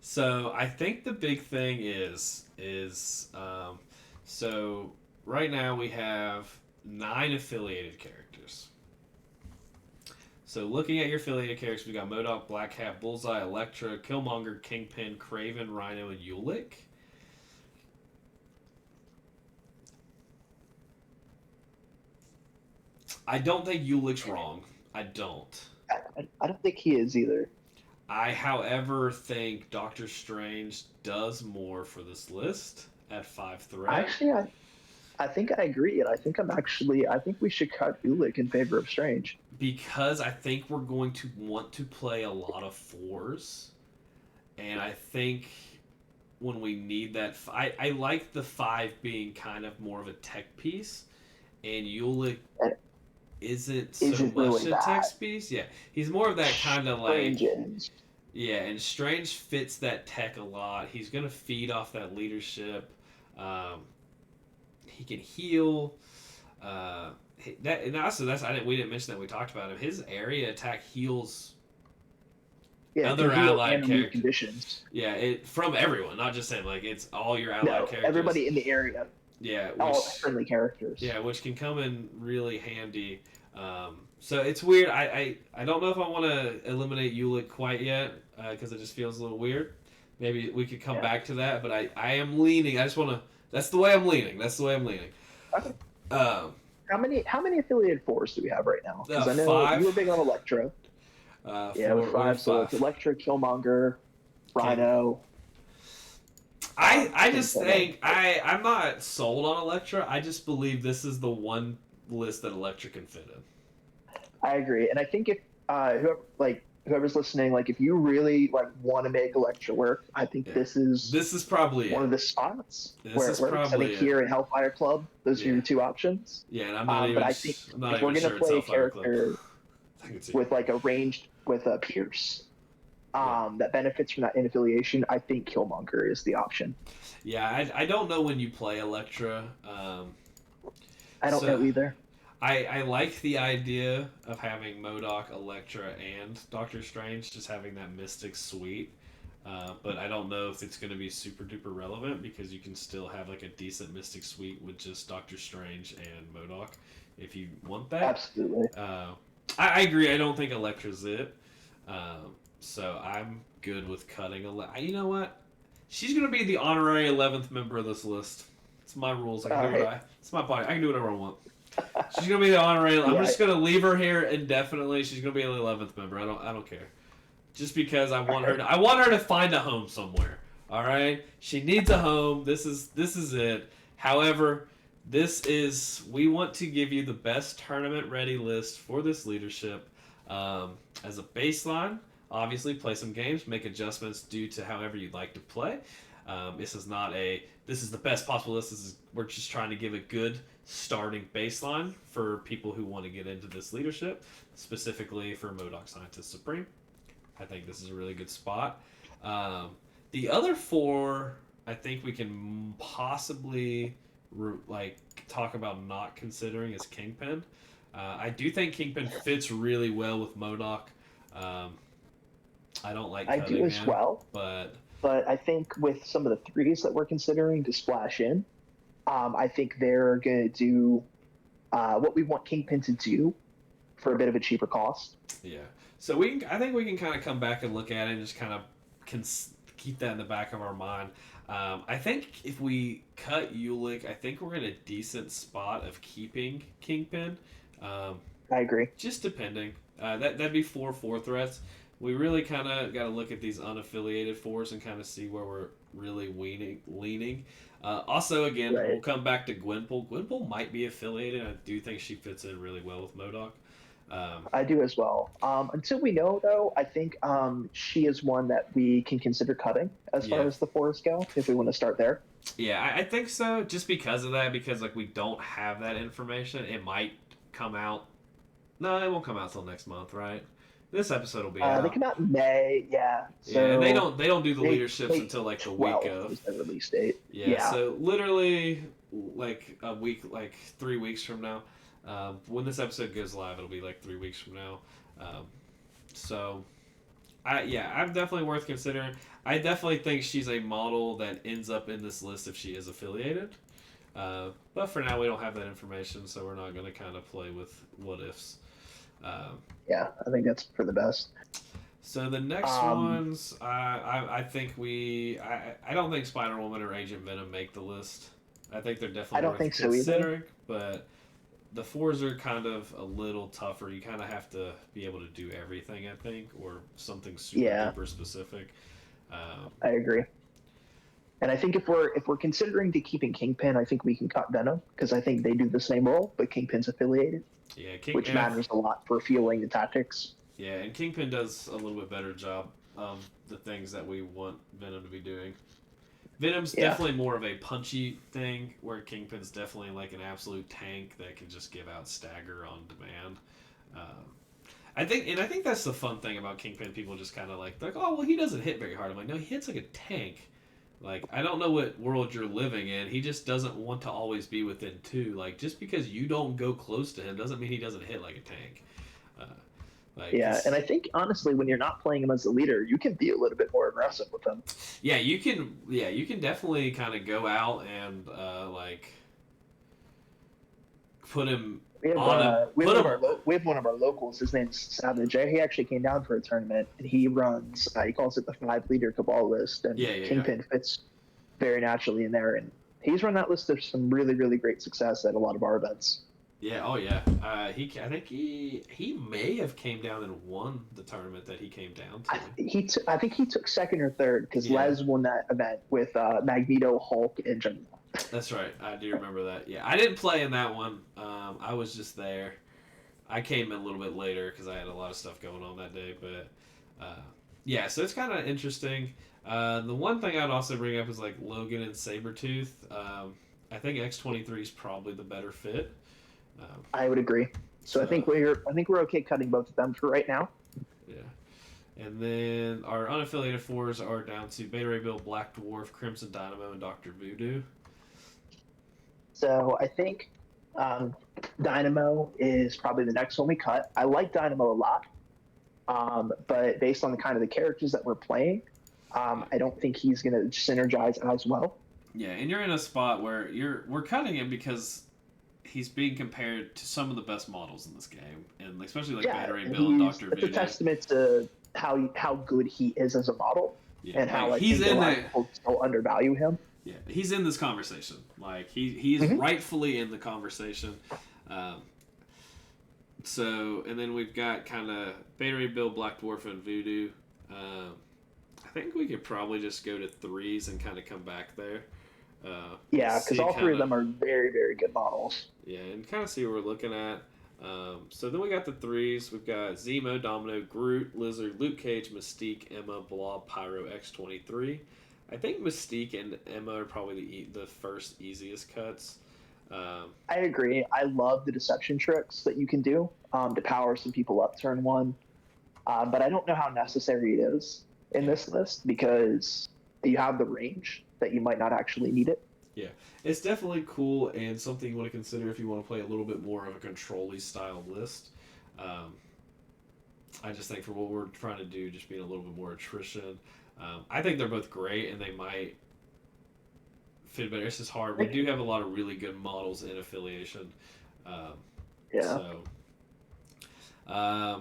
So I think the big thing is so right now we have 9 affiliated characters. So looking at your affiliated characters, we got M.O.D.O.K, Black Hat, Bullseye, Elektra, Killmonger, Kingpin, Kraven, Rhino, and U.L.I.K. I don't think U.L.I.K's wrong. I don't. I don't think he is either. I, however, think Doctor Strange does more for this list at 5 threat. Actually, I think I agree, and I think we should cut U.L.I.K in favor of Strange. Because I think we're going to want to play a lot of 4s, and I think when we need that, I like the 5 being kind of more of a tech piece, and U.L.I.K isn't so much really a tech piece. Yeah, he's more of that kind of like. Strange. Yeah, and Strange fits that tech a lot. He's gonna feed off that leadership. He can heal. And also we didn't mention that we talked about him. His area attack heals. Yeah, other allied characters. Conditions. Yeah, from everyone, not just him. Like it's all your allied characters. Everybody in the area. Yeah, all friendly characters. Yeah, which can come in really handy. So it's weird. I don't know if I want to eliminate U.L.I.K quite yet because it just feels a little weird. Maybe we could come back to that, but I am leaning. I just want to. That's the way I'm leaning. Okay. How many affiliated 4s do we have right now? Because I know 5. you were big on Elektra. We're 5. So it's Elektra, Killmonger, Rhino. I just think I'm not sold on Elektra. I just believe this is the one list that Elektra can fit in. I agree, and I think if whoever's listening, like if you really want to make Elektra work, I think this is probably one of the spots where it works. I think here in Hellfire Club, those are your 2 options. Yeah, and I'm not even. But I think if we're gonna play a character with like a ranged with a Pierce. That benefits from that inaffiliation, I think Killmonger is the option. Yeah, I don't know when you play Elektra. I don't know either. I like the idea of having M.O.D.O.K, Elektra, and Doctor Strange, just having that Mystic suite. But I don't know if it's going to be super duper relevant because you can still have like a decent Mystic suite with just Doctor Strange and M.O.D.O.K if you want that. Absolutely. I agree. I don't think Elektra's it. So I'm good with cutting You know what? She's going to be the honorary 11th member of this list. It's my rules. It's my body. I can do whatever I want. She's going to be the honorary. I'm just going to leave her here indefinitely. She's going to be the 11th member. I don't care. Just because I want her to find a home somewhere. All right? She needs a home. This is it. However, we want to give you the best tournament ready list for this leadership as a baseline. Obviously, play some games, make adjustments due to however you'd like to play. This is the best possible list. We're just trying to give a good starting baseline for people who want to get into this leadership, specifically for M.O.D.O.K Scientist Supreme. I think this is a really good spot. The other 4, I think we can possibly talk about not considering is Kingpin. I do think Kingpin fits really well with M.O.D.O.K. I don't like cutting him. I do as well, but I think with some of the 3s that we're considering to splash in, I think they're going to do what we want Kingpin to do for a bit of a cheaper cost. Yeah. So I think we can kind of come back and look at it and just kind of keep that in the back of our mind. I think if we cut U.L.I.K, I think we're in a decent spot of keeping Kingpin. I agree. Just depending. That'd be 4 threats. We really kind of got to look at these unaffiliated 4s and kind of see where we're really leaning. Also, again, we'll come back to Gwenpool. Gwenpool might be affiliated. I do think she fits in really well with M.O.D.O.K. I do as well. Until we know, though, I think she is one that we can consider cutting as far as the 4s go, if we want to start there. Yeah, I think so. Just because of that, because like we don't have that information, it might come out. No, it won't come out till next month, right? This episode will be They out. come out in May, yeah. Yeah, and So they don't do the May leaderships May until like the week 12th of. is the release date. Yeah, Yeah, so literally like a week, like 3 weeks from now. When this episode goes live, it'll be like 3 weeks from now. Um, so I'm definitely worth considering. I definitely think she's a model that ends up in this list if she is affiliated. But for now, we don't have that information, so we're not going to kind of play with what ifs. Um, yeah. I think that's for the best. so the next ones, I think I don't think Spider Woman or Agent Venom make the list. I think they're I definitely don't worth think so considering, either. but the fours are kind of a little tougher. You kind of have to be able to do everything, I think, or something super Yeah, duper specific. Um, I agree. And I think if we're considering to keeping Kingpin, I think we can cut Venom because I think they do the same role, but Kingpin's affiliated, yeah, which matters a lot for fueling the tactics. yeah, and Kingpin does a little bit better job of the things that we want Venom to be doing. Venom's Yeah, definitely more of a punchy thing, where Kingpin's definitely like an absolute tank that can just give out stagger on demand. Um, I think that's the fun thing about Kingpin. People just kind of like, oh well, he doesn't hit very hard. I'm like, no, he hits like a tank. Like, I don't know what world you're living in. He just doesn't want to always be within two. Like, just because you don't go close to him doesn't mean he doesn't hit like a tank. Uh, like, yeah. And he's, I think honestly, when you're not playing him as a leader, you can be a little bit more aggressive with him. yeah, you can definitely kind of go out and like put him We have on him, put him. we have one of our locals. His name's Savage. He actually came down for a tournament, and he runs. He calls it the 5 leader cabal list, and Yeah. Kingpin fits very naturally in there. And he's run that list of some really really great success at a lot of our events. Yeah, oh yeah. I think he may have came down and won the tournament that he came down to. I think he took second or third because Yeah. Les won that event with Magneto, Hulk, and Jim. That's right. I do remember that. Yeah, I didn't play in that one. I was just there. I came in a little bit later because I had a lot of stuff going on that day. But yeah, so it's kind of interesting. The one thing I'd also bring up is like Logan and Sabretooth. I think X-23 is probably the better fit. I would agree. So I think we're okay cutting both of them for right now. Yeah. And then our unaffiliated fours are down to Beta Ray Bill, Black Dwarf, Crimson Dynamo, and Dr. Voodoo. So I think Dynamo is probably the next one we cut. I like Dynamo a lot, but based on the kind of the characters that we're playing, I don't think he's going to synergize as well. Yeah, and you're in a spot where we're cutting him because he's being compared to some of the best models in this game, and especially like Beta Ray Bill and Dr. Voodoo. It's a testament to how good he is as a model, and how like, he's in there. People still undervalue him. Yeah, he's in this conversation. Like he's rightfully in the conversation. So, and then we've got kind of Beta Ray Bill, Black Dwarf, and Voodoo. I think we could probably just go to threes and kind of come back there. Yeah, because all three of them are very, very good models. Yeah, and kind of see what we're looking at. So then we got the threes. We've got Zemo, Domino, Groot, Lizard, Luke Cage, Mystique, Emma, Blob, Pyro, X-23. I think Mystique and Emma are probably the first easiest cuts. I agree. I love the deception tricks that you can do to power some people up turn one. But I don't know how necessary it is in this list because you have the range that you might not actually need it. Yeah, it's definitely cool and something you want to consider if you want to play a little bit more of a control-y style list. I just think for what we're trying to do, just being a little bit more attrition. I think they're both great and they might fit better. It's just hard. We do have a lot of really good models in affiliation. Yeah. So, I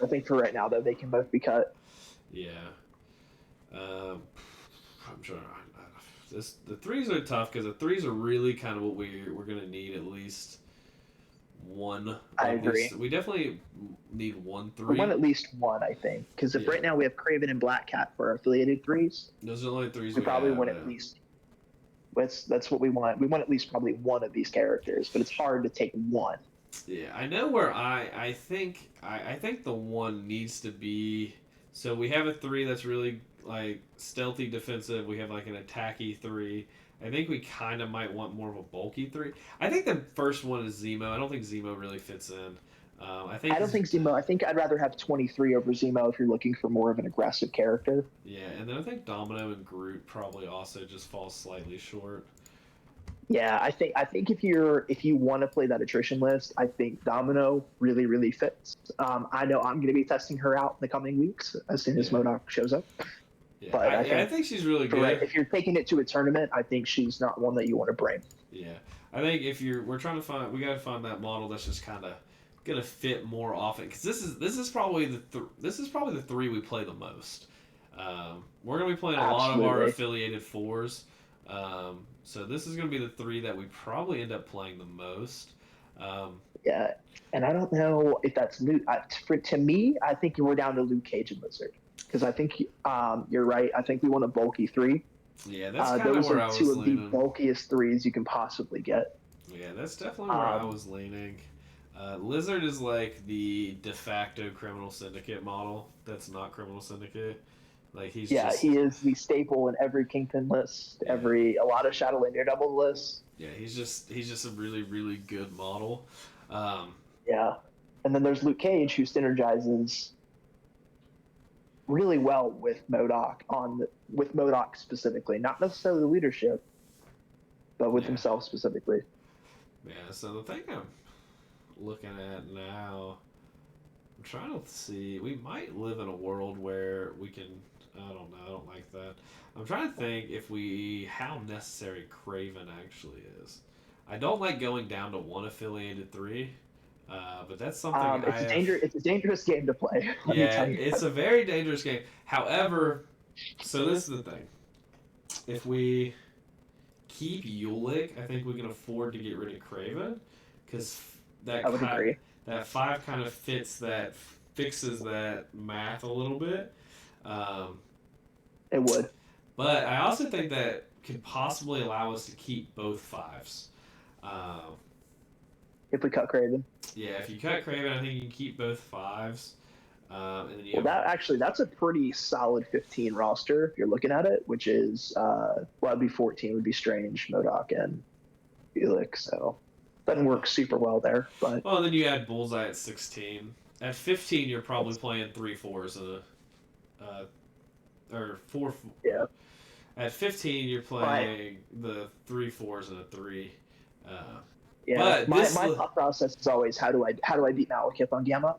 think for right now, though, they can both be cut. Yeah. I'm trying. The threes are tough because the threes are really kind of what we're gonna need at least one. I agree. We definitely need 1 3. We want at least one, I think, because if right now we have Kraven and Black Cat for our affiliated threes, those are the only threes we probably want at least. That's what we want. We want at least probably one of these characters, but it's hard to take one. Yeah, I know where I think the one needs to be. So we have a 3 that's really like stealthy defensive. We have like an attacky 3. I think we kind of might want more of a bulky 3. I think the first one is Zemo. I don't think Zemo really fits in. I don't think Zemo. I think I'd rather have 23 over Zemo if you're looking for more of an aggressive character. Yeah, and then I think Domino and Groot probably also just fall slightly short. Yeah, I think if you want to play that attrition list, I think Domino really fits. I know I'm going to be testing her out in the coming weeks as soon as M.O.D.O.K shows up. Yeah, but I think she's really good. Right, if you're taking it to a tournament, I think she's not one that you want to bring. Yeah, I think we're trying to find, we got to find that model that's just kind of gonna fit more often, because this is probably the 3 we play the most. We're gonna be playing a lot of our affiliated 4s. So this is going to be the 3 that we probably end up playing the most. Yeah, and I don't know if that's new. To me, I think we're down to Luke Cage and Lizard, because I think you're right. I think we want a bulky 3. Yeah, that's kind of where I was leaning. Those are 2 of the bulkiest 3s you can possibly get. Yeah, that's definitely where I was leaning. Lizard is like the de facto Criminal Syndicate model. That's not Criminal Syndicate. Like he is the staple in every Kingpin list, a lot of Shadow Lane Daredevil lists. Yeah, he's just a really good model. Yeah, and then there's Luke Cage, who synergizes really well with M.O.D.O.K with M.O.D.O.K specifically, not necessarily the leadership, but with himself specifically. Yeah. So the thing I'm looking at now, I'm trying to see. We might live in a world where we can. I don't know. I don't like that. I'm trying to think how necessary Kraven actually is. I don't like going down to 1 affiliated 3, but that's something. It's a dangerous game to play. Yeah, it's a very dangerous game. However, so this is the thing. If we keep Ulick, I think we can afford to get rid of Kraven, because that 5 kind of fixes that math a little bit. It would. But I also think that could possibly allow us to keep both 5s. If we cut Kraven. Yeah, if you cut Kraven, I think you can keep both 5s. And then that's a pretty solid 15 roster if you're looking at it, which is it'd be 14 would be Strange, M.O.D.O.K, and Felix. So doesn't work super well there. But then you add Bullseye at 16. At 15, you're probably playing 3 4s and or 4. Yeah. At 15, you're playing the 3 4s and a 3. But my thought process is always how do I beat Malekith on Gamma,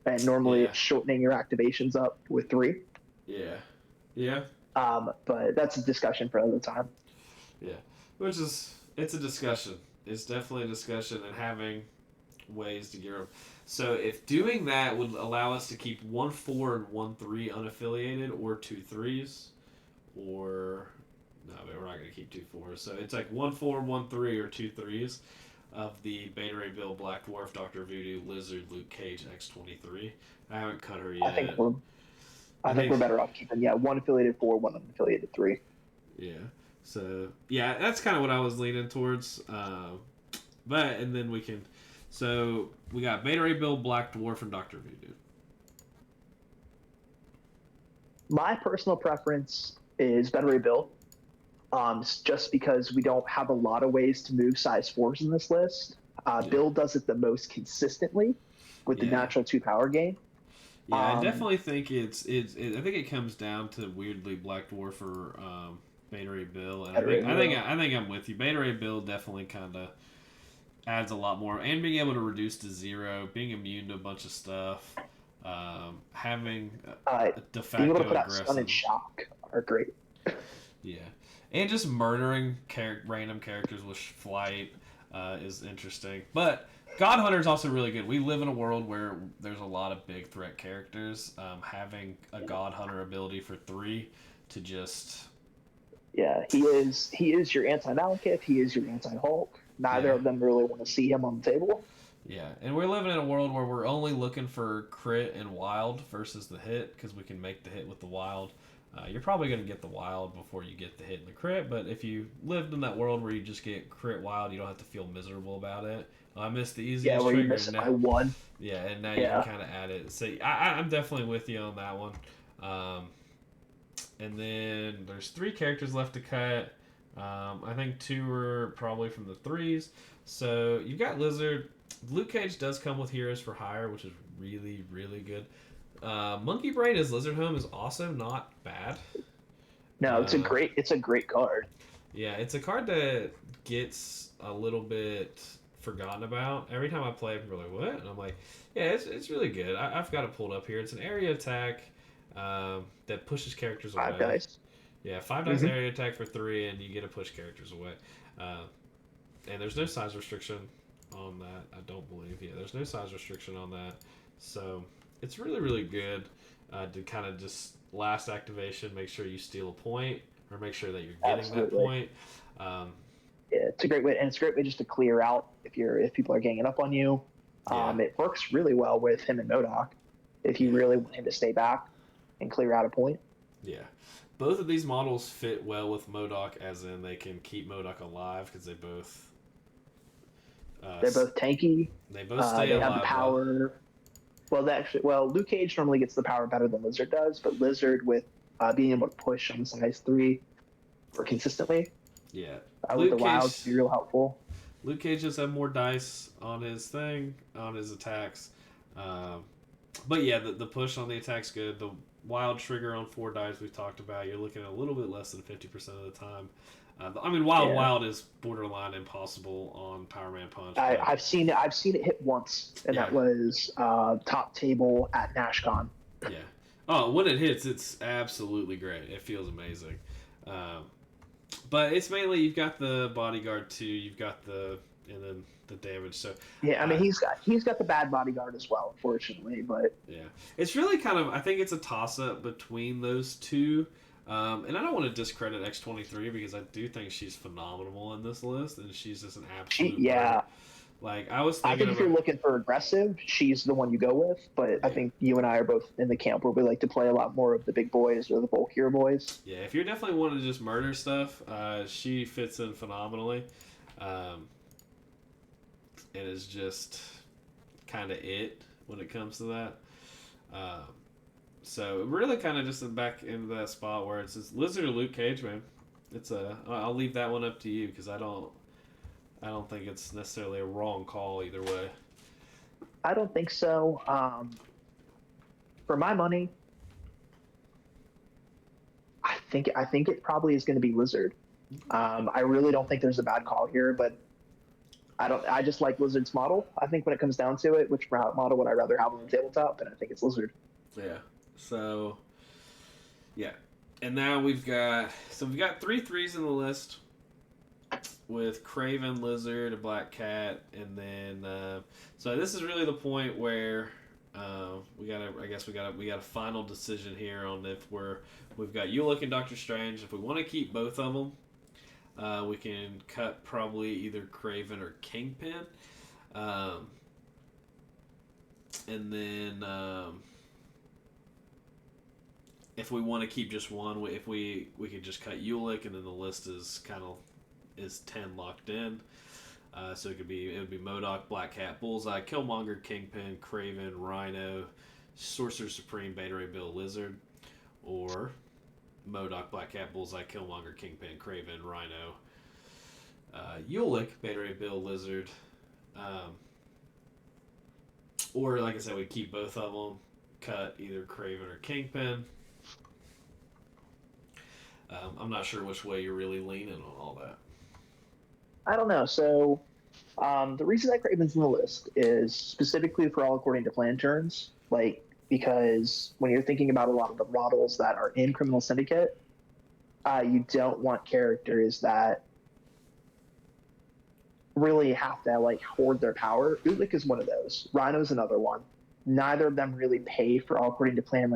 and normally it's shortening your activations up with 3. Yeah. But that's a discussion for another time. Yeah, it's a discussion. It's definitely a discussion, and having ways to get rid of. So if doing that would allow us to keep 1 4 and 1 3 unaffiliated, or 2 3s, or no, we're not going to keep 2 4s. So it's like 1 4, 1 3, or 2 3s of the Beta Ray Bill, Black Dwarf, Dr. Voodoo, Lizard, Luke Cage, X-23. I haven't cut her yet. I think we're better off keeping 1 affiliated 4, 1 unaffiliated 3. Yeah. So that's kind of what I was leaning towards. And then we can. So we got Beta Ray Bill, Black Dwarf, and Dr. Voodoo. My personal preference is Beta Ray Bill, just because we don't have a lot of ways to move size 4s in this list. Bill does it the most consistently with the natural 2 power game. Yeah, I definitely think I think it comes down to weirdly Black Dwarf or Beta Ray Bill, and I think I'm with you. Beta Ray Bill definitely kind of adds a lot more, and being able to reduce to 0, being immune to a bunch of stuff, having a de facto being able to put out aggressive. Stun and Shock are great. Yeah, and just murdering random characters with flight is interesting. But God Hunter is also really good. We live in a world where there's a lot of big threat characters. Having a God Hunter ability for 3 to just... Yeah, he is your anti-Malekith, he is your anti-Hulk. Neither of them really want to see him on the table. Yeah, and we're living in a world where we're only looking for crit and wild versus the hit, because we can make the hit with the wild. You're probably going to get the wild before you get the hit and the crit, but if you lived in that world where you just get crit wild, you don't have to feel miserable about it. I missed the easiest where trigger. You miss it by 1. Yeah, and now you can kind of add it. So I'm definitely with you on that one. And then there's 3 characters left to cut. I think 2 are probably from the 3s. So you've got Lizard. Luke Cage does come with Heroes for Hire, which is really, really good. Monkey Brain as Lizard Home is also not bad. No, it's a great card. Yeah, it's a card that gets a little bit forgotten about. Every time I play, people are like, what? And I'm like, yeah, it's really good. I've got it pulled up here. It's an area attack that pushes characters away. 5 dice. Yeah, 5 dice area attack for 3, and you get to push characters away. And there's no size restriction on that, I don't believe. Yeah, there's no size restriction on that. So it's really, really good to kind of just last activation, make sure you steal a point or make sure that you're getting that point. Yeah, it's a great way, and it's a great way just to clear out if people are ganging up on you. It works really well with him and M.O.D.O.K. if you really want him to stay back and clear out a point. Yeah. Both of these models fit well with M.O.D.O.K, as in they can keep M.O.D.O.K alive because they both... they're both tanky. They both stay they alive. Have the power. Well, Luke Cage normally gets the power better than Lizard does, but Lizard with being able to push on size 3 or consistently. Yeah. With the wilds be real helpful. Luke Cage just have more dice on his thing, on his attacks. But yeah, the push on the attack's good. The wild trigger on 4 dice we've talked about. You're looking at a little bit less than 50% of the time. Wild is borderline impossible on Power Man Punch. I've seen it hit once, and that was top table at NashCon. Yeah. Oh, when it hits, it's absolutely great. It feels amazing. But it's mainly you've got the bodyguard too. You've got and then the damage. So yeah, I mean he's got the bad bodyguard as well, unfortunately. But yeah, it's really kind of, I think it's a toss up between those two. And I don't want to discredit X-23 because I do think she's phenomenal in this list, and she's just an absolute. Like I was thinking, I think if you're looking for aggressive, she's the one you go with. But I think you and I are both in the camp where we like to play a lot more of the big boys or the bulkier boys. Yeah, if you're definitely wanting to just murder stuff, she fits in phenomenally, and is just kind of it when it comes to that. So really kind of just back into that spot where it's just Lizard or Luke Cage, man. I'll leave that one up to you because I don't think it's necessarily a wrong call either way. I don't think so. For my money, I think it probably is going to be Lizard. I really don't think there's a bad call here, but I just like Lizard's model. I think when it comes down to it, which model would I rather have on the tabletop? And I think it's Lizard. Yeah. So, yeah. And now we've got 3 3s in the list with Craven, Lizard, a Black Cat, and then so this is really the point where we got a final decision here on if we've got U.L.O.K and Doctor Strange. If we want to keep both of them, we can cut probably either Craven or Kingpin, and then if we want to keep just one, if we could just cut U.L.O.K and then the list is 10 locked in. So it would be M.O.D.O.K, Black Cat, Bullseye, Killmonger, Kingpin, Craven, Rhino, Sorcerer Supreme, Beta Ray Bill, Lizard, or M.O.D.O.K, Black Cat, Bullseye, Killmonger, Kingpin, Craven, Rhino, U.L.O.K, Beta Ray Bill, Lizard, or like I said, we keep both of them, cut either Craven or Kingpin. I'm not sure which way you're really leaning on all that. I don't know. So the reason that Craven's in the list is specifically for all according to plan turns, because when you're thinking about a lot of the models that are in Criminal Syndicate, you don't want characters that really have to hoard their power. U.L.O.K is one of those. Rhino's another one. Neither of them really pay for all according to plan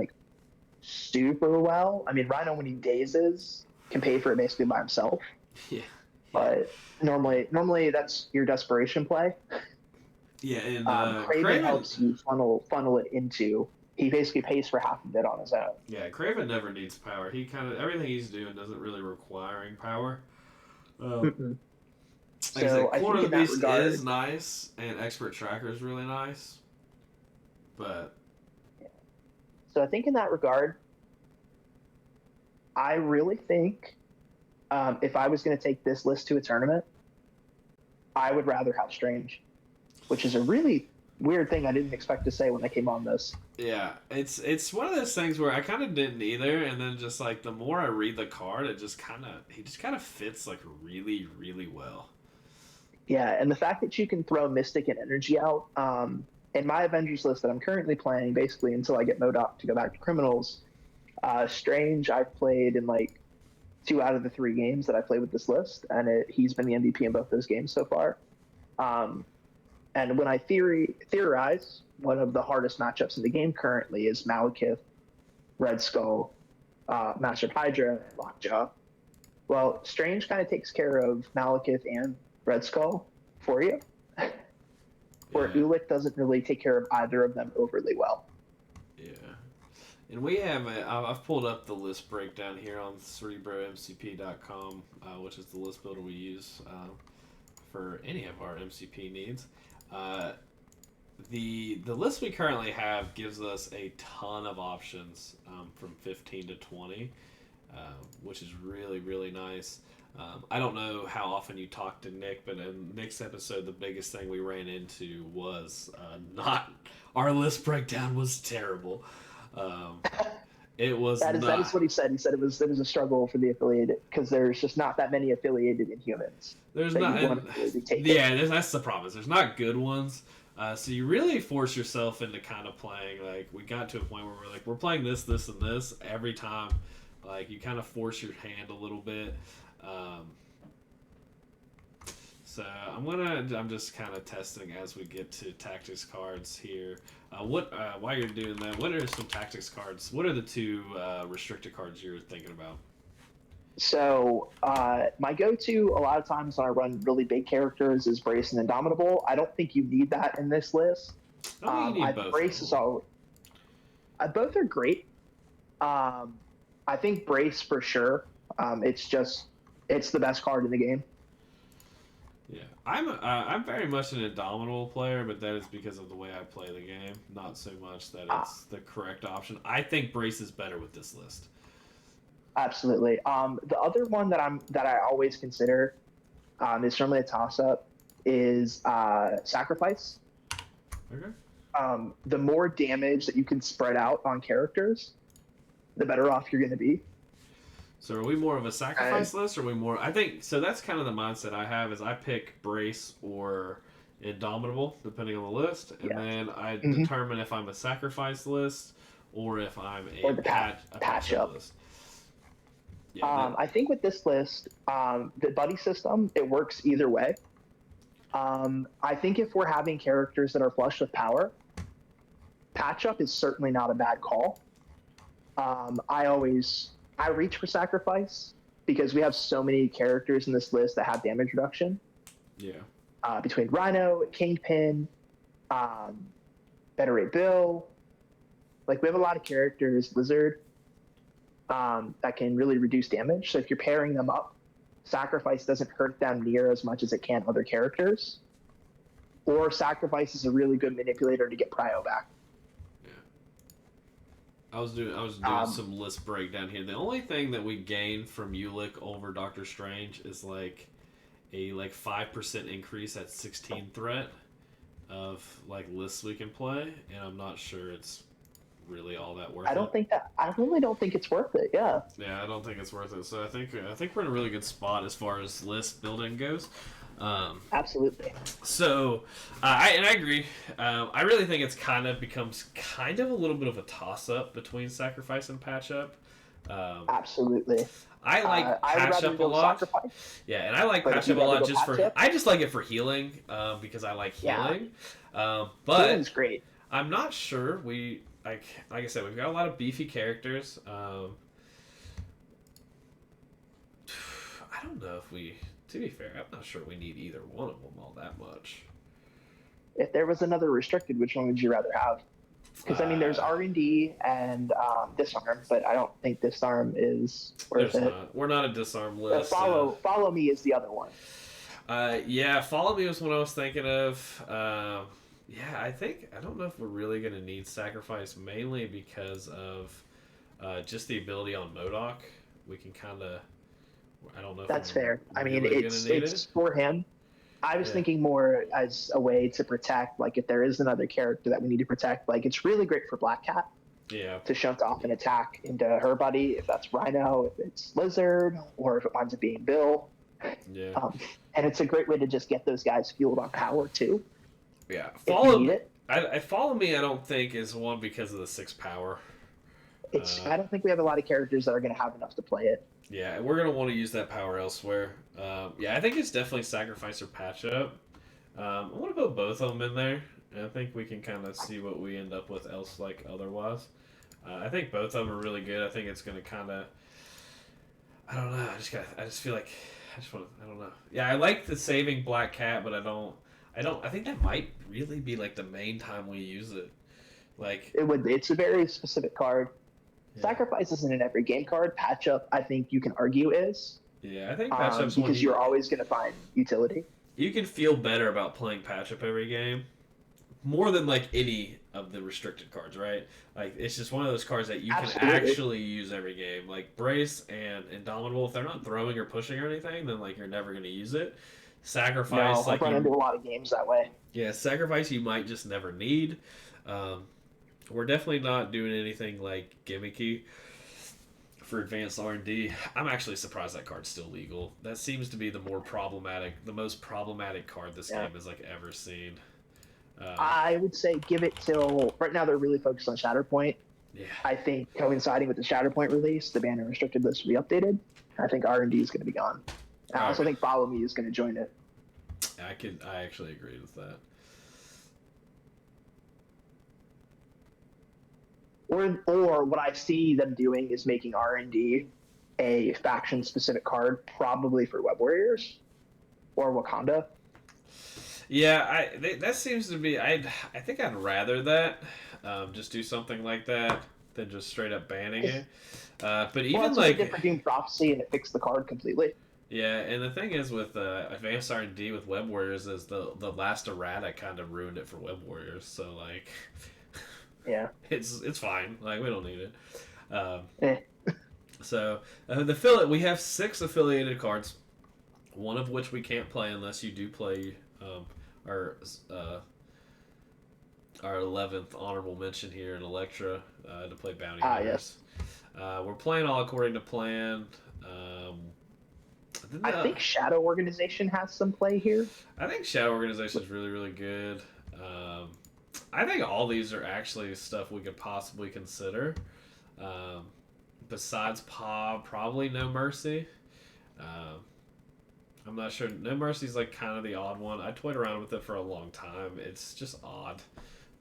super well. I mean, Rhino when he dazes can pay for it basically by himself. Yeah. But normally that's your desperation play. Yeah, and Craven helps you funnel it into. He basically pays for half of it on his own. Yeah, Craven never needs power. He everything he's doing doesn't really requiring power. So I Core think of the in Beast that regard, is nice, and Expert Tracker is really nice, but. So I think in that regard, I really think If I was going to take this list to a tournament, I would rather have Strange, which is a really weird thing I didn't expect to say when I came on this. Yeah, it's one of those things where I kind of didn't either, and then just like the more I read the card, he just kind of fits like really really well. Yeah, and the fact that you can throw Mystic and Energy out, in my Avengers list that I'm currently playing, basically until I get M.O.D.O.K to go back to Criminals, Strange I've played in like 2 out of the 3 games that I played with this list, and he's been the MVP in both those games so far. Um, and when I theorize, one of the hardest matchups in the game currently is Malekith, Red Skull, Master Hydra, Lockjaw. Well, Strange kind of takes care of Malekith and Red Skull for you, where M.O.D.O.K doesn't really take care of either of them overly well. Yeah. And we have I've pulled up the list breakdown here on cerebromcp.com, which is the list builder we use for any of our MCP needs. The list we currently have gives us a ton of options from 15 to 20, which is really, really nice. I don't know how often you talk to Nick, but in Nick's episode, the biggest thing we ran into was not our list breakdown was terrible. It was that is what he said. He said it was a struggle for the affiliated because there's just not that many affiliated Inhumans. There's not. Yeah, that's the problem. There's not good ones. So you really force yourself into kind of playing. Like we got to a point where we're playing this, this, and this every time. Like you kind of force your hand a little bit. So I'm just kind of testing as we get to tactics cards here. While you're doing that, what are some tactics cards? What are the 2 restricted cards you're thinking about? So my go-to a lot of times when I run really big characters is Bryce and Indomitable. I don't think you need that in this list. You need both. Bryce is all. Both are great. I think Bryce for sure. It's the best card in the game. Yeah, I'm very much an Indomitable player, but that is because of the way I play the game, not so much that it's the correct option. I think Bryce is better with this list. Absolutely. The other one that I always consider is certainly a toss-up is Sacrifice. Okay. The more damage that you can spread out on characters, the better off you're going to be. So are we more of a Sacrifice list, or are we more? I think so. That's kind of the mindset I have. Is I pick Bryce or Indomitable depending on the list, and then I determine if I'm a Sacrifice list or if I'm a patch up list. Yeah, I think with this list, the buddy system, it works either way. I think if we're having characters that are flush with power, patch up is certainly not a bad call. I reach for Sacrifice because we have so many characters in this list that have damage reduction. Yeah. Between Rhino, Kingpin, Better Ray Bill, like we have a lot of characters, Lizard, that can really reduce damage. So if you're pairing them up, Sacrifice doesn't hurt them near as much as it can other characters. Or Sacrifice is a really good manipulator to get Prio back. I was doing some list breakdown here. The only thing that we gain from M.O.D.O.K over Doctor Strange is like a 5% increase at 16 threat of like lists we can play, and I'm not sure it's really all that worth it. I really don't think it's worth it. Yeah. Yeah, I don't think it's worth it. So I think we're in a really good spot as far as list building goes. Absolutely. So, I agree. I really think it's becomes a little bit of a toss up between Sacrifice and Patch Up. Absolutely. I like Patch Up a lot. Sacrifice. Yeah, and I like Patch Up a lot I just like it for healing because I like healing. But healing's great. I'm not sure like I said, we've got a lot of beefy characters. I don't know if to be fair, I'm not sure we need either one of them all that much. If there was another restricted, which one would you rather have? Because there's R&D and disarm, but I don't think disarm is worth it. We're not a disarm list. Follow me is the other one. Yeah, follow me was what I was thinking of. Yeah, I don't know if we're really going to need Sacrifice, mainly because of just the ability on M.O.D.O.K. We can kind of I don't know if That's I'm fair. I mean, really gonna need it's it. for him. I was Yeah. thinking more as a way to protect, like if there is another character that we need to protect, like it's really great for Black Cat Yeah. to shunt off an attack into her buddy, if that's Rhino, if it's Lizard, or if it winds up being Bill. Yeah. And it's a great way to just get those guys fueled on power too, Yeah. if you need it. I follow me. I don't think is one because of the 6 power. I don't think we have a lot of characters that are going to have enough to play it. Yeah, we're gonna want to use that power elsewhere. Yeah, I think it's definitely sacrifice or patch up. I want to put both of them in there, and I think we can kind of see what we end up with else like otherwise. I think both of them are really good. I think it's gonna kind of. I don't know. I just feel like. I just want. I don't know. Yeah, I like the saving Black Cat, but I don't. I think that might really be like the main time we use it. Like It's a very specific card. yeah. Sacrifice isn't an every game card. Patch up, I think you can argue is. Yeah, I think patch up's because you're always going to find utility. You can feel better about playing patch up every game, more than like any of the restricted cards, right? Like it's just one of those cards that you Absolutely. can actually use every game. Like Brace and Indomitable, if they're not throwing or pushing or anything, then like you're never going to use it. Sacrifice, I've run into a lot of games that way. Yeah, sacrifice you might just never need. We're definitely not doing anything like gimmicky for advanced R&D. I'm actually surprised that card's still legal. That seems to be the most problematic card this game has like ever seen. I would say give it till right now. They're really focused on Shatterpoint. Yeah. I think coinciding with the Shatterpoint release, the ban and restricted list will be updated. I think R&D is going to be gone. I also think Follow Me is going to join it. I actually agree with that. Or what I see them doing is making R&D a faction-specific card, probably for Web Warriors or Wakanda. Yeah, that seems to be. I think I'd rather that. Just do something like that than just straight up banning it. But even it's like a different Doom Prophecy, and it fixed the card completely. Yeah, and the thing is with Advanced R&D with Web Warriors is the last errata kind of ruined it for Web Warriors. So like, yeah, it's fine. Like we don't need it. So we have 6 affiliated cards, one of which we can't play unless you do play our 11th honorable mention here in Electra to play Bounty Hunters. Yes. We're playing all according to plan. I think Shadow Organization has some play here. I think Shadow Organization is really, really good. I think all these are actually stuff we could possibly consider. Besides probably No Mercy. I'm not sure. No Mercy is like kind of the odd one. I toyed around with it for a long time. It's just odd.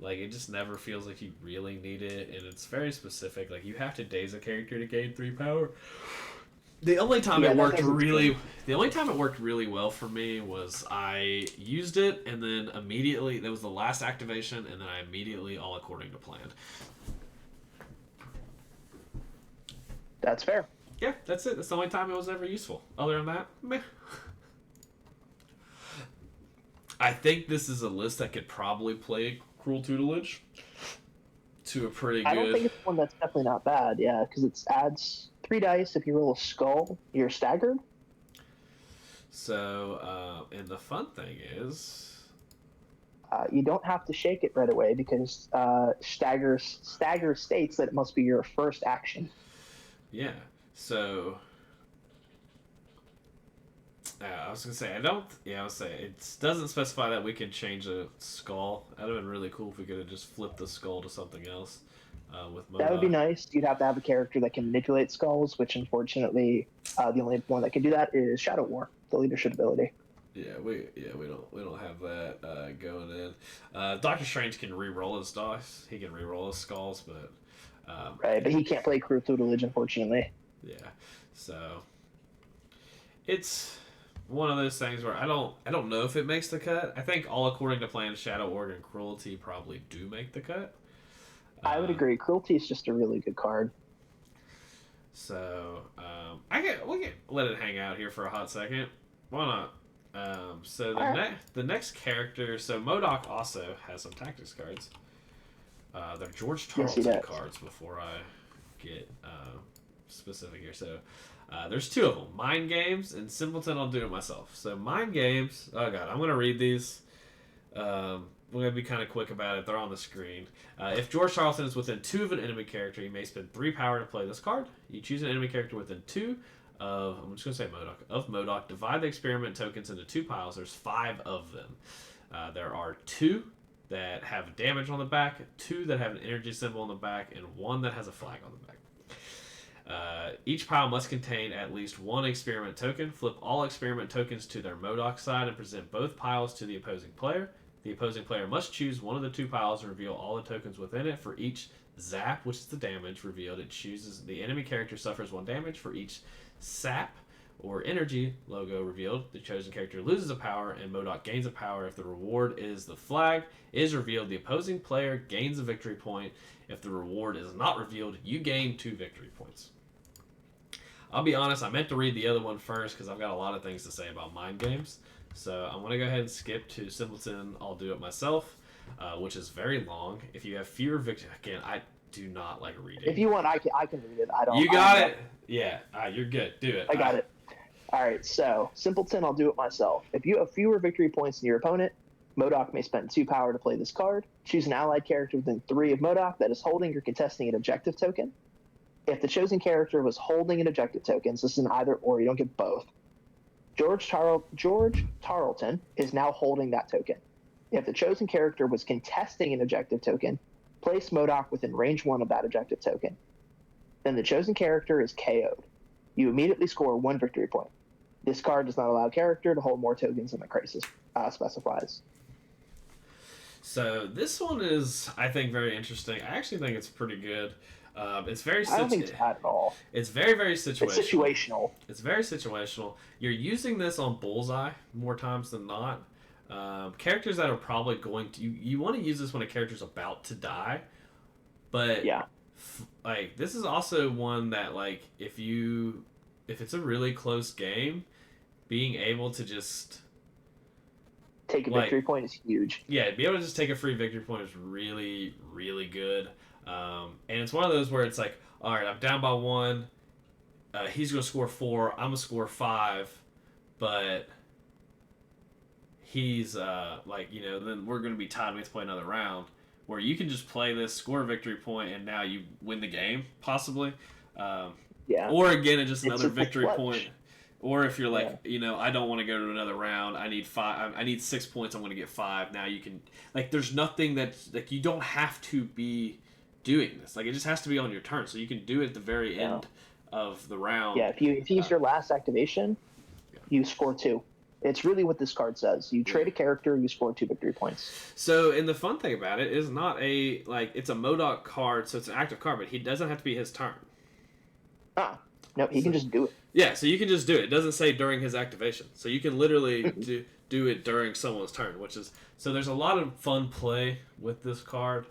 Like it just never feels like you really need it, and it's very specific. Like you have to daze a character to gain 3 power. The only time it worked really well for me was I used it, and then immediately that was the last activation, and then I immediately all according to plan. That's fair. Yeah, that's it. That's the only time it was ever useful. Other than that, meh. I think this is a list that could probably play Cruel Tutelage to a pretty good... I don't think it's one that's definitely not bad, yeah, because it adds 3 dice. If you roll a skull, you're staggered. So, and the fun thing is... you don't have to shake it right away because Stagger states that it must be your first action. Yeah, so... I was gonna say it doesn't specify that we can change a skull. That'd have been really cool if we could have just flipped the skull to something else with M.O.D.O.K. That would be nice. You'd have to have a character that can manipulate skulls, which unfortunately the only one that can do that is Shadow War, the leadership ability. Yeah, we don't have that going in. Doctor Strange can re-roll his dice. He can re-roll his skulls, but right, but he can't play Cruel Tutelage, unfortunately. Yeah, so it's one of those things where I don't know if it makes the cut. I think all according to plan, Shadow Org and Cruelty probably do make the cut. I would agree. Cruelty is just a really good card. So we can let it hang out here for a hot second. Why not? So the next character. So M.O.D.O.K also has some tactics cards. They're George Tarleton cards. Before I get specific here. So there's two of them, Mind Games and Simpleton. I'll do it myself. So Mind Games. Oh god, I'm gonna read these. We're gonna be kind of quick about it. They're on the screen. If George Charlton is within 2 of an enemy character, you may spend 3 power to play this card. You choose an enemy character within 2 of, I'm just gonna say M.O.D.O.K, of M.O.D.O.K. Divide the experiment tokens into 2 piles. There's 5 of them. There are 2 that have damage on the back, 2 that have an energy symbol on the back, and 1 that has a flag on the back. Each pile must contain at least 1 experiment token. Flip all experiment tokens to their M.O.D.O.K side and present both piles to the opposing player. The opposing player must choose one of the 2 piles and reveal all the tokens within it. For each zap, which is the damage revealed, it chooses the enemy character suffers 1 damage. For each sap or energy logo revealed, the chosen character loses a power and M.O.D.O.K gains a power. If the reward is the flag is revealed, the opposing player gains a victory point. If the reward is not revealed, you gain 2 victory points. I'll be honest, I meant to read the other one first because I've got a lot of things to say about Mind Games. So I'm going to go ahead and skip to Simpleton. I'll do it myself, which is very long. If you have fewer victories, again, I do not like reading. If you want, I can read it. I don't. You got it? Yeah. You're good. Do it. I got it. All right. So Simpleton, I'll do it myself. If you have fewer victory points than your opponent, M.O.D.O.K may spend 2 power to play this card. Choose an allied character within 3 of M.O.D.O.K that is holding or contesting an objective token. If the chosen character was holding an objective token, so this is an either or, you don't get both. George Tarleton is now holding that token. If the chosen character was contesting an objective token, place M.O.D.O.K within range 1 of that objective token. Then the chosen character is KO'd. You immediately score 1 victory point. This card does not allow a character to hold more tokens than the crisis specifies. So this one is, I think, very interesting. I actually think it's pretty good. It's very. I don't think it's bad at all. It's very, very situational. It's situational. It's very situational. You're using this on Bullseye more times than not. Characters that are probably going to you want to use this when a character's about to die, but yeah, like this is also one that like if it's a really close game, being able to just take a victory point is huge. Yeah, be able to just take a free victory point is really, really good. And it's one of those where it's like, all right, I'm down by 1. He's going to score 4. I'm going to score 5. But he's then we're going to be tied. We have to play another round where you can just play this, score a victory point, and now you win the game, possibly. Yeah. Or again, it's just another victory point. Or if you're like, I don't want to go to another round. I need 5. I need 6 points. I'm going to get 5. Now you can, like, there's nothing that's like you don't have to be doing this. Like, it just has to be on your turn, so you can do it at the very end of the round. Yeah, if you use your last activation, you score 2. It's really what this card says. You trade a character, you score 2 victory points. So, and the fun thing about it is not it's a M.O.D.O.K card, so it's an active card, but he doesn't have to be his turn. No, he can just do it. Yeah, so you can just do it. It doesn't say during his activation. So you can literally do it during someone's turn, so there's a lot of fun play with this card.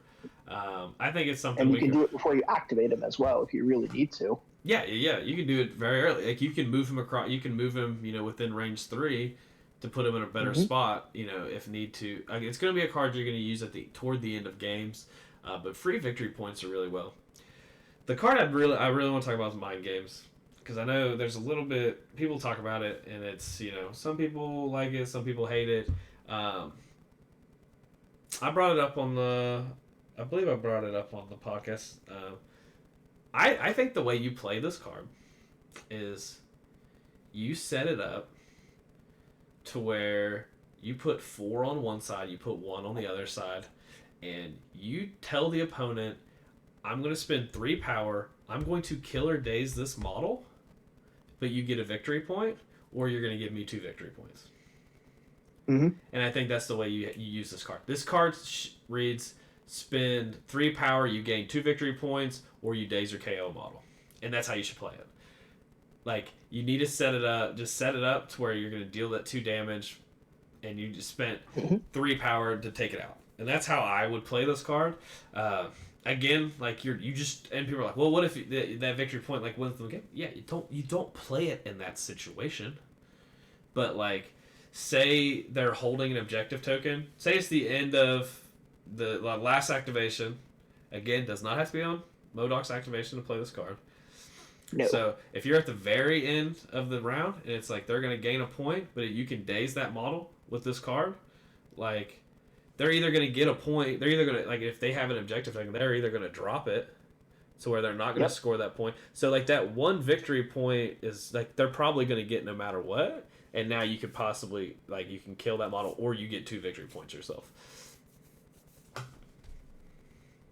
I think it's something and you can do it before you activate him as well if you really need to. Yeah, you can do it very early. Like you can move him across. You can move him, within range 3 to put him in a better spot. If need to. It's going to be a card you're going to use toward the end of games, but free victory points are really well. The card I really want to talk about is Mind Games, because I know there's a little bit people talk about it, and it's some people like it, some people hate it. I brought it up on the. I believe I brought it up on the podcast. I think the way you play this card is you set it up to where you put 4 on one side, you put 1 on the other side, and you tell the opponent, I'm going to spend 3 power, I'm going to kill or daze this model, but you get a victory point, or you're going to give me 2 victory points. Mm-hmm. And I think that's the way you use this card. This card reads, spend 3 power, you gain 2 victory points, or you daze or KO model. And that's how you should play it. Like, you need to set it up to where you're going to deal that 2 damage, and you just spent 3 power to take it out. And that's how I would play this card. Again, like and people are like, well, what if that victory point like wins the game? Yeah, you don't play it in that situation. But like, say they're holding an objective token. Say it's the end of the last activation. Again, does not have to be on M.O.D.O.K's activation to play this card. No. So if you're at the very end of the round and it's like they're going to gain a point, but you can daze that model with this card, like they're either going to get a point, they're either going to, like if they have an objective thing, they're either going to drop it to where they're not going to score that point. So like that one victory point is like they're probably going to get no matter what. And now you could possibly, like, you can kill that model or you get 2 victory points yourself.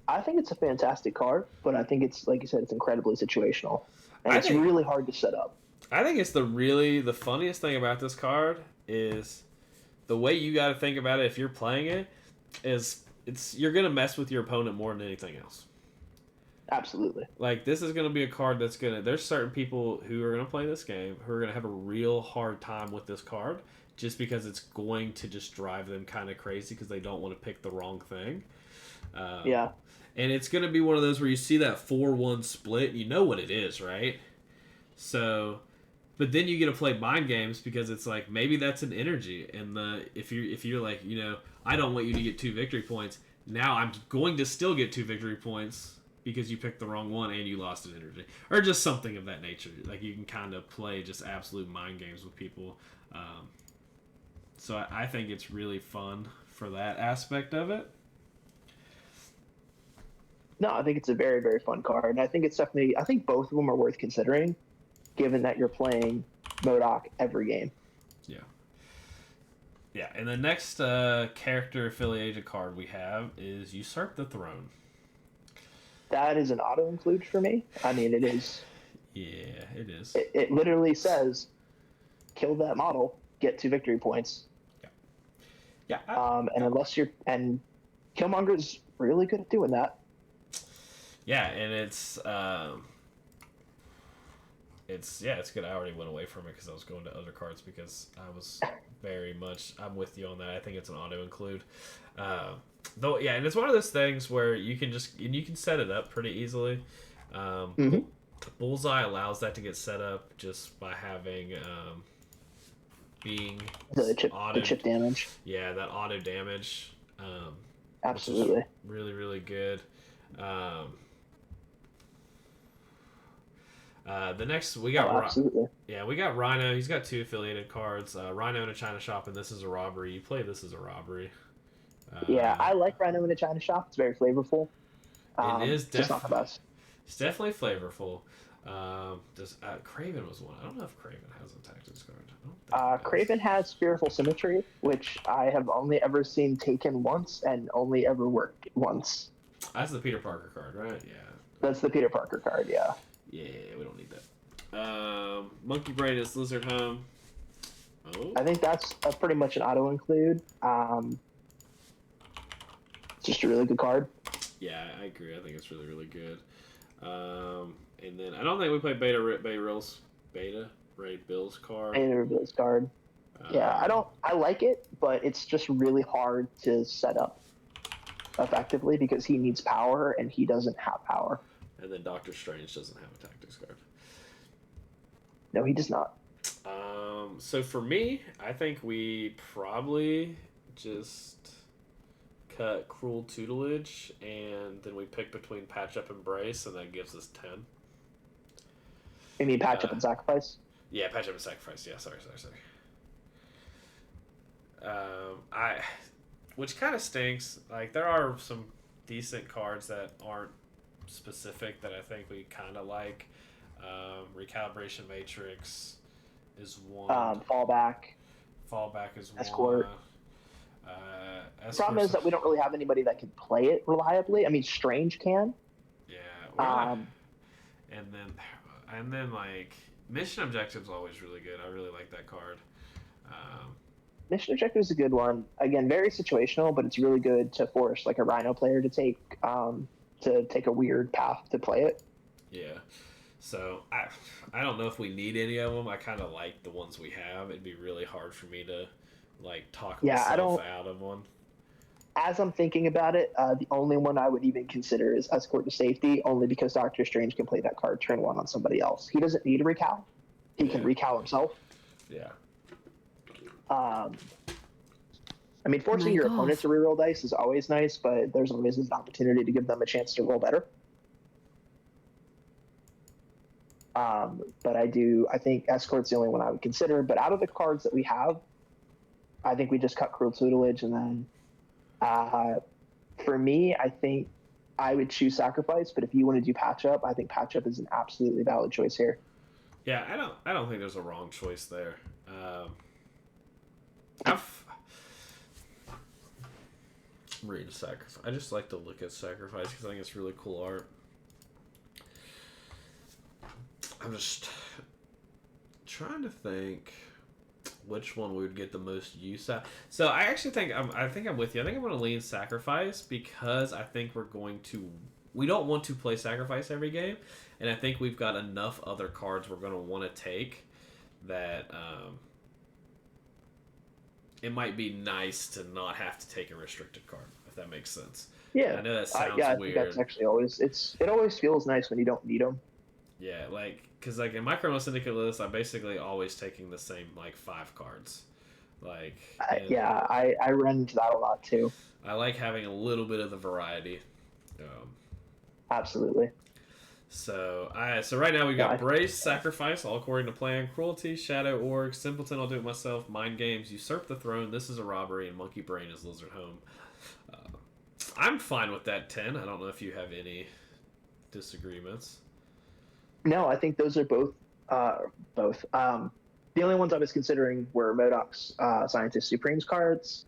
I think it's a fantastic card, but I think it's, like you said, it's incredibly situational. And it's really hard to set up. I think it's the funniest thing about this card is the way you got to think about it if you're playing it is you're going to mess with your opponent more than anything else. Absolutely. Like, this is going to be a card that's going to... There's certain people who are going to play this game who are going to have a real hard time with this card just because it's going to just drive them kind of crazy because they don't want to pick the wrong thing. Yeah. And it's going to be one of those where you see that 4-1 split, you know what it is, right? So, but then you get to play mind games because it's like, maybe that's an energy. And if you're like, you know, I don't want you to get 2 victory points. Now I'm going to still get 2 victory points because you picked the wrong one and you lost an energy. Or just something of that nature. Like, you can kind of play just absolute mind games with people. So I think it's really fun for that aspect of it. No, I think it's a very, very fun card. And I think it's definitely, I think both of them are worth considering, given that you're playing M.O.D.O.K every game. Yeah. Yeah, and the next character affiliated card we have is Usurp the Throne. That is an auto-include for me. I mean, it is. Yeah, it is. It literally says, kill that model, get 2 victory points. Yeah. And Killmonger's really good at doing that. Yeah, and it's good. I already went away from it because I was going to other cards because I was I'm with you on that. I think it's an auto include. Though, yeah, and it's one of those things where you can set it up pretty easily. Bullseye allows that to get set up just by having being the chip damage. Yeah, that auto damage. Absolutely. Really, really good. The next we got we got Rhino. He's got 2 affiliated cards. Rhino in a China shop, and this is a robbery. You play this as a robbery. Yeah, I like Rhino in a China shop. It's very flavorful. It is just not the best. It's definitely flavorful. Craven was one. I don't know if Craven has a tactics card. Craven has Fearful Symmetry, which I have only ever seen taken once and only ever worked once. That's the Peter Parker card, right? Yeah. That's the Peter Parker card, yeah. Yeah, we don't need that. Monkey Brain is Lizard Home. Oh. I think that's pretty much an auto-include. Just a really good card. Yeah, I agree. I think it's really, really good. And then I don't think we play Beta Ray Bill's card. Beta Ray Bill's card. Yeah, I like it, but it's just really hard to set up effectively because he needs power and he doesn't have power. And then Doctor Strange doesn't have a tactics card. No, he does not. So for me, I think we probably just cut Cruel Tutelage, and then we pick between Patch Up and Bryce, and that gives us 10. You mean Patch Up and Sacrifice? Yeah, Patch Up and Sacrifice. Yeah, sorry. Which kind of stinks. Like, there are some decent cards that aren't specific that I think we kind of like. Recalibration Matrix is one. Fallback is Escort. one. The problem is that we don't really have anybody that can play it reliably. I mean, Strange can. Yeah. And then like Mission Objective's always really good. I really like that card. Mission Objective is a good one. Again, very situational, but it's really good to force like a Rhino player to take a weird path to play it. Yeah. So I don't know if we need any of them. I kind of like the ones we have. It'd be really hard for me to like talk myself out of one. As I'm thinking about it, the only one I would even consider is Escort to Safety, only because Doctor Strange can play that card turn 1 on somebody else. He doesn't need a recal. He can recal himself. Yeah. I mean, forcing your opponent to reroll dice is always nice, but there's always an opportunity to give them a chance to roll better. But I think Escort's the only one I would consider. But out of the cards that we have, I think we just cut Cruel Tutelage. And then for me, I think I would choose Sacrifice. But if you want to do Patch Up, I think Patch Up is an absolutely valid choice here. Yeah, I don't think there's a wrong choice there. I'm reading Sacrifice. I just like to look at Sacrifice because I think it's really cool art. I'm just trying to think which one we would get the most use out. So I actually think I'm with you. I think I'm going to lean Sacrifice because I think we don't want to play Sacrifice every game, and I think we've got enough other cards we're going to want to take that it might be nice to not have to take a restricted card, if that makes sense. Yeah, I know that sounds I weird. think that's actually it always feels nice when you don't need them. Yeah, because in my Criminal Syndicate list, I'm basically always taking the same 5 cards. I run into that a lot too. I like having a little bit of the variety. Absolutely. So right now we've got Bryce, Sacrifice, all according to plan, Cruelty, Shadow Org, Simpleton, I'll do it myself, Mind Games, Usurp the Throne, This is a Robbery, and Monkey Brain is Lizard Home. I'm fine with that 10. I don't know if you have any disagreements. No, I think those are both. The only ones I was considering were M.O.D.O.K's Scientist Supremes cards.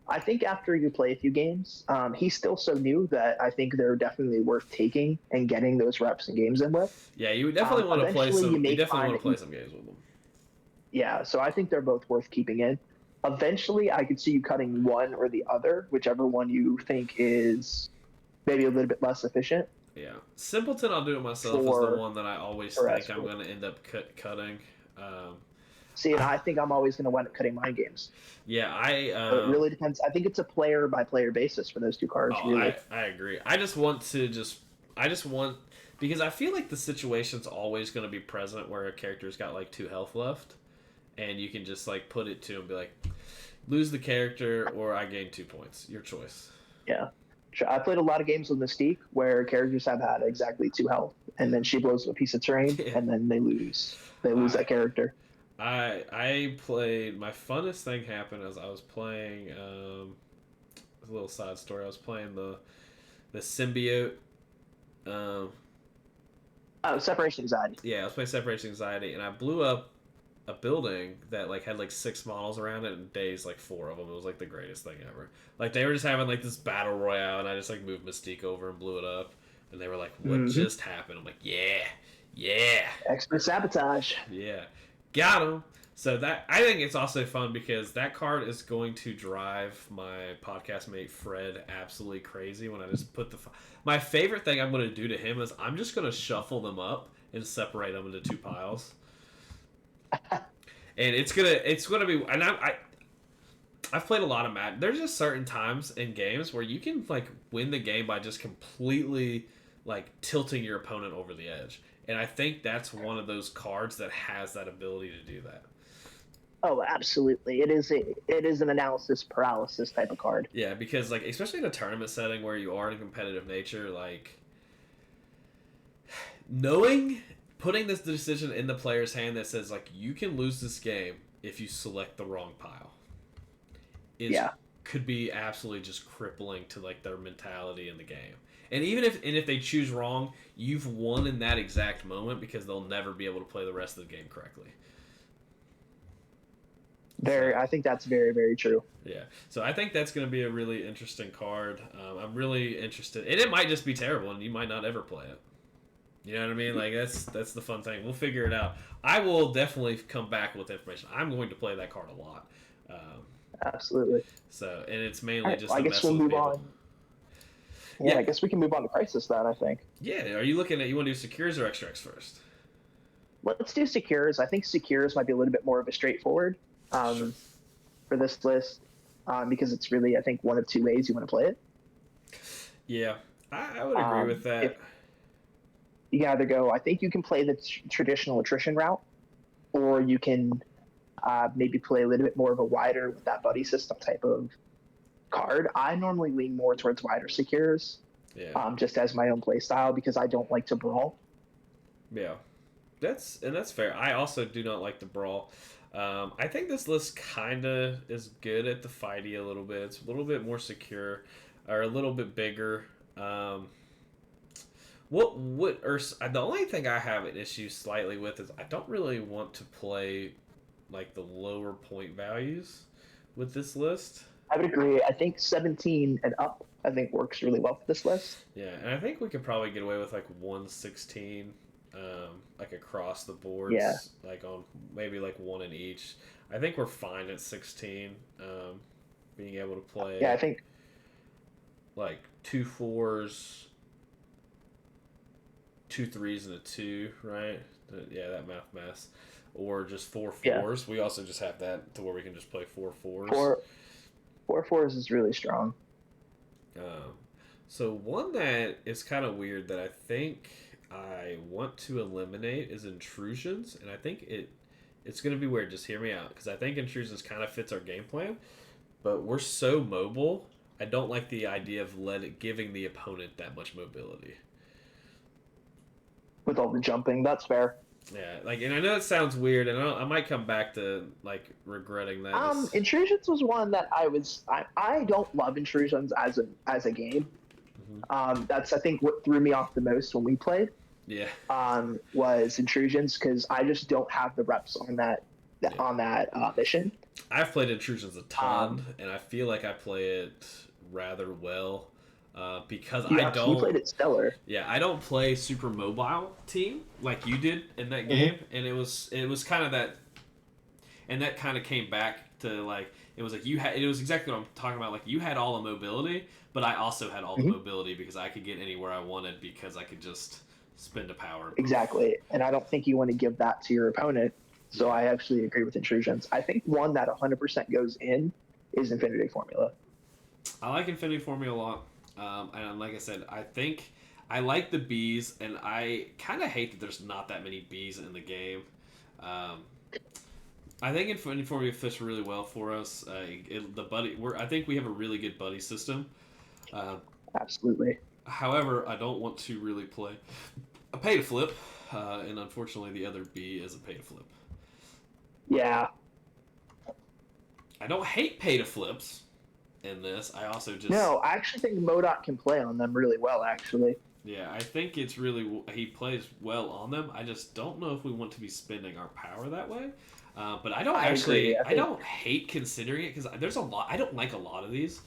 I think after you play a few games, he's still so new that I think they're definitely worth taking and getting those reps and games in with. Yeah, you would definitely want to play some. You definitely want to play some games with them. Yeah, so I think they're both worth keeping in. Eventually, I could see you cutting one or the other, whichever one you think is maybe a little bit less efficient. Yeah, Simpleton, I'll do it myself, is the one that I always think I'm going to end up cutting. See, and I think I'm always going to wind up cutting Mind Games. Yeah, it really depends. I think it's a player by player basis for those two cards. Really. I agree. I just want because I feel like the situation's always going to be present where a character's got 2 health left, and you can just put it to him and be like, lose the character or I gain 2 points. Your choice. Yeah. I played a lot of games with Mystique where characters have had exactly 2 health, and then she blows a piece of terrain, and then they lose. They lose that character. I played. My funnest thing happened as I was playing. A little side story. I was playing the symbiote. Separation Anxiety. Yeah, I was playing Separation Anxiety, and I blew up a building that had 6 models around it and days 4 of them. It was the greatest thing ever. They were just having this battle royale, and I just moved Mystique over and blew it up, and they were like, "What just happened?" I'm like, "Yeah, expert sabotage." Yeah, got him. So that I think it's also fun because that card is going to drive my podcast mate Fred absolutely crazy when I just put my favorite thing I'm going to do to him is I'm just going to shuffle them up and separate them into 2 piles. And it's gonna be, and I've played a lot of Madden. There's just certain times in games where you can win the game by just completely tilting your opponent over the edge, and I think that's one of those cards that has that ability to do that. Oh, absolutely! It is an analysis paralysis type of card. Yeah, because especially in a tournament setting where you are in a competitive nature, putting this decision in the player's hand that says you can lose this game if you select the wrong pile could be absolutely just crippling to their mentality in the game. And even if they choose wrong, you've won in that exact moment because they'll never be able to play the rest of the game correctly. I think that's very, very true. Yeah, so I think that's going to be a really interesting card. I'm really interested, and it might just be terrible, and you might not ever play it. You know what I mean? That's the fun thing. We'll figure it out. I will definitely come back with information. I'm going to play that card a lot. Absolutely. So, and it's mainly just. I guess we'll move on. Yeah, I guess we can move on to Crisis then. I think. Yeah, are you looking at you want to do Secures or Extracts first? Let's do Secures. I think Secures might be a little bit more of a straightforward for this list because it's really I think one of 2 ways you want to play it. Yeah, I would agree with that. You can either go, I think you can play the traditional attrition route, or you can maybe play a little bit more of a wider with that buddy system type of card. I normally lean more towards wider Secures, just as my own play style because I don't like to brawl. Yeah. that's fair. I also do not like the brawl. I think this list kind of is good at the fighty a little bit. It's a little bit more secure, or a little bit bigger. The only thing I have an issue slightly with is I don't really want to play like the lower point values with this list. I would agree. I think 17 and up, I think, works really well for this list. Yeah, and I think we could probably get away with like 116, like across the boards, Yeah. like on maybe like one in each. I think we're fine at 16, being able to play. Yeah, I think like 2 4s, 2 3s, and a 2, right? Yeah, that math mess. Or just 4 4s. We also just have that to where we can just play 4 4s. 4 4s is really strong. So one that is kind of weird that I think I want to eliminate is intrusions, and I think it's going to be weird. Just hear me out, because I think intrusions kind of fits our game plan, but we're so mobile. I don't like the idea of giving the opponent that much mobility. With all the jumping, that's fair. Yeah, like, and I know it sounds weird, and I might come back to like regretting that. Intrusions was one that I don't love intrusions as a game. Mm-hmm. That's I think what threw me off the most when we played. Yeah. Was intrusions, because I just don't have the reps on that mission. I've played intrusions a ton, and I feel like I play it rather well. Because I don't. You played it stellar. Yeah, I don't play super mobile team like you did in that game, and it was kind of that, and that kind of came back to like it was like it was exactly what I'm talking about. Like you had all the mobility, but I also had all the mobility because I could get anywhere I wanted because I could just spend a power. Exactly, and I don't think you want to give that to your opponent. So I actually agree with intrusions. I think one that 100% goes in is Infinity Formula. I like Infinity Formula a lot. And like I said, I think I like the bees, and I kind of hate that there's not that many bees in the game. I think Infinity Formula fits really well for us. I think we have a really good buddy system. Absolutely. However, I don't want to really play a pay to flip, and unfortunately, the other bee is a pay to flip. Yeah. I don't hate pay to flips. In this, I also just I actually think M.O.D.O.K can play on them really well. Actually, yeah, I think it's really he plays well on them. I just don't know if we want to be spending our power that way. But I don't I don't hate considering it because there's a lot. I don't like a lot of these,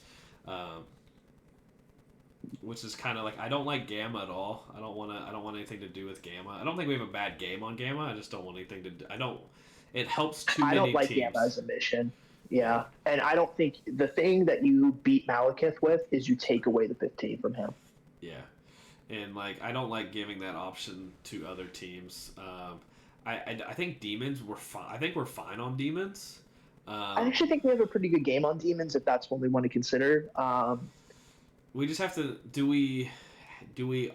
which is kind of like I don't like Gamma at all. I don't want anything to do with Gamma. I don't think we have a bad game on Gamma. I just don't want anything to. It helps too many teams. I don't like Gamma as a mission. Yeah, and I don't think the thing that you beat Malekith with is you take away the 15 from him. Yeah, and like I don't like giving that option to other teams. I think demons were fine. I think we're fine on demons. I actually think we have a pretty good game on demons if that's what we want to consider. We just have to. Do we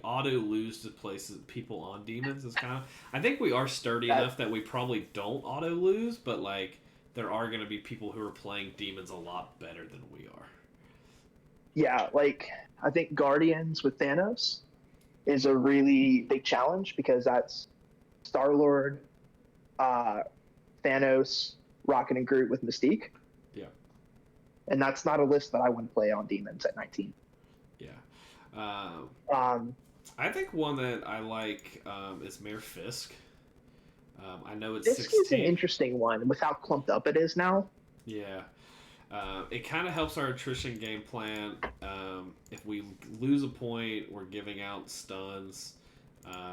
auto lose to places people on demons? Is kind of. I think we are sturdy enough that we probably don't auto lose, but like. There are going to be people who are playing demons a lot better than we are. Yeah, like, I think Guardians with Thanos is a really big challenge because that's Star-Lord, Thanos, Rocket and Groot with Mystique. Yeah. And that's not a list that I wouldn't play on demons at 19. Yeah. I think one that I like is Mayor Fisk. I know it's 16. This is an interesting one with how clumped up it is now. Yeah. It kind of helps our attrition game plan. If we lose a point, we're giving out stuns.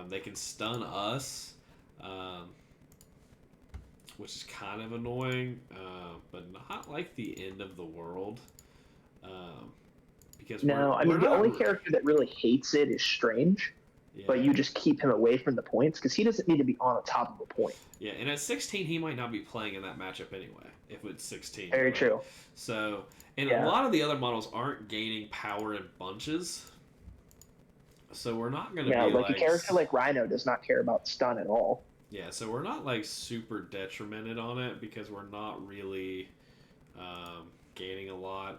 They can stun us, which is kind of annoying, but not like the end of the world. Because the only character that really hates it is Strange. Yeah. But you just keep him away from the points because he doesn't need to be on the top of a point. Yeah, and at 16, he might not be playing in that matchup anyway, if it's 16. Very true. So, and a lot of the other models aren't gaining power in bunches. So we're not going to be like a character like Rhino does not care about stun at all. Yeah, so we're not like super detrimented on it because we're not really gaining a lot.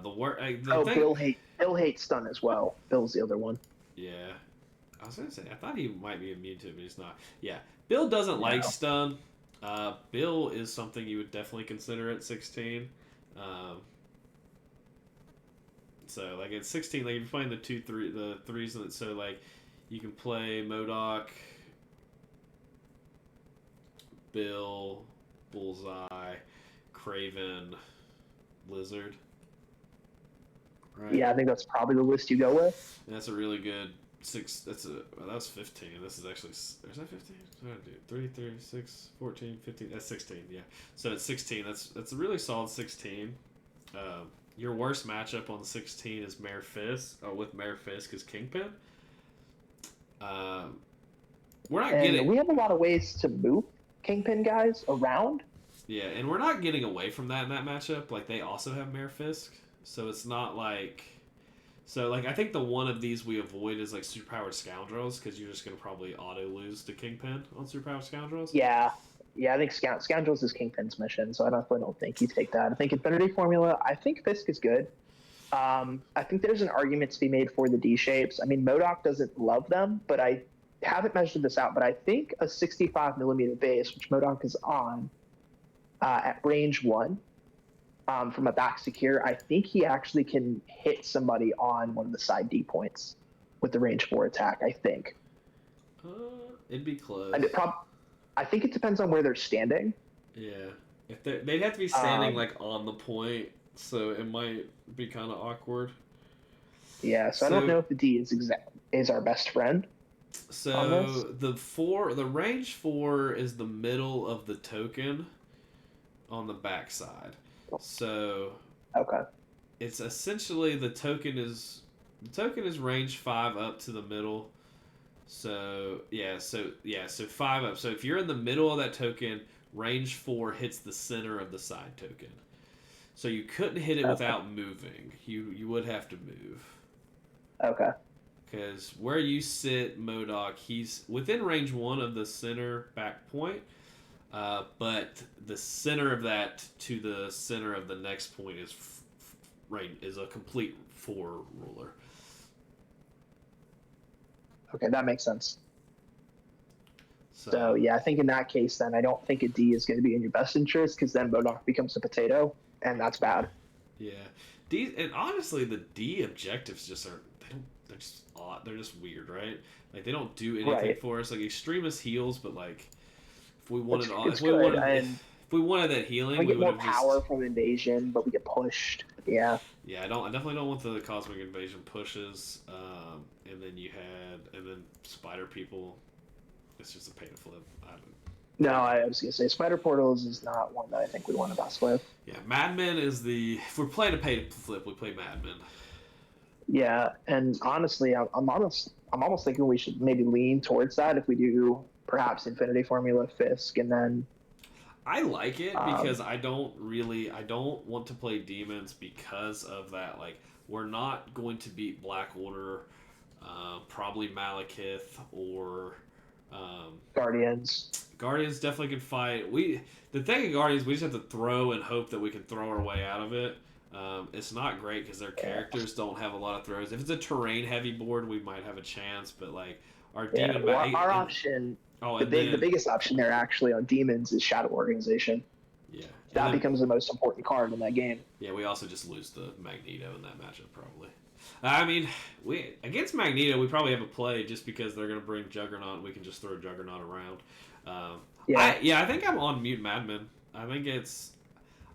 Bill hates stun as well. Bill's the other one. Yeah. I was gonna say I thought he might be immune to it, but he's not. Yeah, Bill doesn't like stun. Bill is something you would definitely consider at 16. Um, so like at 16, like if you're playing the threes, and so like you can play M.O.D.O.K, Bill, Bullseye, Craven, Lizard. Right. Yeah, I think that's probably the list you go with. And that's a really good six. That was 15. This is actually, is that 15? What did I do? 3, 3, 6, 14, 15. That's 16. Yeah. So it's 16. That's a really solid 16. Your worst matchup on 16 is Mare Fisk, with Mare Fisk is Kingpin. We're not getting. We have a lot of ways to move Kingpin guys around. Yeah, and we're not getting away from that in that matchup. Like they also have Mare Fisk, so it's not like. So like I think the one of these we avoid is like Superpowered Scoundrels because you're just gonna probably auto lose to Kingpin on Superpowered Scoundrels. Yeah, I think Scoundrels is Kingpin's mission, so I definitely don't think you take that. I think Infinity Formula. I think Fisk is good. I think there's an argument to be made for the D shapes. I mean, M.O.D.O.K doesn't love them, but I haven't measured this out. But I think a 65 millimeter base, which M.O.D.O.K is on, at range 1. From a back secure, I think he actually can hit somebody on one of the side D points with the range 4 attack, I think. It'd be close. And I think it depends on where they're standing. Yeah. If they'd have to be standing like on the point, so it might be kind of awkward. Yeah, so I don't know if the D is our best friend. So the range 4 is the middle of the token on the backside. So okay, it's essentially the token is range 5 up to the middle. So 5 up. So if you're in the middle of that token, range 4 hits the center of the side token. So you couldn't hit it without moving. You would have to move. Okay. Because where you sit, M.O.D.O.K, he's within range 1 of the center back point. But the center of that to the center of the next point is a complete 4 ruler. Okay, that makes sense. So yeah, I think in that case, then I don't think a D is going to be in your best interest because then M.O.D.O.K becomes a potato, and that's bad. Yeah, D, and honestly, the D objectives just are they're just odd. They're just weird, right? Like they don't do anything for us. Like Extremis heals, but like. If we wanted that healing, we get more power from invasion, but we get pushed. Yeah. Yeah, I definitely don't want the cosmic invasion pushes. And then spider people. It's just a pain to flip. No, I was gonna say spider portals is not one that I think we want to mess with. Yeah, Madmen is the. If we're playing a pay to flip, we play Madmen. Yeah, and honestly, I'm almost thinking we should maybe lean towards that if we do. Perhaps Infinity Formula Fisk, and then I like it because I don't want to play demons because of that. Like we're not going to beat Black Order, probably Malekith or Guardians. Guardians definitely can fight. The thing in Guardians, we just have to throw and hope that we can throw our way out of it. It's not great because their characters don't have a lot of throws. If it's a terrain heavy board, we might have a chance, but like our demon our option. The biggest option there actually on demons is Shadow Organization. Yeah. That becomes the most important card in that game. Yeah, we also just lose the Magneto in that matchup probably. I mean, against Magneto we probably have a play just because they're going to bring Juggernaut and we can just throw Juggernaut around. I think I'm on Mute Madman. I think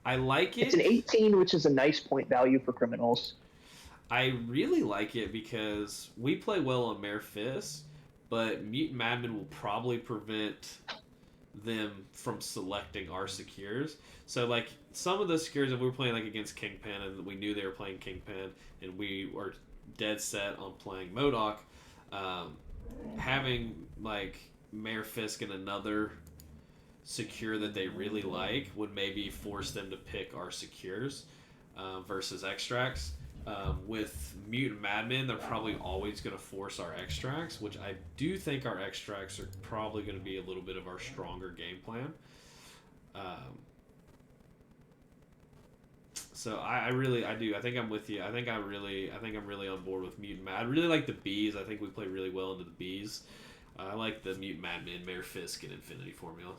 I like it. It's an 18, which is a nice point value for criminals. I really like it because we play well on Mare Fisk. But Mutant Madman will probably prevent them from selecting our secures. So, like, some of the secures that we were playing, like, against Kingpin, and we knew they were playing Kingpin, and we were dead set on playing M.O.D.O.K, having, like, Mare Fisk and another secure that they really like would maybe force them to pick our secures versus extracts. With Mutant Madmen, they're probably always going to force our extracts, which I do think our extracts are probably going to be a little bit of our stronger game plan. So I do. I think I'm with you. I think I'm really on board with Mutant Mad. I really like the bees. I think we play really well into the bees. I like the Mutant Madman, Mayor Fisk, and Infinity formula.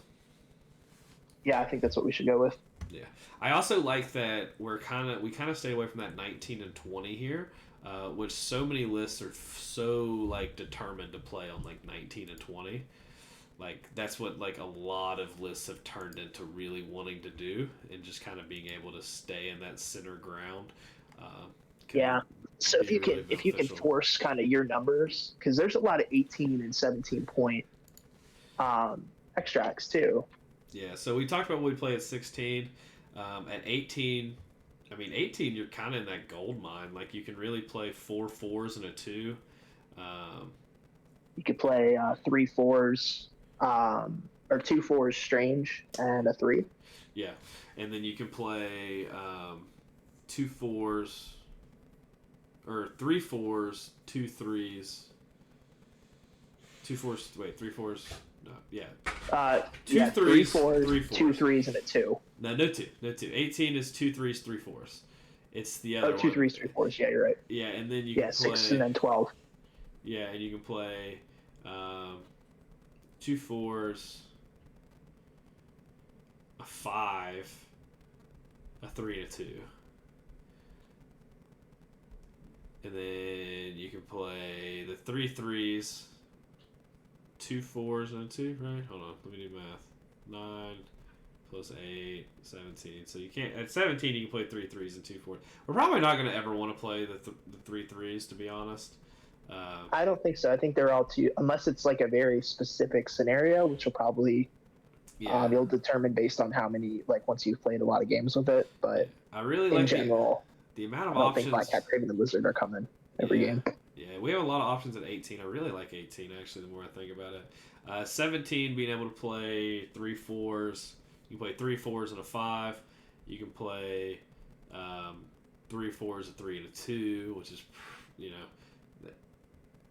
Yeah, I think that's what we should go with. Yeah, I also like that we kind of stay away from that 19 and 20 here, which so many lists are so like determined to play on like 19 and 20. Like that's what like a lot of lists have turned into really wanting to do, and just kind of being able to stay in that center ground. Yeah. So if you can force kind of your numbers, because there's a lot of 18 and 17 point extracts too. Yeah. So we talked about what we play at 16. At 18, I mean 18, you're kind of in that gold mine. Like you can really play 4 4s and a 2. You could play 3 4s. Or 2 4s strange and a 3. Yeah, and then you can play 2 4s or 3 4s, 2 3s, 2 4s. Wait, 3 4s. No, yeah. 2 3s, 3 4s, 3 4s. 2 3s, and a 2. No 2. 18 is 2 3s, 3 4s. It's the other. 2 3s, 3 4s. Yeah, you're right. Yeah, and then you can play 6 and then 12. Yeah, and you can play 2 4s, a 5, a 3, and a 2. And then you can play the 3 3s, 2 4s, and a 2, right? Hold on, let me do math. 9 plus 8, 17. So you can't, at 17, you can play 3 3s and 2 4s. We're probably not going to ever want to play the 3 3s, to be honest. I don't think so. I think they're all too, unless it's like a very specific scenario, which will probably you'll determine based on how many, like once you've played a lot of games with it. But I really in like general, the amount of I don't options. think Black Cat, Craven, and Lizard are coming every game. Yeah, we have a lot of options at 18. I really like 18 actually. The more I think about it, 17 being able to play 3 4s. You can play 3 4s and a 5. You can play 3 4s, a 3, and a 2, which is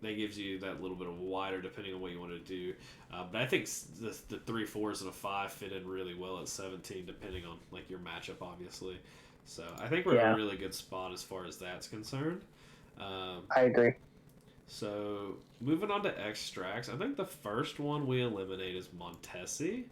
that gives you that little bit of wider depending on what you want to do. But I think the 3 4s and a 5 fit in really well at 17 depending on like your matchup, obviously. So I think we're in a really good spot as far as that's concerned. I agree. So moving on to extracts, I think the first one we eliminate is Montesi.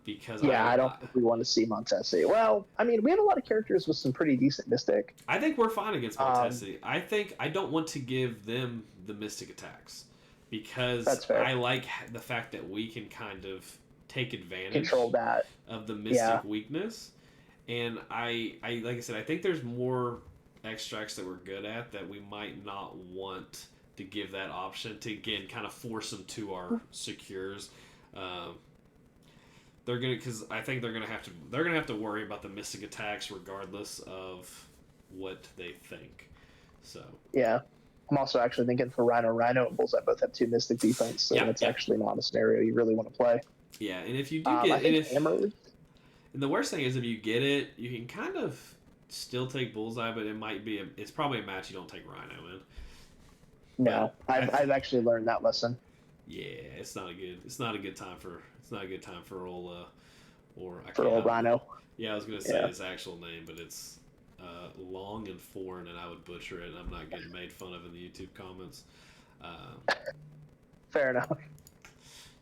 Because I don't think we want to see Montesi. Well, I mean, we have a lot of characters with some pretty decent Mystic. I think we're fine against Montesi. I don't want to give them the Mystic attacks because I like the fact that we can kind of take advantage control that of the Mystic weakness. And I like I said, I think there's more extracts that we're good at that we might not want to give that option to, again, kind of force them to our secures. Because I think they're gonna have to worry about the Mystic attacks regardless of what they think. So yeah, I'm also actually thinking for Rhino and Bullseye both have 2 Mystic defense, so that's actually not a scenario you really want to play. Yeah, and if you do get and the worst thing is if you get it, you can kind of still take Bullseye, but it's probably a match you don't take Rhino in. No, I've actually learned that lesson. Yeah, it's not a good time for old Rhino. Yeah, I was gonna say his actual name, but it's long and foreign, and I would butcher it. And I'm not getting made fun of in the YouTube comments. Fair enough.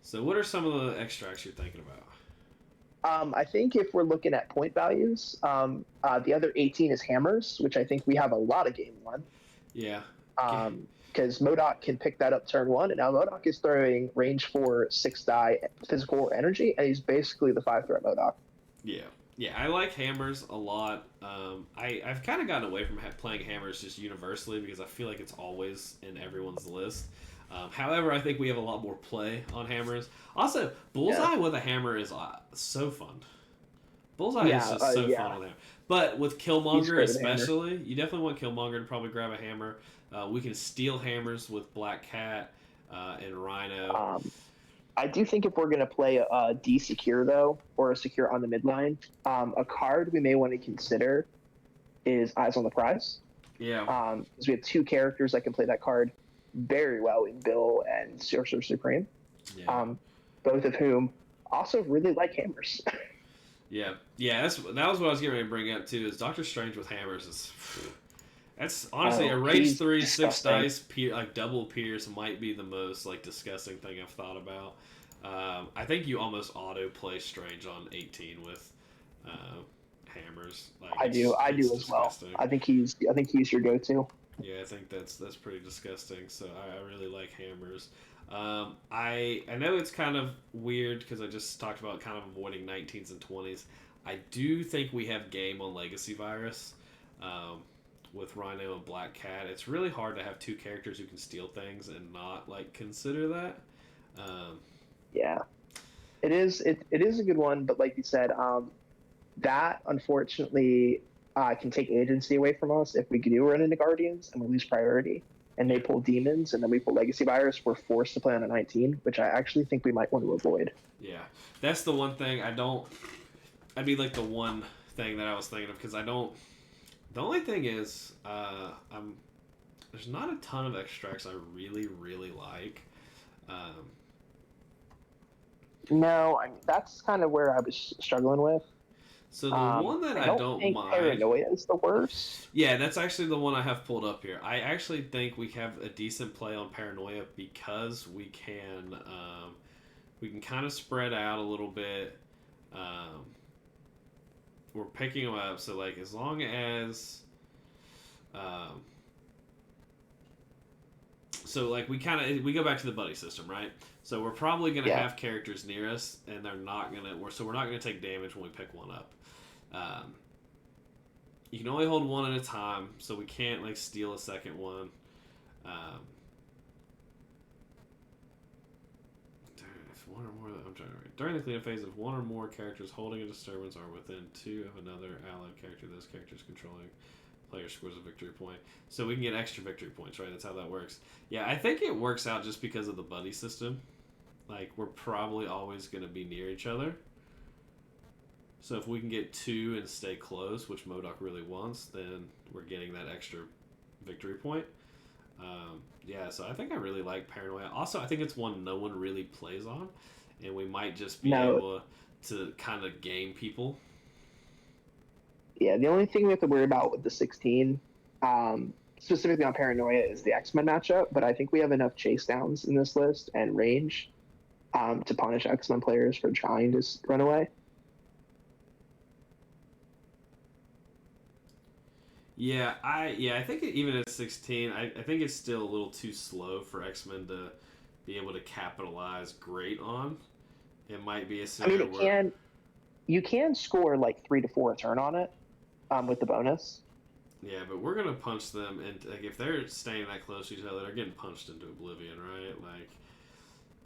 So, what are some of the extracts you're thinking about? I think if we're looking at point values, the other 18 is hammers, which I think we have a lot of game 1. Yeah. Because M.O.D.O.K can pick that up turn 1, and now M.O.D.O.K is throwing range 4 6-die physical or energy, and he's basically the 5-threat M.O.D.O.K. Yeah, I like hammers a lot. I've kind of gotten away from playing hammers just universally because I feel like it's always in everyone's list. However, I think we have a lot more play on hammers. Also, Bullseye with a hammer is so fun. Bullseye is just so fun with him. But with Killmonger especially, you definitely want Killmonger to probably grab a hammer. We can steal hammers with Black Cat and Rhino. I do think if we're going to play a D-secure, though, or a secure on the midline, a card we may want to consider is Eyes on the Prize. Yeah. Because we have 2 characters that can play that card very well in Bill and Sorcerer Supreme. Yeah. Both of whom also really like hammers. That was what I was getting ready to bring up too. Is Doctor Strange with hammers is that's honestly a rage he's 3 6 disgusting. dice like double pierce might be the most like disgusting thing I've thought about. I think you almost auto play Strange on 18 with hammers. Like I do as disgusting. well. I think he's your go-to. Yeah, I think that's pretty disgusting. So I really like hammers. I know it's kind of weird because I just talked about kind of avoiding 19s and 20s. I do think we have game on Legacy Virus with Rhino and Black Cat. It's really hard to have two characters who can steal things and not like consider that. Yeah, it is. It is a good one, but like you said, that unfortunately can take agency away from us if we do run into Guardians and we lose priority. And they pull demons, and then we pull Legacy Virus. We're forced to play on a 19, which I actually think we might want to avoid. Yeah, that's the one thing I don't. I'd be like the one thing that I was thinking of because I don't. The only thing is, there's not a ton of extracts I really like. No, I mean, that's kind of where I was struggling with. So the one that I don't think mind, Paranoia is the worst. Yeah, that's actually the one I have pulled up here. I actually think we have a decent play on Paranoia because we can kind of spread out a little bit. We're picking them up, so like as long as, so like we go back to the buddy system, right? So we're probably gonna have characters near us, and they're not gonna. We're not gonna take damage when we pick one up. You can only hold one at a time, so we can't like steal a second one. If one or more, I'm trying to read. During the cleanup phase, if one or more characters holding a disturbance are within 2 of another allied character, those characters controlling player scores a victory point. So we can get extra victory points, right? That's how that works. Yeah, I think it works out just because of the buddy system. Like, we're probably always going to be near each other. So if we can get 2 and stay close, which M.O.D.O.K really wants, then we're getting that extra victory point. So I think I really like Paranoia. Also, I think it's one no one really plays on, and we might just be able to kind of game people. Yeah, the only thing we have to worry about with the 16, specifically on Paranoia, is the X-Men matchup, but I think we have enough chase downs in this list and range to punish X-Men players for trying to run away. Yeah, I think even at 16, I think it's still a little too slow for X-Men to be able to capitalize great on. It might be a scenario where you can score like 3 to 4 a turn on it with the bonus. Yeah, but we're gonna punch them, and like if they're staying that close to each other, they're getting punched into oblivion, right? Like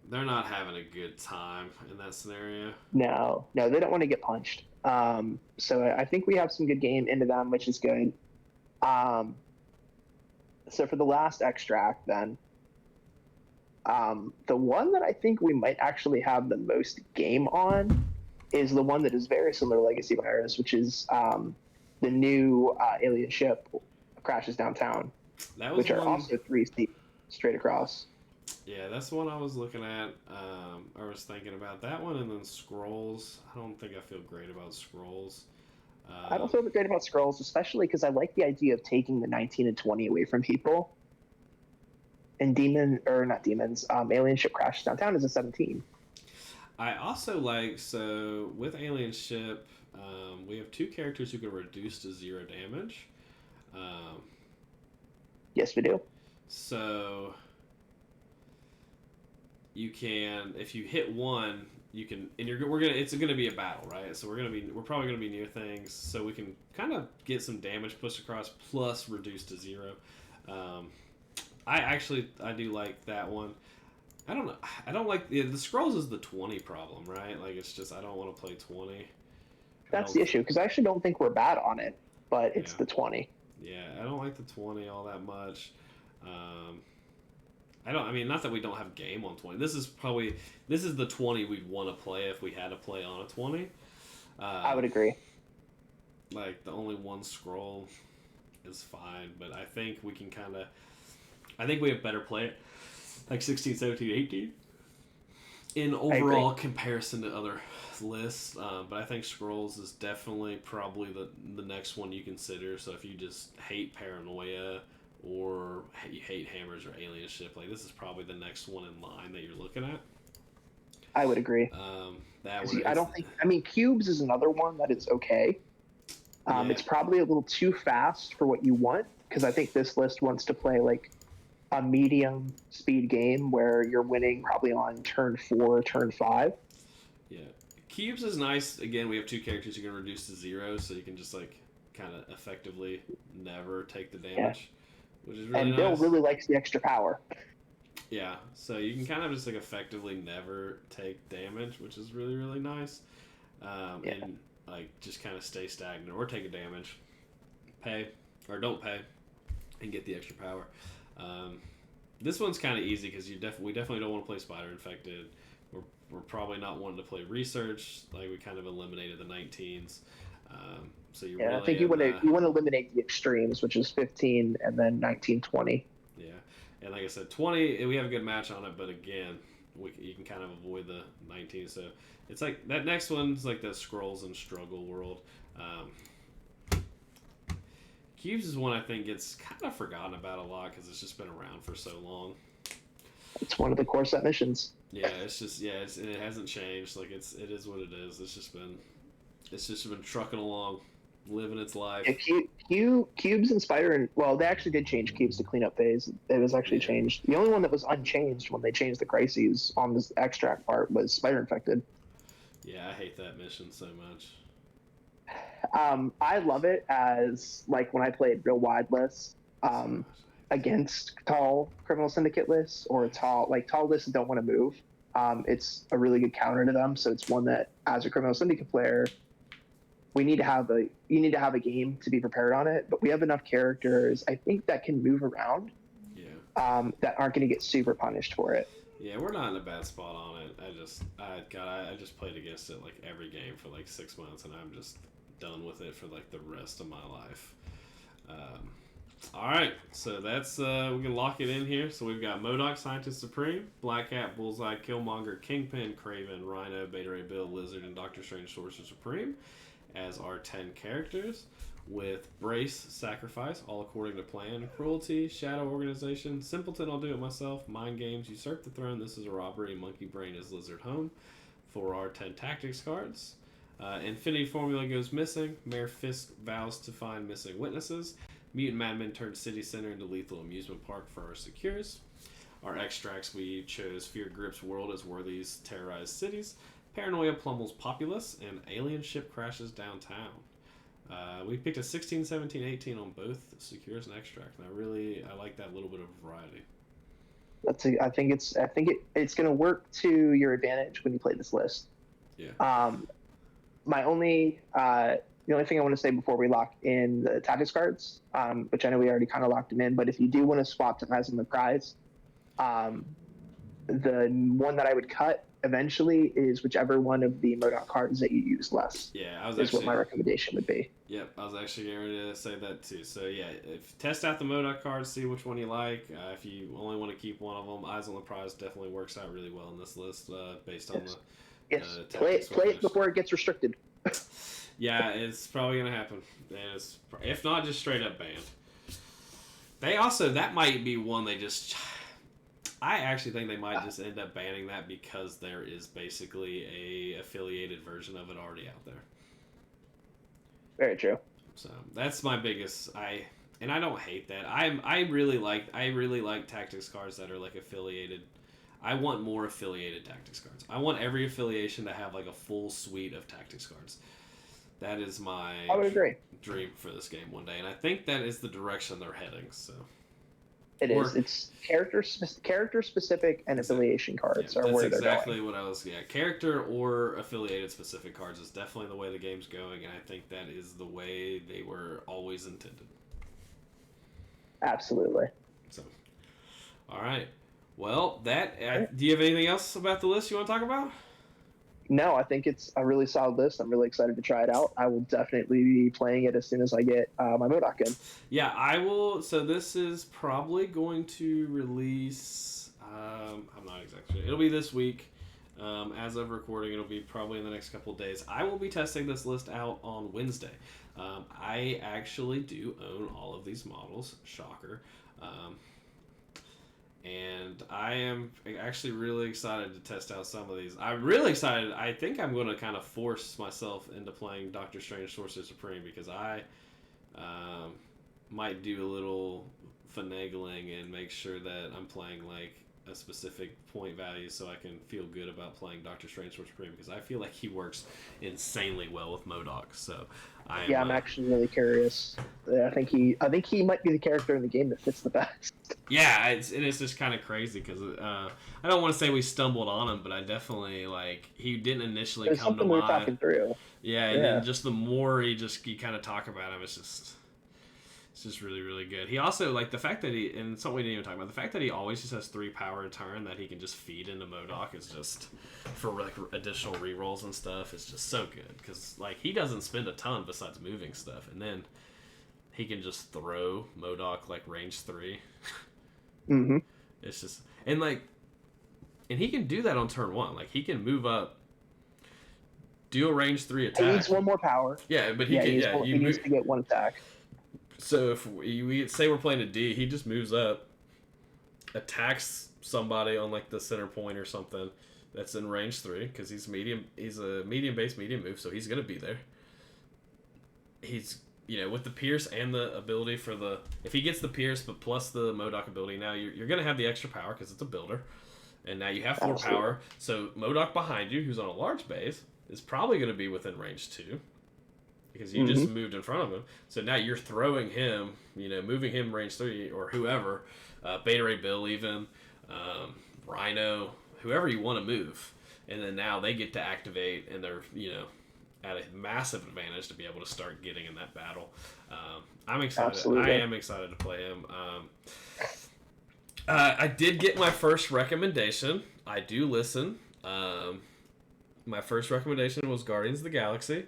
they're not having a good time in that scenario. No, they don't want to get punched. So I think we have some good game into them, which is good. So for the last extract, then, the one that I think we might actually have the most game on is the one that is very similar to Legacy Virus, which is the new alien ship crashes downtown, which are also 3 straight across. Yeah, that's the one I was looking at. I was thinking about that one, and then Scrolls. I don't think I feel great about Scrolls. I don't feel great about Scrolls, especially because I like the idea of taking the 19 and 20 away from people. And Alien Ship Crashes Downtown is a 17. I also like, so with Alien Ship, we have 2 characters who can reduce to 0 damage. Yes, we do. So you can, if you hit one, you can, and it's gonna be a battle, right? So we're probably gonna be near things, so we can kind of get some damage pushed across plus reduce to 0. I do like that one. I don't know. I don't like the Scrolls is the 20 problem, right? Like it's just I don't want to play 20. That's the issue because I actually don't think we're bad on it, but it's the 20. Yeah, I don't like the 20 all that much. I mean, not that we don't have game on 20. This is the 20 we'd want to play if we had to play on a 20. I would agree. Like the only one scroll is fine, but I think we can I think we have better play it like 16, 17, 18. in overall comparison to other lists, but I think Scrolls is definitely probably the next one you consider. So if you just hate Paranoia or you hate Hammers or Alien Ship, like this is probably the next one in line that you're looking at. I would agree. I don't think. I mean, Cubes is another one that is okay. It's probably a little too fast for what you want, because I think this list wants to play like a medium speed game where you're winning probably on turn 4, turn 5. Yeah. Cubes is nice. Again, we have 2 characters you can reduce to 0, so you can just like kind of effectively never take the damage, which is really nice. And Bill really likes the extra power. Yeah, so you can kind of just like effectively never take damage, which is really, really nice. And like just kind of stay stagnant or take a damage, pay or don't pay, and get the extra power. This one's kind of easy because we definitely don't want to play Spider Infected. We're probably not wanting to play Research. Like we kind of eliminated the 19s. So you really I think you want to eliminate the extremes, which is 15 and then 19, 20. Yeah, and like I said, 20 we have a good match on it, but again, you can kind of avoid the 19. So it's like that next one's like the Scrolls and Struggle world. Cubes is one I think gets kind of forgotten about a lot because it's just been around for so long. It's one of the core set missions. Yeah, it's just it hasn't changed. Like it is what it is. It's just been trucking along, living its life. Yeah, Cubes and Spider, and they actually did change Cubes to cleanup phase. It was actually changed. The only one that was unchanged when they changed the crises on this extract part was Spider Infected. Yeah, I hate that mission so much. I love it as like when I played real wide lists against tall Criminal Syndicate lists or tall lists that don't want to move. It's a really good counter to them. So it's one that as a Criminal Syndicate player, you need to have a game to be prepared on it. But we have enough characters, I think, that can move around. Yeah. That aren't going to get super punished for it. Yeah, we're not in a bad spot on it. I just played against it like every game for like 6 months, and I'm just done with it for like the rest of my life. All right, so that's we can lock it in here. So we've got M.O.D.O.K, Scientist Supreme, Black Cat, Bullseye, Killmonger, Kingpin, Kraven, Rhino, Beta Ray Bill, Lizard, and Doctor Strange Sorcerer Supreme as our 10 characters, with Bryce, Sacrifice, All According to Plan, Cruelty, Shadow Organization, Simpleton, I'll Do It Myself, Mind Games, Usurp the Throne, This is a Robbery, Monkey Brain is Lizard Home for our 10 Tactics cards. Infinity Formula goes missing. Mayor Fisk vows to find missing witnesses. Mutant Madmen turns City Center into Lethal Amusement Park for our Secures. Our extracts, we chose Fear Grips World as Worthy's Terrorized Cities. Paranoia pummels Populace, and Alien Ship crashes downtown. We picked a 16, 17, 18 on both Secures and Extract, and I like that little bit of variety. I think it's going to work to your advantage when you play this list. Yeah. The only thing I want to say before we lock in the tactics cards, which I know we already kind of locked them in, but if you do want to swap to Eyes on the Prize, the one that I would cut eventually is whichever one of the M.O.D.O.K cards that you use less. Yeah, is what my recommendation would be. Yep, I was actually getting ready to say that too. So yeah, test out the M.O.D.O.K cards, see which one you like. If you only want to keep one of them, Eyes on the Prize definitely works out really well in this list based on the. Yes, play it before it gets restricted. Yeah, it's probably gonna happen. And if not, just straight up banned. That might be one they just. I actually think they might just end up banning that because there is basically a affiliated version of it already out there. Very true. So that's my biggest. I don't hate that. I really like tactics cards that are like affiliated. I want more affiliated tactics cards. I want every affiliation to have like a full suite of tactics cards. That is my dream for this game one day, and I think that is the direction they're heading. So it is. It's character specific and affiliation cards are where they're going. That's exactly what I was. Yeah, character or affiliated specific cards is definitely the way the game's going, and I think that is the way they were always intended. Absolutely. So, all right. Well, do you have anything else about the list you want to talk about? No, I think it's a really solid list. I'm really excited to try it out. I will definitely be playing it as soon as I get my M.O.D.O.K in. Yeah, I will. So this is probably going to release. I'm not exactly sure. It'll be this week. As of recording, it'll be probably in the next couple of days. I will be testing this list out on Wednesday. I actually do own all of these models. Shocker. And I am actually really excited to test out some of these. I'm really excited. I think I'm going to kind of force myself into playing Doctor Strange Sorcerer Supreme because I might do a little finagling and make sure that I'm playing like a specific point value so I can feel good about playing Doctor Strange Sorcerer Supreme because I feel like he works insanely well with M.O.D.O.K. So I'm actually really curious. I think he might be the character in the game that fits the best. Yeah, it's just kind of crazy because I don't want to say we stumbled on him, but I definitely he didn't initially come to mind. We're talking through. Yeah, and then just the more you kind of talk about him, it's just really, really good. He also, the fact that and something we didn't even talk about, the fact that he always just has 3 power a turn that he can just feed into M.O.D.O.K. is just, for additional rerolls and stuff, is just so good. Because, he doesn't spend a ton besides moving stuff. And then he can just throw M.O.D.O.K. range 3. Mm-hmm. It's just, and he can do that on turn 1. He can move up, do a range 3 attack. He needs 1 more power. Yeah, but he needs to get 1 attack. So if we say we're playing a D, he just moves up, attacks somebody on the center point or something that's in range 3 because he's medium. He's a medium base, medium move, so he's gonna be there. He's with the pierce and the ability for if he gets the pierce but plus the M.O.D.O.K. ability, now you're gonna have the extra power because it's a builder, and now you have 4 power. So M.O.D.O.K. behind you, who's on a large base, is probably gonna be within range 2. Because you just moved in front of him. So now you're throwing him, moving him range 3 or whoever, Beta Ray Bill even, Rhino, whoever you want to move. And then now they get to activate and they're, at a massive advantage to be able to start getting in that battle. I'm excited. Absolutely. I am excited to play him. I did get my first recommendation. I do listen. My first recommendation was Guardians of the Galaxy.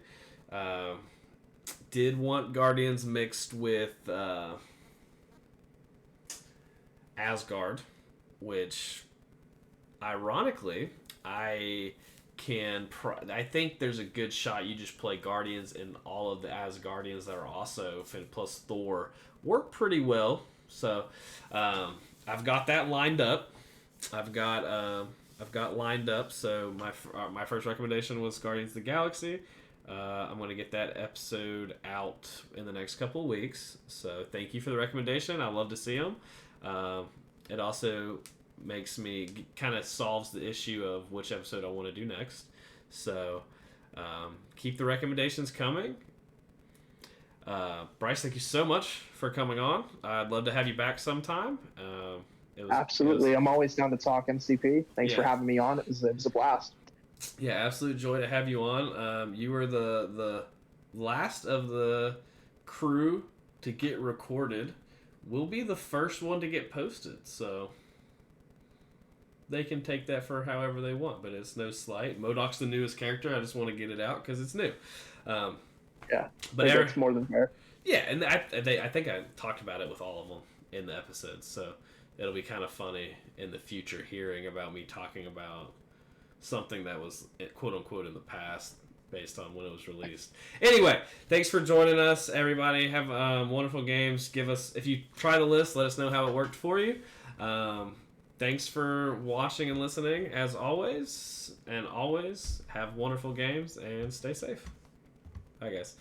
Did want Guardians mixed with Asgard, which ironically I think there's a good shot you just play Guardians and all of the Asgardians that are also plus Thor work pretty well. So I've got that lined up. I've got lined up. So my first recommendation was Guardians of the Galaxy. I'm going to get that episode out in the next couple of weeks. So thank you for the recommendation. I love to see them. It also makes me kind of solves the issue of which episode I want to do next. So keep the recommendations coming. Bryce, thank you so much for coming on. I'd love to have you back sometime. Absolutely. I'm always down to talk MCP. Thanks for having me on. It was a blast. Yeah, absolute joy to have you on. You were the last of the crew to get recorded. We'll be the first one to get posted, so they can take that for however they want, but it's no slight. M.O.D.O.K's the newest character. I just want to get it out because it's new. But it's more than fair. Yeah, and I think I talked about it with all of them in the episodes, so it'll be kind of funny in the future hearing about me talking about something that was quote-unquote in the past based on when it was released. Anyway, thanks for joining us, everybody. Have wonderful games. If you try the list, let us know how it worked for you. Thanks for watching and listening, as always. And always, have wonderful games and stay safe. Bye, guys.